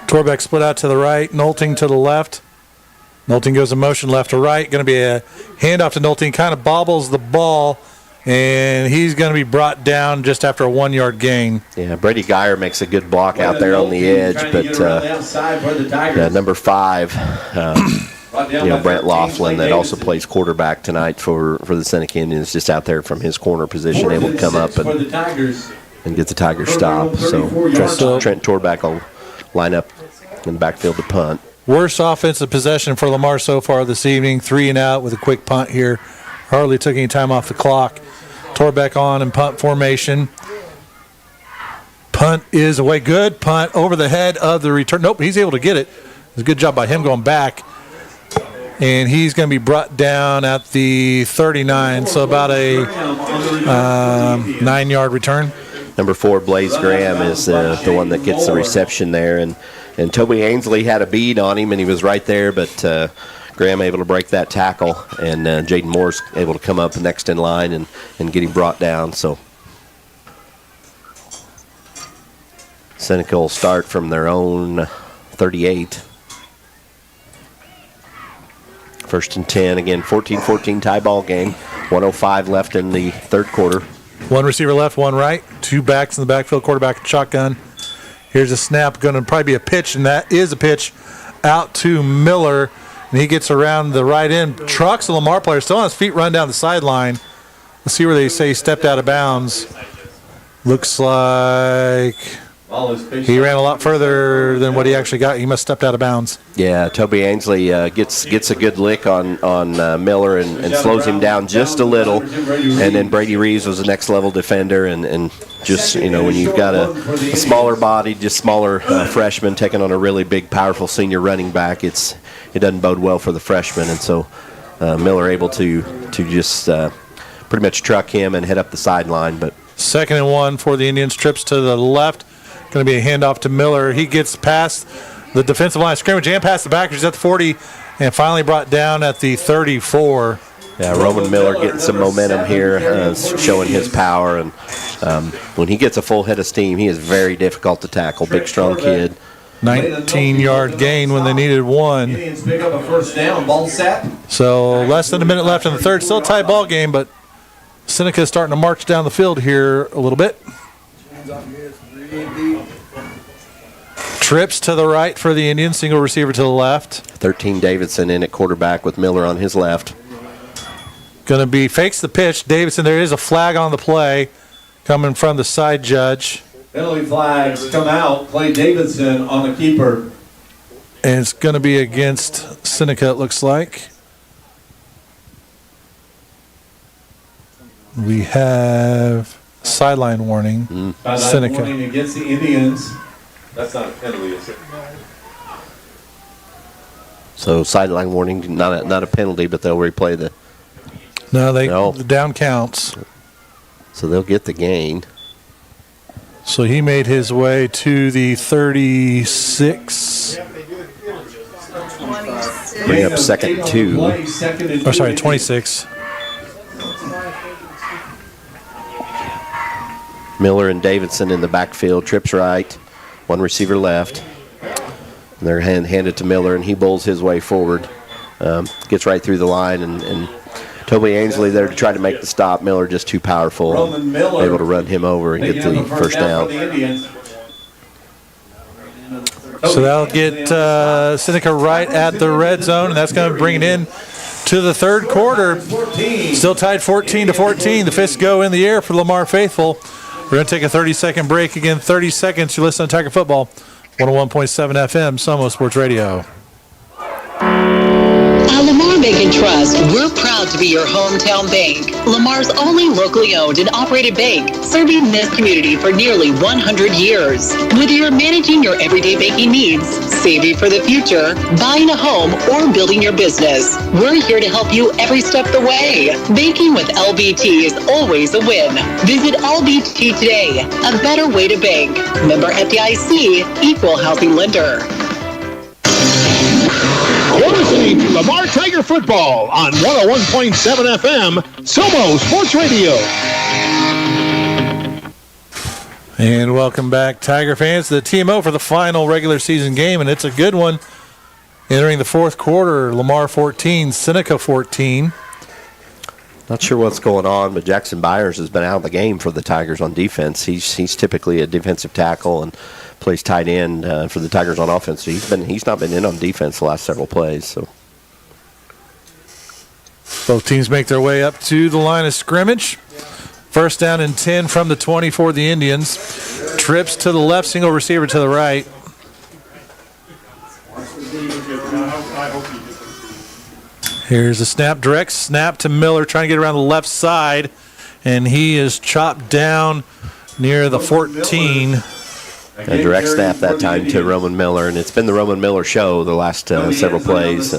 Torbeck split out to the right, Knowlton to the left. Knowlton goes in motion left to right. Going to be a handoff to Knowlton, kind of bobbles the ball, and he's going to be brought down just after a 1-yard gain. Yeah, Brady Geyer makes a good block out there on the edge, but number 5, Brent Laughlin, that also plays quarterback tonight for the Seneca Indians, just out there from his corner position, able to come up and get the Tigers stop. So Trent Torbeck will line up in the backfield to punt. Worst offensive possession for Lamar so far this evening. 3 and out with a quick punt here. Hardly took any time off the clock. Torbeck on in punt formation. Punt is away. Good punt over the head of the return. Nope, he's able to get it. It's a good job by him going back. And he's going to be brought down at the 39. So about a 9-yard return. Number 4, Blaze Graham, is the one that gets the reception there. And Toby Ainsley had a bead on him, and he was right there, but Graham able to break that tackle, and Jaden Moore's able to come up next in line and get him brought down. So Seneca will start from their own 38. 1st and 10, again, 14-14 tie ball game. 1:05 left in the third quarter. 1 receiver left, 1 right. 2 backs in the backfield, quarterback and shotgun. Here's a snap, going to probably be a pitch, and that is a pitch out to Miller, and he gets around the right end. Trucks a Lamar player, still on his feet, run down the sideline. Let's see where they say he stepped out of bounds. Looks like he ran a lot further than what he actually got. He must have stepped out of bounds. Yeah, Toby Ainsley gets a good lick on Miller and slows him down just a little. And then Brady Reeves was the next level defender. And just, when you've got a smaller body, just smaller freshman taking on a really big, powerful senior running back, it doesn't bode well for the freshman. And so Miller able to just pretty much truck him and head up the sideline. But 2nd and 1 for the Indians. Trips to the left. Going to be a handoff to Miller. He gets past the defensive line of scrimmage and past the backers at the 40 and finally brought down at the 34. Yeah, Roman Miller getting some momentum here, showing his power. And when he gets a full head of steam, he is very difficult to tackle. Big, strong kid. 19-yard gain when they needed 1. Indians pick up a first down, ball set. So less than a minute left in the third. Still a tie ball game, but Seneca is starting to march down the field here a little bit. Trips to the right for the Indians, single receiver to the left. 13 Davidson in at quarterback with Miller on his left. Going to be fakes the pitch. Davidson, there is a flag on the play coming from the side judge. Penalty flags come out. Play Davidson on the keeper. And it's going to be against Seneca, it looks like. We have sideline warning. Seneca. Warning against the Indians. That's not a penalty, is it? So sideline warning, not a penalty, but they'll replay the. The down counts. So they'll get the gain. So he made his way to the 36. Bring up 2nd and 2. 26. Miller and Davidson in the backfield. Trips right. 1 receiver left. And they're handed to Miller, and he bowls his way forward. Gets right through the line, and Toby Ainsley there to try to make the stop. Miller just too powerful. Able to run him over and get the first down. So that'll get Seneca right at the red zone, and that's going to bring it in to the third quarter. Still tied 14-14. The fists go in the air for Lamar faithful. We're going to take a 30-second break. Again, 30 seconds. You listen to Tiger Football, 101.7 FM, Somo Sports Radio. Lamar Bank and Trust, we're proud to be your hometown bank. Lamar's only locally owned and operated bank, serving this community for nearly 100 years. Whether you're managing your everyday banking needs, saving for the future, buying a home, or building your business, we're here to help you every step of the way. Banking with LBT is always a win. Visit LBT today. A better way to bank. Member FDIC, equal housing lender. You're listening to Lamar Tiger Football on 101.7 FM, Somo Sports Radio. And welcome back, Tiger fans, to the TMO for the final regular season game, and it's a good one. Entering the fourth quarter, Lamar 14, Seneca 14. Not sure what's going on, but Jackson Byers has been out of the game for the Tigers on defense. He's typically a defensive tackle and plays tight end for the Tigers on offense. So he's not been in on defense the last several plays. So both teams make their way up to the line of scrimmage. First down and 10 from the 20 for the Indians. Trips to the left, single receiver to the right. Here's a snap, direct snap to Miller, trying to get around the left side, and he is chopped down near the 14. A direct snap that time to Roman Miller, and it's been the Roman Miller show the last several plays.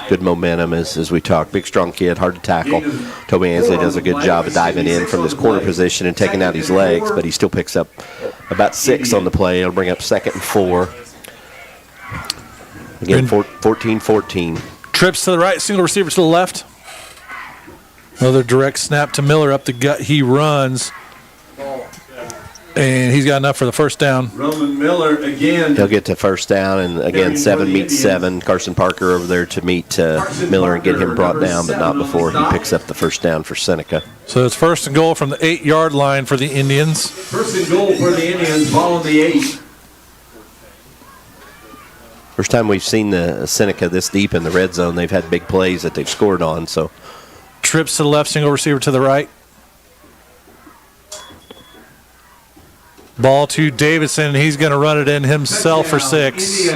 Good momentum as we talk. Big, strong kid, hard to tackle. Toby Ansley does a good job of diving in from his corner position and taking out his legs, but he still picks up about 6 on the play. It'll bring up 2nd and 4. Again, 14-14. Trips to the right, single receiver to the left. Another direct snap to Miller up the gut. He runs. And he's got enough for the first down. Roman Miller again. He'll get to first down, and again, 7 meets 7. Carson Parker over there to meet Miller and get him brought down, but not before he picks up the first down for Seneca. So it's first and goal from the 8-yard line for the Indians. First and goal for the Indians, ball on the 8. First time we've seen the Seneca this deep in the red zone. They've had big plays that they've scored on. So trips to the left, single receiver to the right. Ball to Davidson. He's going to run it in himself for 6.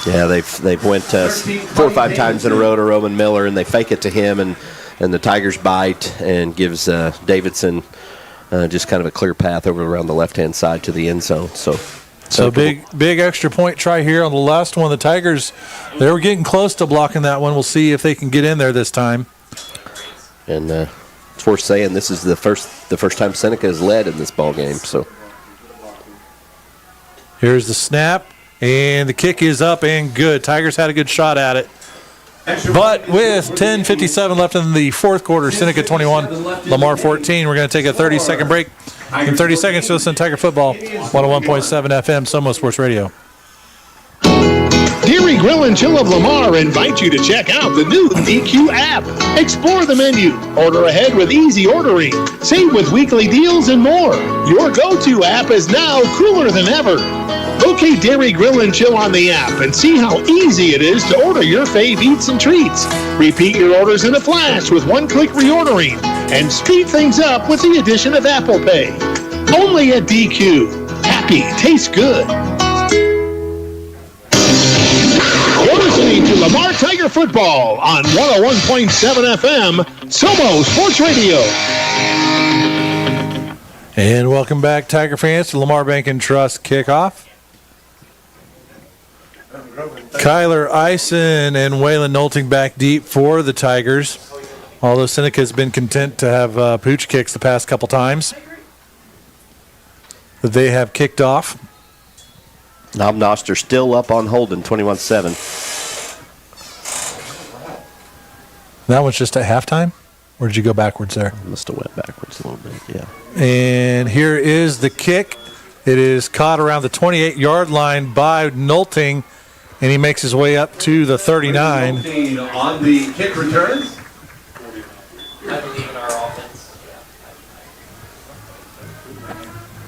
Yeah, they've went 4 or 5 times in a row to Roman Miller, and they fake it to him, and the Tigers bite and gives Davidson just kind of a clear path over around the left-hand side to the end zone. So big extra point try here on the last one. The Tigers, they were getting close to blocking that one. We'll see if they can get in there this time. And it's worth saying this is the first time Seneca has led in this ball game. So here's the snap, and the kick is up and good. Tigers had a good shot at it. But with 10:57 left in the fourth quarter, Seneca 21, Lamar 14. We're going to take a 30-second break. In 30 seconds, to listen to Tiger Football, 101.7 FM, Somo Sports Radio. Deary Grill and Chill of Lamar invite you to check out the new DQ app. Explore the menu, order ahead with easy ordering, save with weekly deals, and more. Your go-to app is now cooler than ever. Locate Dairy Grill and Chill on the app and see how easy it is to order your fave eats and treats. Repeat your orders in a flash with one-click reordering, and speed things up with the addition of Apple Pay. Only at DQ. Happy tastes good. You're listening to Lamar Tiger Football on 101.7 FM, Somo Sports Radio. And welcome back, Tiger fans, to Lamar Bank and Trust kickoff. Kyler Eisen and Waylon Nolting back deep for the Tigers. Although Seneca has been content to have pooch kicks the past couple times that they have kicked off. Knob Noster still up on Holden, 21-7. That one's just at halftime? Or did you go backwards there? Must have went backwards a little bit, yeah. And here is the kick. It is caught around the 28-yard line by Nolting, and he makes his way up to the 39. On the kick return. I believe in our offense.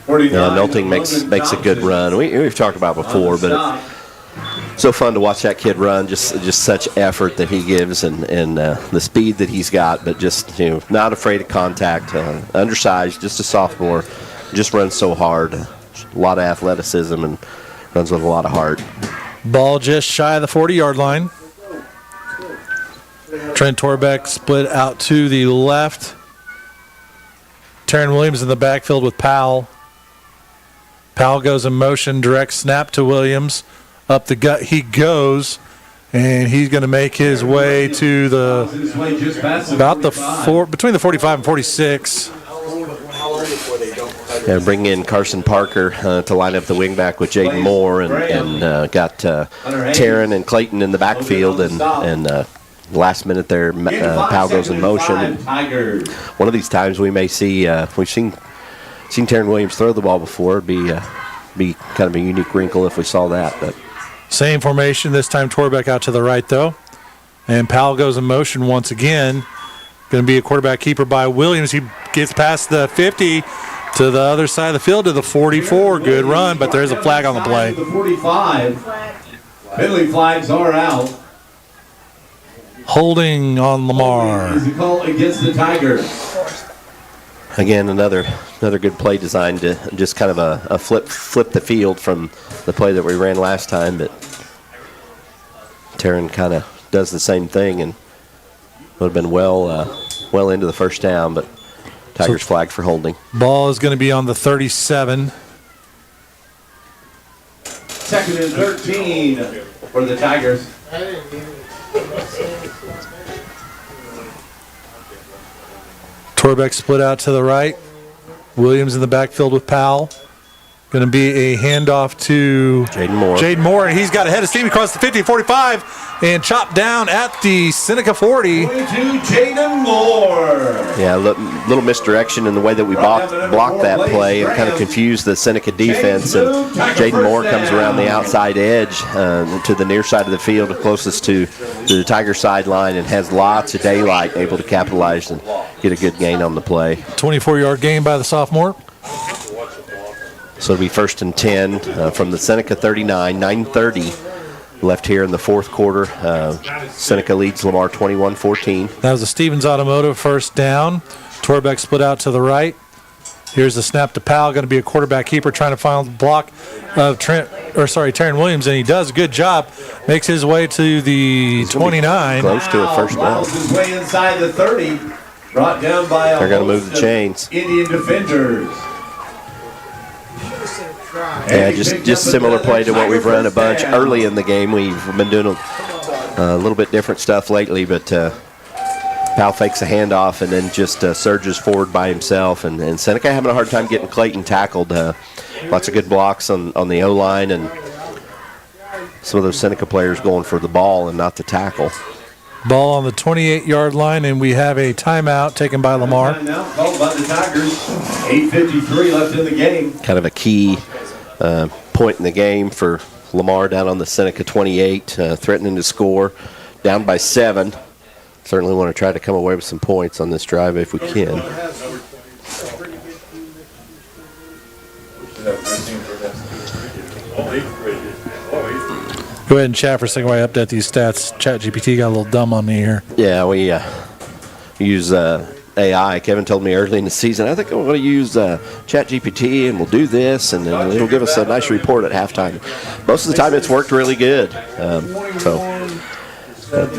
Yeah, Nolting makes a good run. We've talked about it before, but it's so fun to watch that kid run. Just such effort that he gives, and the speed that he's got. But just not afraid of contact. Undersized, just a sophomore, just runs so hard. A lot of athleticism and runs with a lot of heart. Ball just shy of the 40-yard line. Trent Torbeck split out to the left. Taryn Williams in the backfield with Powell. Powell goes in motion, direct snap to Williams. Up the gut he goes, and he's going to make his way to between the 45 and 46. Bring in Carson Parker to line up the wingback with Jaden Moore, and got Taryn and Clayton in the backfield, and last minute there, Powell goes in motion. One of these times we may see, we've seen Taryn Williams throw the ball before. It'd be kind of a unique wrinkle if we saw that. But same formation, this time Torbeck out to the right though. And Powell goes in motion once again. Going to be a quarterback keeper by Williams. He gets past the 50 to the other side of the field to the 44. Good run, but there's a flag on the play. The 45. Penalty flags are out. Holding on Lamar. Is a call against the Tigers. Again, another good play design to just kind of a flip the field from the play that we ran last time, but Taryn kind of does the same thing and would have been well into the first down, but Tigers flag for holding. Ball is going to be on the 37. Second and 13 for the Tigers. Torbeck split out to the right. Williams in the backfield with Powell. Going to be a handoff to Jaden Moore. And he's got a head of steam across the 50, 45, and chopped down at the Seneca 40. To Jaden Moore. Yeah, little misdirection in the way that we blocked that play and kind of confused the Seneca defense. And Jaden Moore comes around the outside edge to the near side of the field, closest to the Tiger sideline, and has lots of daylight, able to capitalize and get a good gain on the play. 24-yard gain by the sophomore. So it'll be 1st and 10 from the Seneca 39, 9:30 left here in the fourth quarter. Seneca leads Lamar 21-14. That was a Stevens Automotive first down. Torbeck split out to the right. Here's the snap to Powell, going to be a quarterback keeper trying to find the block of Taryn Williams, and he does a good job. Makes his way to the 29. Close to a first down. His way inside the 30. Brought down by They're going to move the chains. Indian defenders. Yeah, just similar play to what we've run a bunch early in the game. We've been doing a little bit different stuff lately, but Powell fakes a handoff and then just surges forward by himself. And Seneca having a hard time getting Clayton tackled. Lots of good blocks on the O-line, and some of those Seneca players going for the ball and not the tackle. Ball on the 28-yard line, and we have a timeout taken by Lamar. Timeout called by the Tigers. 8:53 left in the game. Kind of a key point in the game for Lamar down on the Seneca 28, threatening to score, down by 7. Certainly want to try to come away with some points on this drive if we can. Go ahead and chat for a second while I update these stats. ChatGPT got a little dumb on me here. Yeah, we use AI. Kevin told me early in the season, I think I'm going to use ChatGPT and we'll do this, and then it'll give us a nice report at halftime. Most of the time it's worked really good.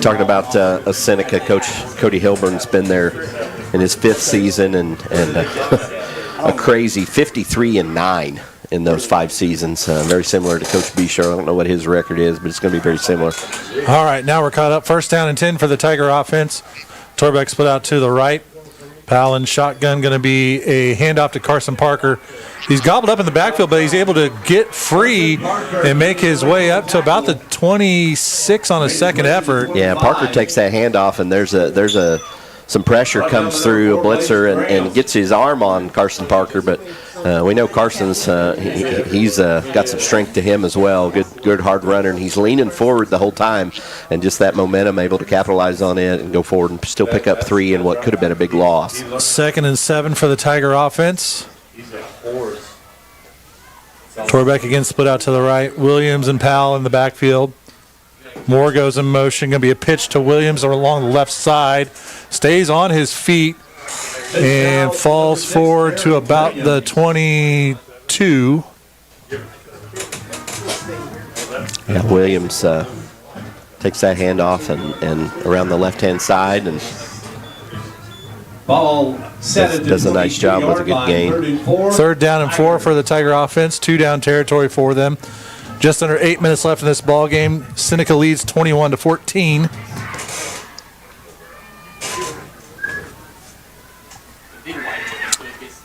Talking about a Seneca coach, Cody Hilburn's been there in his 5th season, and a crazy 53-9 in those 5 seasons. Very similar to Coach Bishar. I don't know what his record is, but it's going to be very similar. All right, now we're caught up. 1st down and 10 for the Tiger offense. Torbeck split out to the right. Powell in shotgun, going to be a handoff to Carson Parker. He's gobbled up in the backfield, but he's able to get free and make his way up to about the 26 on a second effort. Yeah, Parker takes that handoff, and there's some pressure comes through a blitzer and gets his arm on Carson Parker, but we know Carson's he's got some strength to him as well. Good hard runner, and he's leaning forward the whole time, and just that momentum able to capitalize on it and go forward and still pick up 3 in what could have been a big loss. 2nd and 7 for the Tiger offense. Torbeck again split out to the right. Williams and Powell in the backfield. Moore goes in motion. Going to be a pitch to Williams along the left side. Stays on his feet and falls forward to about the 22. Yeah, Williams takes that handoff and around the left-hand side and Ball set does a nice job with a good gain. 3rd down and 4 for the Tiger offense. 2-down territory for them. Just under 8 minutes left in this ball game. Seneca leads 21-14.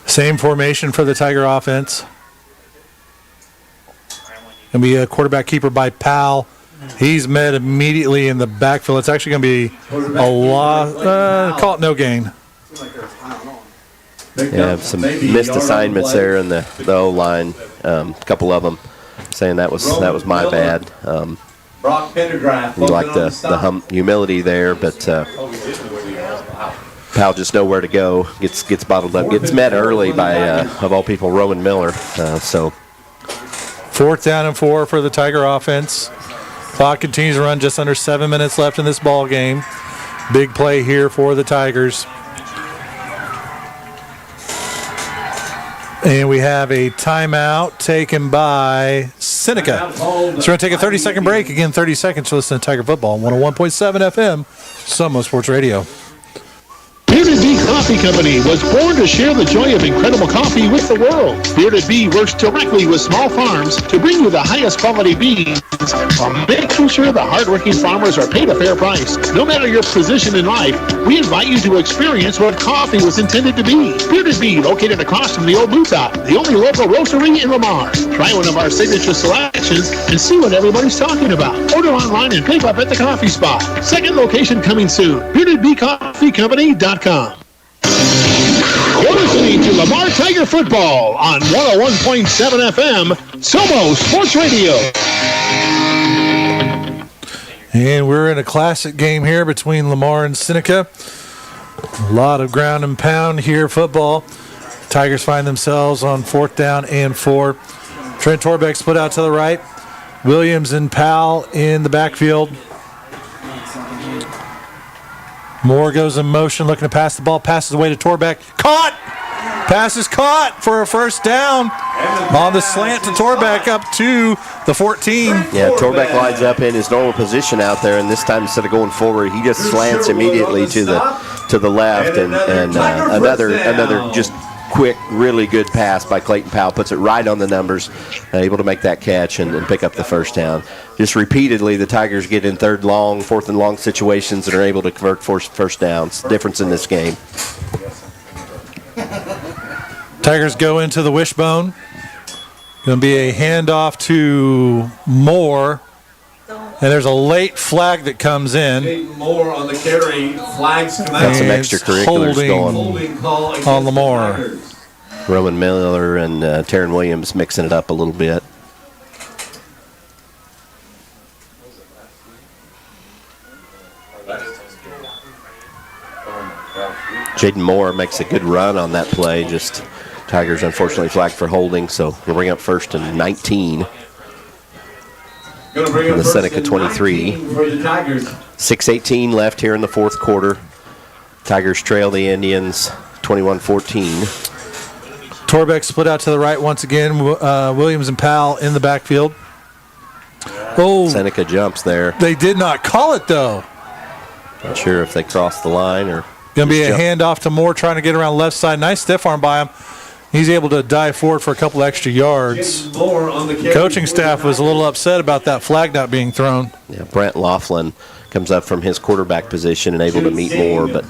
Same formation for the Tiger offense. Going to be a quarterback keeper by Powell. He's met immediately in the backfield. It's actually going to be a lot. Call it no gain. Yeah, some missed assignments there in the O-line. A couple of them saying that was my bad. Brock Pendergraft. You like the humility there, but Powell just nowhere to go. Gets bottled up. Gets met early by of all people Rowan Miller. So 4th down and 4 for the Tiger offense. Clock continues to run. Just under 7 minutes left in this ball game. Big play here for the Tigers. And we have a timeout taken by Seneca. So we're going to take a 30-second break. Again, 30 seconds to listen to Tiger Football. 101.7 FM, Somo Sports Radio. Bearded Bee Coffee Company was born to share the joy of incredible coffee with the world. Bearded Bee works directly with small farms to bring you the highest quality beans while making sure the hardworking farmers are paid a fair price. No matter your position in life, we invite you to experience what coffee was intended to be. Bearded Bee, located across from the old Blue Top, the only local roastery in Lamar. Try one of our signature selections and see what everybody's talking about. Order online and pick up at the coffee spot. Second location coming soon. BeardedBeeCoffeeCompany.com. You're listening to Lamar Tiger Football on 101.7 FM, Somo Sports Radio. And we're in a classic game here between Lamar and Seneca. A lot of ground and pound here, football. Tigers find themselves on 4th down and 4. Trent Torbeck split out to the right. Williams and Powell in the backfield. Moore goes in motion, looking to pass the ball, passes away to Torbeck. Caught! Pass is caught for a 1st down on the slant to Torbeck up to the 14. Yeah, Torbeck lines up in his normal position out there, and this time instead of going forward, he just slants immediately to the left, and another just quick, really good pass by Clayton Powell puts it right on the numbers, able to make that catch and pick up the 1st down. Just repeatedly, the Tigers get in 3rd long, 4th and long situations and are able to convert 1st downs. Difference in this game. Tigers go into the wishbone. Going to be a handoff to Moore. And there's a late flag that comes in. More on the carry. Flags come out. Got some extracurriculars going on Lamar. Roman Miller and Taryn Williams mixing it up a little bit. Jaden Moore makes a good run on that play. Just Tigers unfortunately flagged for holding, so we'll bring up 1st and 19. From the Seneca 23. 6:18 left here in the 4th quarter. Tigers trail the Indians 21-14. Torbeck split out to the right once again. Williams and Powell in the backfield. Oh, Seneca jumps there. They did not call it, though. Not sure if they crossed the line or... Going to be a handoff to Moore trying to get around left side. Nice stiff arm by him. He's able to dive forward for a couple extra yards. Coaching staff was a little upset about that flag not being thrown. Yeah, Brent Laughlin comes up from his quarterback position and able to meet Moore, but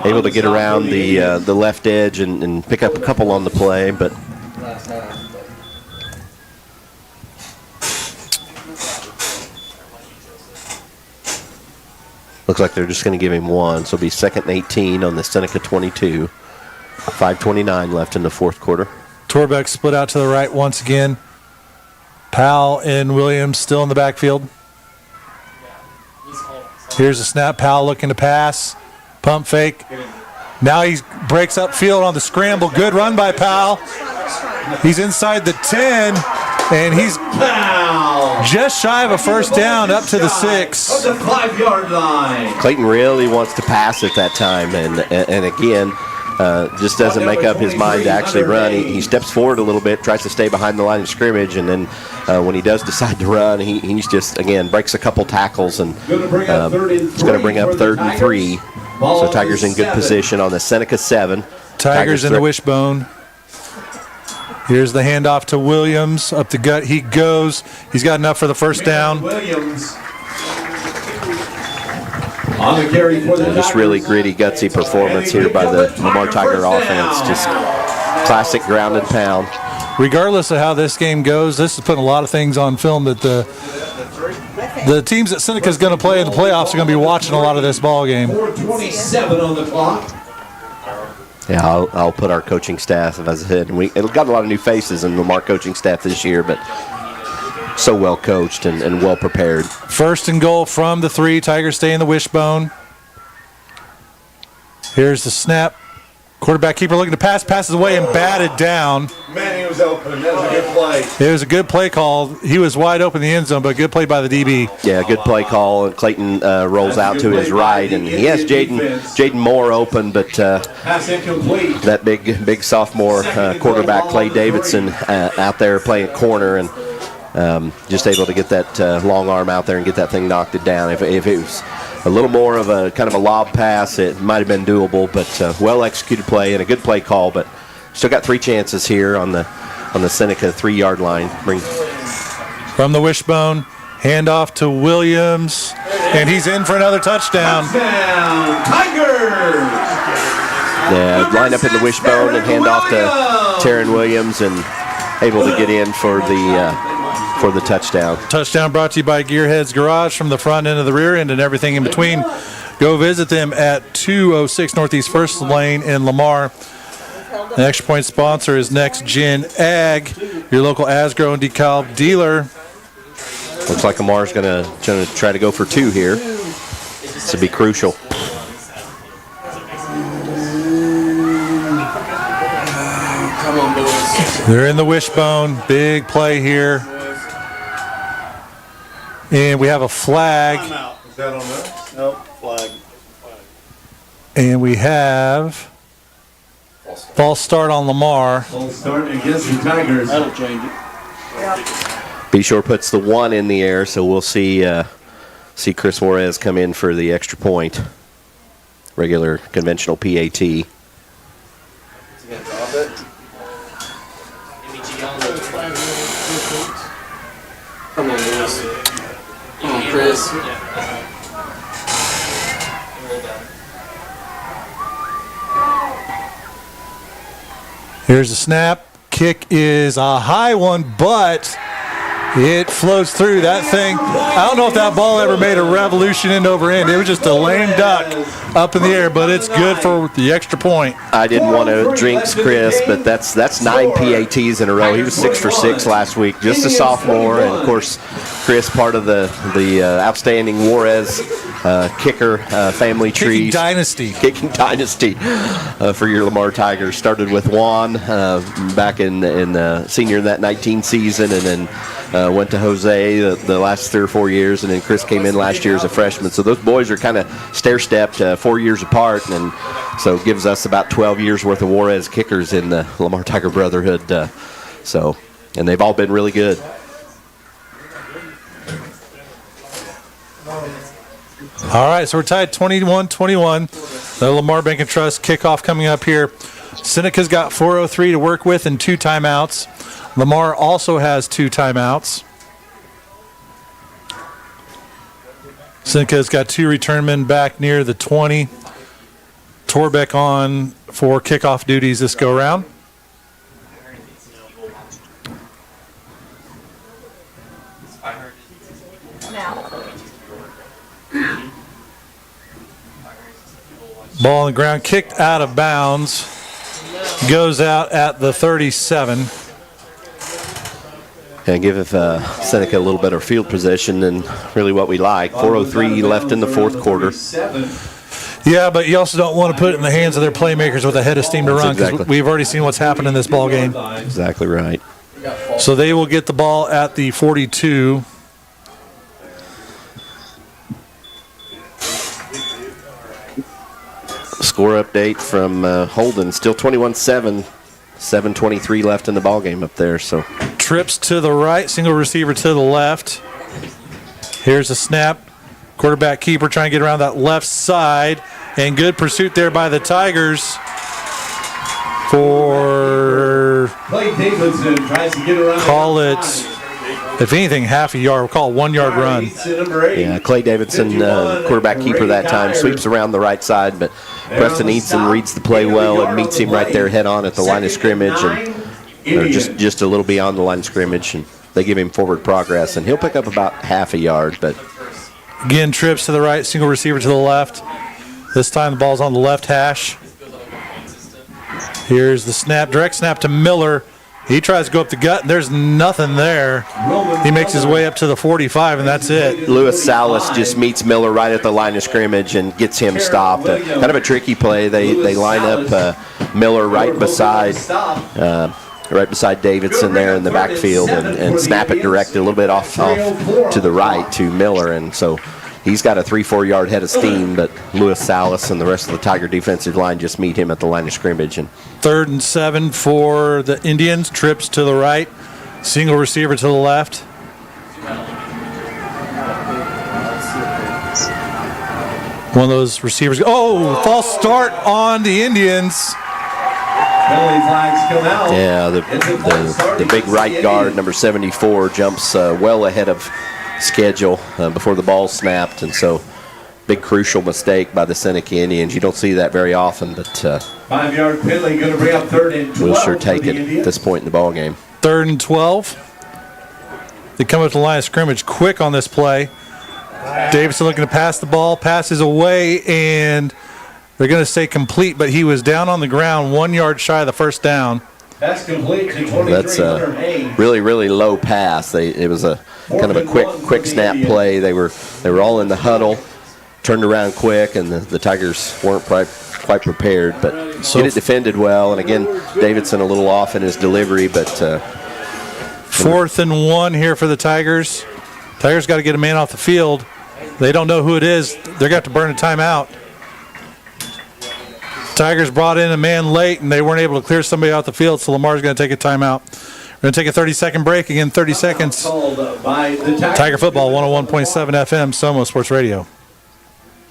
able to get around the left edge and pick up a couple on the play. But looks like they're just going to give him one, so it'll be 2nd and 18 on the Seneca 22. 5:29 left in the 4th quarter. Torbeck split out to the right once again. Powell and Williams still in the backfield. Here's a snap. Powell looking to pass. Pump fake. Now he breaks up field on the scramble. Good run by Powell. He's inside the 10, and he's just shy of a 1st down up to the 6. Of the 5-yard line. Clayton really wants to pass at that time, and again, just doesn't make up his mind to actually run. He steps forward a little bit, tries to stay behind the line of scrimmage, and then when he does decide to run, he's just, again, breaks a couple tackles, and it's going to bring up 3rd and 3. So Tigers in good position on the Seneca 7. Tigers in the wishbone. Here's the handoff to Williams. Up the gut he goes. He's got enough for the first down. Williams. On the carry for the just really gritty, gutsy performance here by the Lamar Tiger offense. Just classic ground and pound. Regardless of how this game goes, this is putting a lot of things on film that the teams that Seneca's going to play in the playoffs are going to be watching a lot of this ball game. 4:27 on the clock. Yeah, I'll put our coaching staff, as I said, it got a lot of new faces in the Lamar coaching staff this year, but so well coached and well prepared. 1st and goal from the 3. Tigers stay in the wishbone. Here's the snap. Quarterback keeper looking to pass, passes away and batted down. Man, he was open. That was a good play. It was a good play call. He was wide open in the end zone, but good play by the DB. Yeah, good play call. And Clayton rolls out to his right, and he has Jaden Moore open, but Pass incomplete. that big sophomore quarterback Clay Davidson out there playing corner, and just able to get that long arm out there and get that thing knocked it down. If it was a little more of a kind of a lob pass, it might have been doable, but well executed play and a good play call. But still got 3 chances here on the Seneca 3-yard line. From the wishbone, handoff to Williams, and he's in for another touchdown. Touchdown, Tigers! Yeah, line up in the wishbone and hand off to Taryn Williams, and able to get in for the touchdown. Touchdown brought to you by Gearheads Garage, from the front end to the rear end and everything in between. Go visit them at 206 Northeast 1st Lane in Lamar. The Extra Point sponsor is Next Gen Ag, your local Asgrow and DeKalb dealer. Looks like Lamar's going to try to go for 2 here. This will be crucial. Come on, boys. They're in the wishbone. Big play here. And we have a flag. Is that on there? Nope, flag. And we have false start on Lamar. False start against the Tigers. That'll change it. Be Shore puts the 1 in the air, so we'll see Chris Juarez come in for the extra point. Regular conventional PAT. Come on, boys. Come on, Chris. Here's the snap. Kick is a high one, but it flows through. That thing, I don't know if that ball ever made a revolution end over end. It was just a lame duck up in the air, but it's good for the extra point. I didn't want to jinx Chris, but that's 9 PATs in a row. He was 6 for 6 last week, just a sophomore, and of course, Chris, part of the outstanding Juarez kicker family tree. Kicking dynasty for your Lamar Tigers. Started with Juan back in senior in that 19 season, and then went to Jose the last 3 or 4 years, and then Chris came in last year as a freshman. So those boys are kind of stair-stepped 4 years apart, and so it gives us about 12 years worth of Juarez kickers in the Lamar Tiger Brotherhood. And they've all been really good. All right, so we're tied 21-21. The Lamar Bank and Trust kickoff coming up here. Seneca's got 4:03 to work with and 2 timeouts. Lamar also has 2 timeouts. Seneca's got 2 return men back near the 20. Torbeck on for kickoff duties this go around. Ball on the ground, kicked out of bounds. Goes out at the 37. And give Seneca a little better field position than really what we like. 4:03 left in the 4th quarter. Yeah, but you also don't want to put it in the hands of their playmakers with a head of steam to run, because exactly. we've already seen what's happened in this ball game. Exactly right. So they will get the ball at the 42. Score update from Holden. Still 21-7. 7:23 left in the ballgame up there. So trips to the right, single receiver to the left. Here's a snap. Quarterback keeper trying to get around that left side. And good pursuit there by the Tigers for, Clay Davidson tries to get around. Call it, if anything, half a yard. We'll call it 1 yard run. Yeah, Clay Davidson, quarterback keeper that time, sweeps around the right side, but Preston Easton reads the play well and meets him right there head on at the line of scrimmage, and or just a little beyond the line of scrimmage, and they give him forward progress, and he'll pick up about half a yard. But again, trips to the right, single receiver to the left. This time the ball's on the left hash. Here's the snap, direct snap to Miller. He tries to go up the gut, and there's nothing there. He makes his way up to the 45, and that's it. Lewis Salas just meets Miller right at the line of scrimmage and gets him stopped. Kind of a tricky play. They line up Miller right beside Davidson there in the backfield and snap it directed a little bit off to the right to Miller, and so he's got a 3-4 yard head of steam, but Lewis Salas and the rest of the Tiger defensive line just meet him at the line of scrimmage. And 3rd and 7 for the Indians. Trips to the right, single receiver to the left. One of those receivers. Oh, false start on the Indians. Yeah, the big right guard, number 74, jumps well ahead of schedule before the ball snapped, and so big crucial mistake by the Seneca Indians. You don't see that very often, but 5 yard penalty going to bring up 3rd and 12. We'll sure take it at this point in the ball game. 3rd and 12. They come up to the line of scrimmage quick on this play. Davidson looking to pass the ball, passes away, and they're going to say complete, but he was down on the ground 1 yard shy of the first down. That's complete to 23. That's a really, really low pass. It was a kind of a quick snap play. They were all in the huddle, turned around quick, and the Tigers weren't quite prepared, but get it defended well. And again, Davidson a little off in his delivery, but 4th and 1 here for the Tigers. Tigers got to get a man off the field. They don't know who it is. They're going to have to burn a timeout. Tigers brought in a man late, and they weren't able to clear somebody off the field, so Lamar's going to take a timeout. We're going to take a 30-second break. Again, 30 seconds. Tiger Football, 101.7 FM, Somo Sports Radio.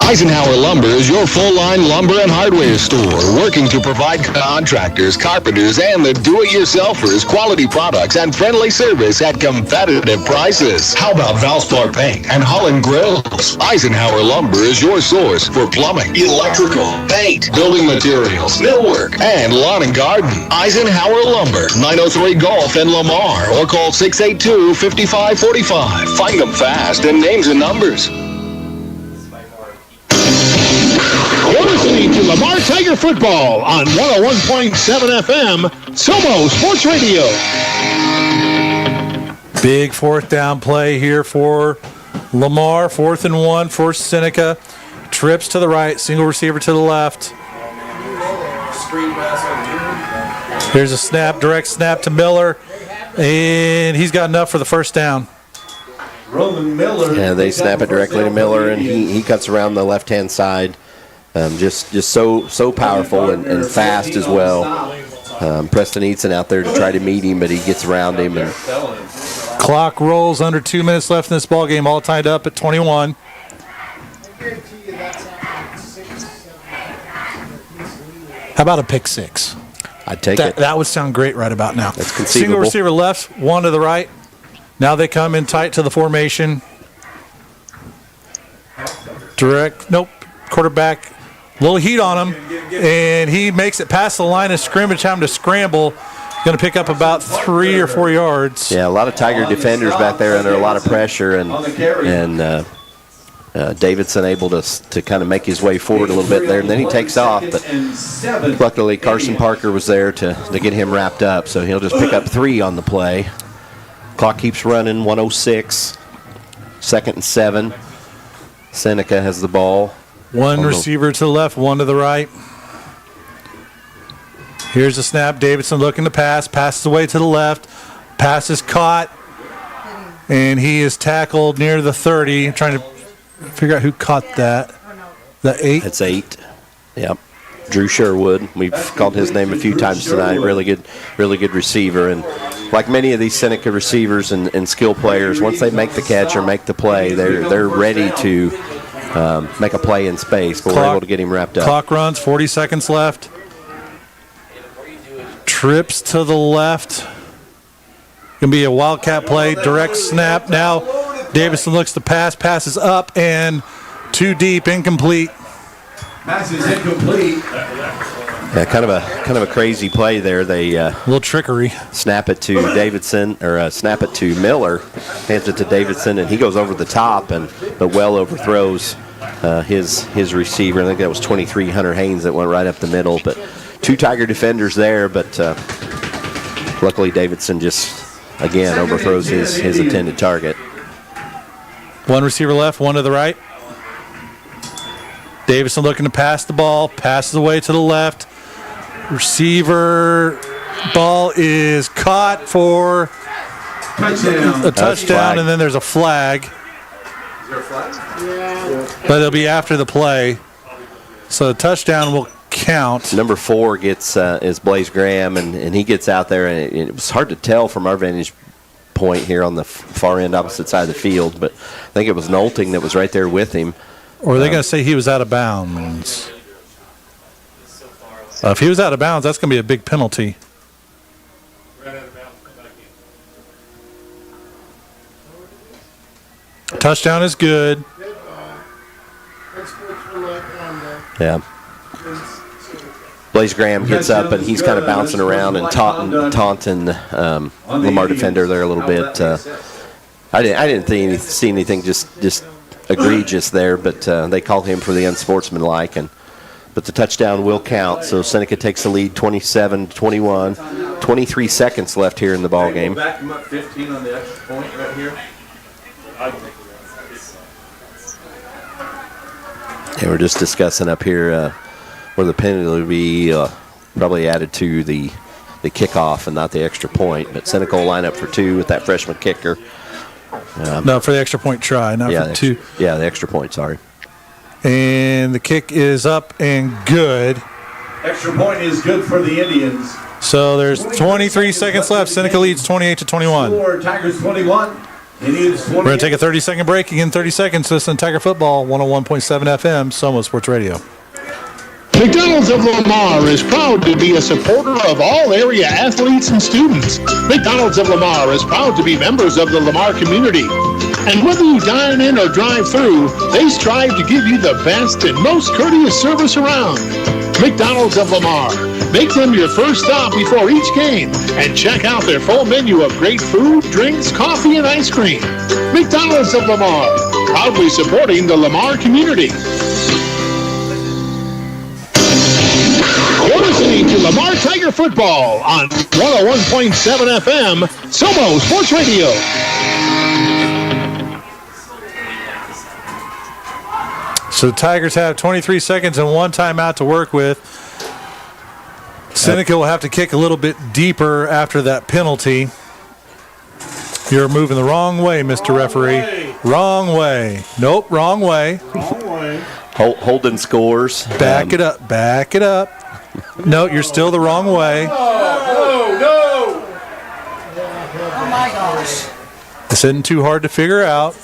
Eisenhower Lumber is your full-line lumber and hardware store, working to provide contractors, carpenters, and the do-it-yourselfers quality products and friendly service at competitive prices. How about Valspar Paint and Holland Grills? Eisenhower Lumber is your source for plumbing, electrical, paint, building materials, millwork, and lawn and garden. Eisenhower Lumber, 903 Gulf in Lamar, or call 682-5545. Find them fast and names and numbers. You're listening to Lamar Tiger Football on 101.7 FM, Somo Sports Radio. Big 4th down play here for Lamar. 4th and 1 for Seneca. Trips to the right, single receiver to the left. Here's a snap, direct snap to Miller, and he's got enough for the first down. Roman Miller. Yeah, they snap it directly to Miller, and he cuts around the left-hand side. Just so powerful and fast as well. Preston Easton out there to try to meet him, but he gets around him. And clock rolls, under 2 minutes left in this ball game, all tied up at 21. How about a pick six? I'd take it. That would sound great right about now. That's conceivable. Single receiver left, one to the right. Now they come in tight to the formation. Quarterback, little heat on him, and he makes it past the line of scrimmage, having to scramble. Going to pick up about 3 or 4 yards. Yeah, a lot of Tiger defenders back there under a lot of pressure, and Davidson able to kind of make his way forward a little bit there, and then he takes off. But luckily, Carson Parker was there to get him wrapped up, so he'll just pick up 3 on the play. Clock keeps running, 1:06. 2nd and 7. Seneca has the ball. One receiver to the left, one to the right. Here's the snap. Davidson looking to pass. Passes away to the left. Pass is caught. And he is tackled near the 30. I'm trying to figure out who caught that. The 8? It's 8. Yep. Drew Sherwood. We've called his name a few times tonight. Really good receiver. And like many of these Seneca receivers and skill players, once they make the catch or make the play, they're ready to make a play in space. But we're able to get him wrapped up. Clock runs, 40 seconds left. Trips to the left. Going to be a wildcat play, direct snap. Now Davison looks to pass, passes up, and too deep, incomplete. Pass is incomplete. Yeah, kind of a crazy play there. They a little trickery. Snap it to Davidson, or snap it to Miller, hands it to Davidson, and he goes over the top, but well overthrows his receiver. I think that was 23 Hunter Haynes that went right up the middle. But two Tiger defenders there, but luckily Davidson just again overthrows his intended target. One receiver left, one to the right. Davison looking to pass the ball, passes away to the left. Receiver, ball is caught for a touchdown, and then there's a flag. Is there a flag? Yeah. But it'll be after the play. So the touchdown will count. Number 4 is Blaze Graham, and he gets out there, and it was hard to tell from our vantage point here on the far end opposite side of the field, but I think it was Nolting that was right there with him. Or are they going to say he was out of bounds? If he was out of bounds, that's going to be a big penalty. Touchdown is good. Yeah. Blaze Graham gets up, and he's kind of bouncing around and taunting Lamar defender there a little bit. I didn't see anything just egregious there, but they called him for the unsportsmanlike, but the touchdown will count. So Seneca takes the lead 27-21. 23 seconds left here in the ball game. Back him up 15 on the extra point right here. And we're just discussing up here where the penalty would be probably added to the kickoff and not the extra point. But Seneca will line up for 2 with that freshman kicker. No, for the extra point try, not for 2. Yeah, the extra point, sorry. And the kick is up and good. Extra point is good for the Indians. So there's 23 seconds left. Seneca leads 28-21. Score, Tigers 21. Indians 20. We're going to take a 30-second break. In 30 seconds, listen to Tiger Football, 101.7 FM, Soma Sports Radio. McDonald's of Lamar is proud to be a supporter of all area athletes and students. McDonald's of Lamar is proud to be members of the Lamar community. And whether you dine in or drive through, they strive to give you the best and most courteous service around. McDonald's of Lamar. Make them your first stop before each game and check out their full menu of great food, drinks, coffee, and ice cream. McDonald's of Lamar, proudly supporting the Lamar community. You're listening to Lamar Tiger Football on 101.7 FM, Somo Sports Radio. So the Tigers have 23 seconds and one timeout to work with. Seneca will have to kick a little bit deeper after that penalty. You're moving the wrong way, Mr. Referee. Wrong way. Nope, wrong way. Wrong way. Holden scores. Back it up. Back it up. No, you're still the wrong way. No. Oh my gosh. This isn't too hard to figure out.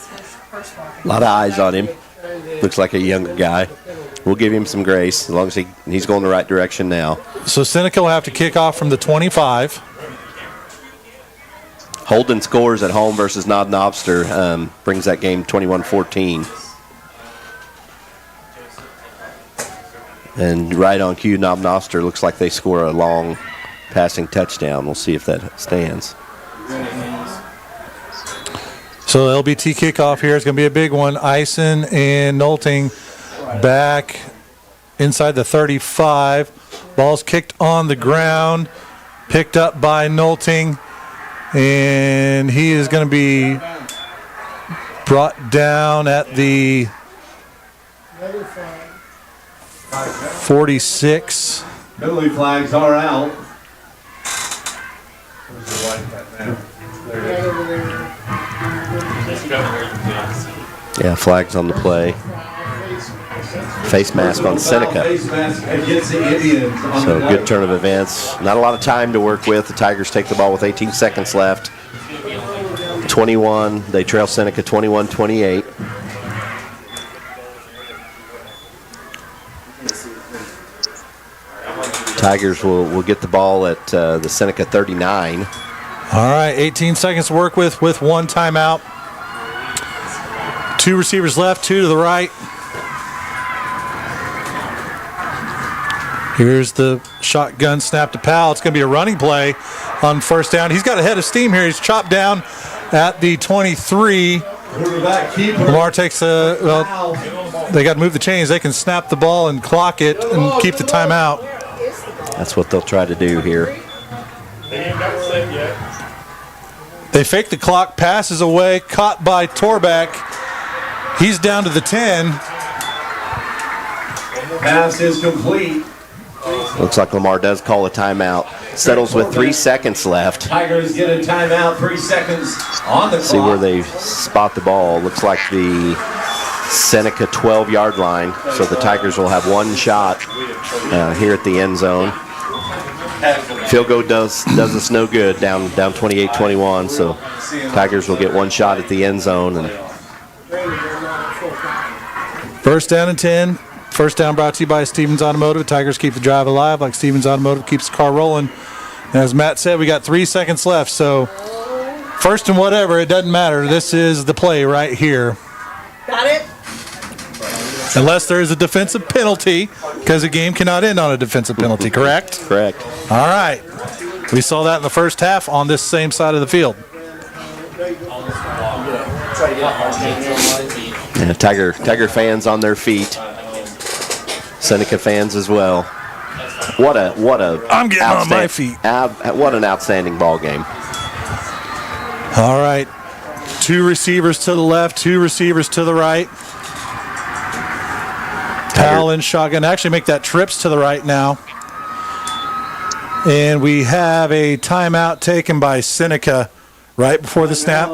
A lot of eyes on him. Looks like a younger guy. We'll give him some grace as long as he's going the right direction now. So Seneca will have to kick off from the 25. Holden scores at home versus Nod Knobster, brings that game 21-14. And right on cue, Knob Noster looks like they score a long passing touchdown. We'll see if that stands. So LBT kickoff here is going to be a big one. Eisen and Nolting back inside the 35. Ball's kicked on the ground, picked up by Nolting, and he is going to be brought down at the 46. Penalty flags are out. Yeah, flags on the play. Face mask on Seneca. Face mask against the Indians. So good turn of events. Not a lot of time to work with. The Tigers take the ball with 18 seconds left. 21. They trail Seneca 21-28. Tigers will get the ball at the Seneca 39. All right, 18 seconds to work with one timeout. 2 receivers left, 2 to the right. Here's the shotgun snap to Powell. It's going to be a running play on first down. He's got a head of steam here. He's chopped down at the 23. Lamar takes they got to move the chains. They can snap the ball and clock it and keep the timeout. That's what they'll try to do here. They fake the clock, passes away, caught by Torbeck. He's down to the 10. Pass is complete. Looks like Lamar does call a timeout. Settles with 3 seconds left. Tigers get a timeout, 3 seconds on the clock. See where they spot the ball. Looks like the Seneca 12-yard line. So the Tigers will have one shot here at the end zone. Field goal does us no good, down 28-21. So Tigers will get one shot at the end zone. And first down and 10. First down brought to you by Stevens Automotive. Tigers keep the drive alive like Stevens Automotive keeps the car rolling. And as Matt said, we got 3 seconds left. So first and whatever, it doesn't matter. This is the play right here. Got it? Unless there is a defensive penalty, because the game cannot end on a defensive penalty, correct? Correct. All right. We saw that in the first half on this same side of the field. Yeah, Tiger fans on their feet. Seneca fans as well. What a I'm getting on my feet. What an outstanding ball game. All right. 2 receivers to the left, 2 receivers to the right. Powell and shotgun. Actually make that trips to the right now. And we have a timeout taken by Seneca right before the snap.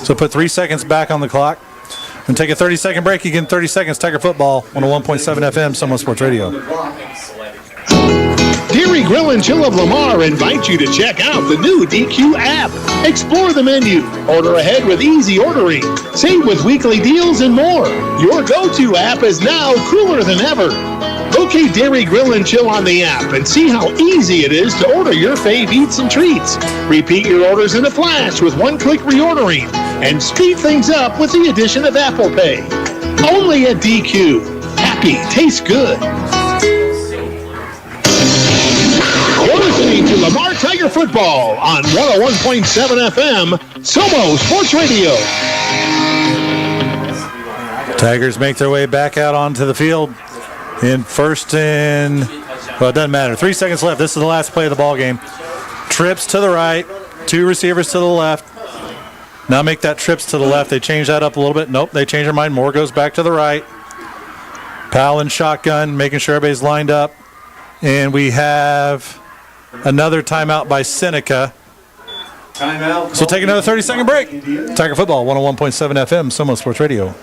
So put 3 seconds back on the clock. And take a 30-second break. You get 30 seconds. Tiger Football, 101.7 FM, Someone Sports Radio. Dairy Grill and Chill of Lamar invite you to check out the new DQ app. Explore the menu, order ahead with easy ordering, save with weekly deals, and more. Your go-to app is now cooler than ever. Locate Dairy Grill and Chill on the app and see how easy it is to order your fave eats and treats. Repeat your orders in a flash with one-click reordering and speed things up with the addition of Apple Pay. Only at DQ. Happy tastes good. You're listening to Lamar Tiger Football on 101.7 FM, Somo Sports Radio. Tigers make their way back out onto the field in first and, well, it doesn't matter. 3 seconds left. This is the last play of the ball game. Trips to the right, 2 receivers to the left. Now make that trips to the left. They change that up a little bit. Nope, they change their mind. Moore goes back to the right. Powell and shotgun, making sure everybody's lined up. And we have another timeout by Seneca. Timeout. So we'll take another 30-second break. Tiger Football, 101.7 FM, Somo Sports Radio.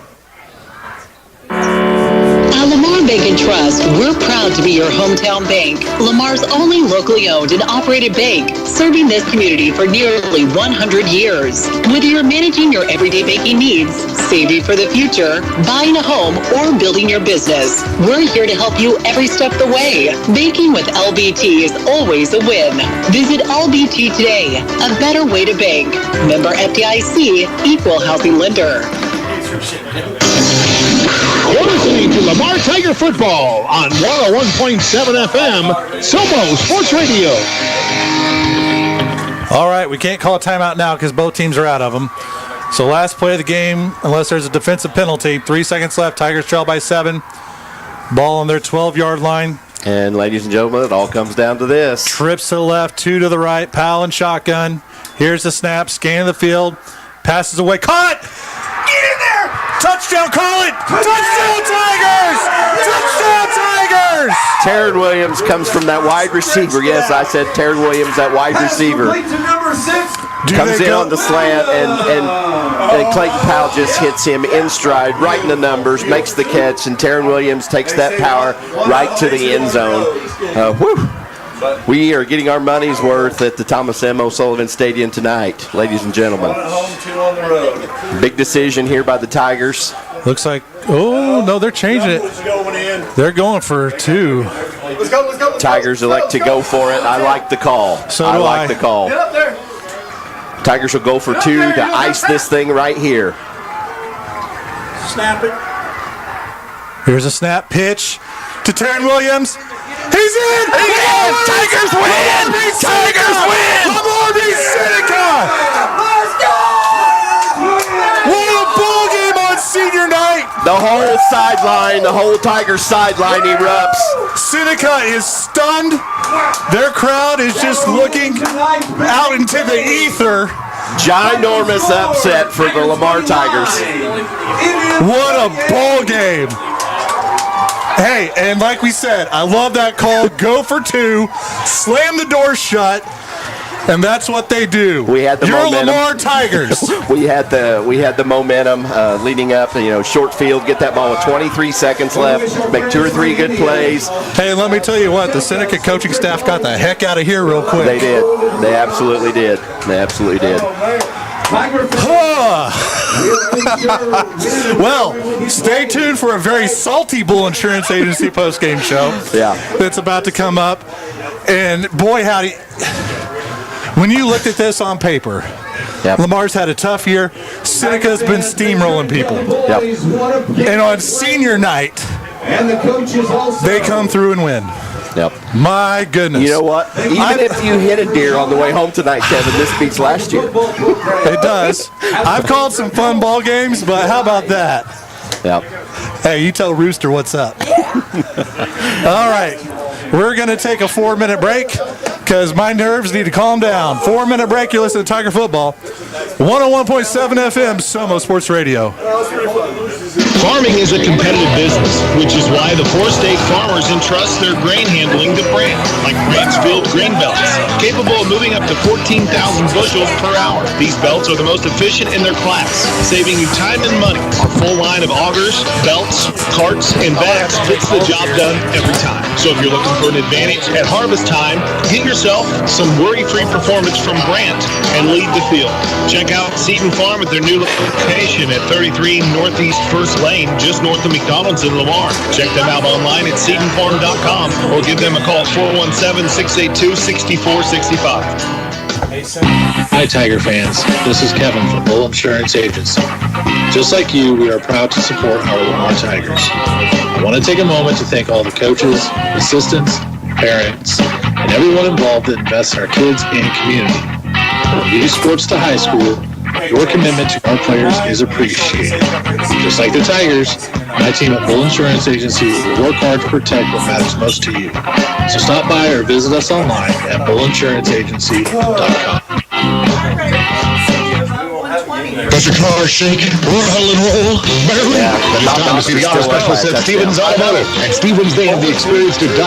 At Lamar Bank and Trust, we're proud to be your hometown bank, Lamar's only locally owned and operated bank, serving this community for nearly 100 years. Whether you're managing your everyday banking needs, saving for the future, buying a home, or building your business, we're here to help you every step of the way. Banking with LBT is always a win. Visit LBT today, a better way to bank. Member FDIC, equal housing lender. You're listening to Lamar Tiger Football on 101.7 FM, Somo Sports Radio. All right, we can't call a timeout now because both teams are out of them. So last play of the game, unless there's a defensive penalty. 3 seconds left. Tigers trail by 7. Ball on their 12-yard line. And ladies and gentlemen, it all comes down to this. Trips to the left, 2 to the right. Powell and shotgun. Here's the snap. Scan of the field. Passes away. Caught! Get in there! Touchdown, call it! Touchdown, Tigers! Touchdown, Tigers! Taryn Williams comes from that wide receiver. Yes, I said Taryn Williams, that wide receiver. Comes in on the slant, and Clayton Powell just hits him in stride, right in the numbers, makes the catch, and Taryn Williams takes that power right to the end zone. We are getting our money's worth at the Thomas M. O'Sullivan Stadium tonight, ladies and gentlemen. Big decision here by the Tigers. Looks like, oh, no, they're changing it. They're going for 2. Let's go. Tigers elect to go for it. I like the call. I like the call. Get up there. Tigers will go for 2 to ice this thing right here. Snap it. Here's a snap pitch to Taryn Williams. He's in! Tigers win! Tigers win! Lamar Seneca! Let's go! What a ball game on senior night! The whole sideline, the whole Tigers sideline erupts. Seneca is stunned. Their crowd is just looking out into the ether. Ginormous upset for the Lamar Tigers. What a ball game. Hey, and like we said, I love that call. Go for 2, slam the door shut, and that's what they do. We had the momentum. Lamar Tigers. we had the momentum leading up. Short field, get that ball with 23 seconds left, make 2 or 3 good plays. Hey, let me tell you what, the Seneca coaching staff got the heck out of here real quick. They did. They absolutely did. Well, stay tuned for a very salty Bull Insurance Agency post-game show. Yeah. That's about to come up. And boy, howdy, when you looked at this on paper, Lamar's had a tough year. Seneca's been steamrolling people. Yep. And on senior night, they come through and win. Yep. My goodness. You know what? Even if you hit a deer on the way home tonight, Kevin, this beats last year. It does. I've called some fun ball games, but how about that? Yep. Hey, you tell Rooster what's up. All right. We're going to take a 4-minute break because my nerves need to calm down. 4-minute break. You're listening to Tiger Football. 101.7 FM, Somo Sports Radio. Farming is a competitive business, which is why the 4 state farmers entrust their grain handling to brands like Bransfield grain belts, capable of moving up to 14,000 bushels per hour. These belts are the most efficient in their class, saving you time and money. Our full line of augers, belts, carts, and bags gets the job done every time. So if you're looking for an advantage at harvest time, get yourself some worry-free performance from Brandt and lead the field. Check out Seton Farm at their new location at 33 Northeast 1st Lane, just north of McDonald's in Lamar. Check them out online at SetonFarm.com or give them a call at 417-682-6465. Hi, Tiger fans. This is Kevin from Bull Insurance Agency. Just like you, we are proud to support our Lamar Tigers. I want to take a moment to thank all the coaches, assistants, parents, and everyone involved that invests in our kids and community. From youth sports to high school, your commitment to our players is appreciated. Just like the Tigers, my team at Bull Insurance Agency will work hard to protect what matters most to you. So stop by or visit us online at bullinsuranceragency.com. Does your car shake, rattle and roll? Barely? Then it's time to see the auto specialist at Stevens Automotive. At Stevens, they have the experience to diagnose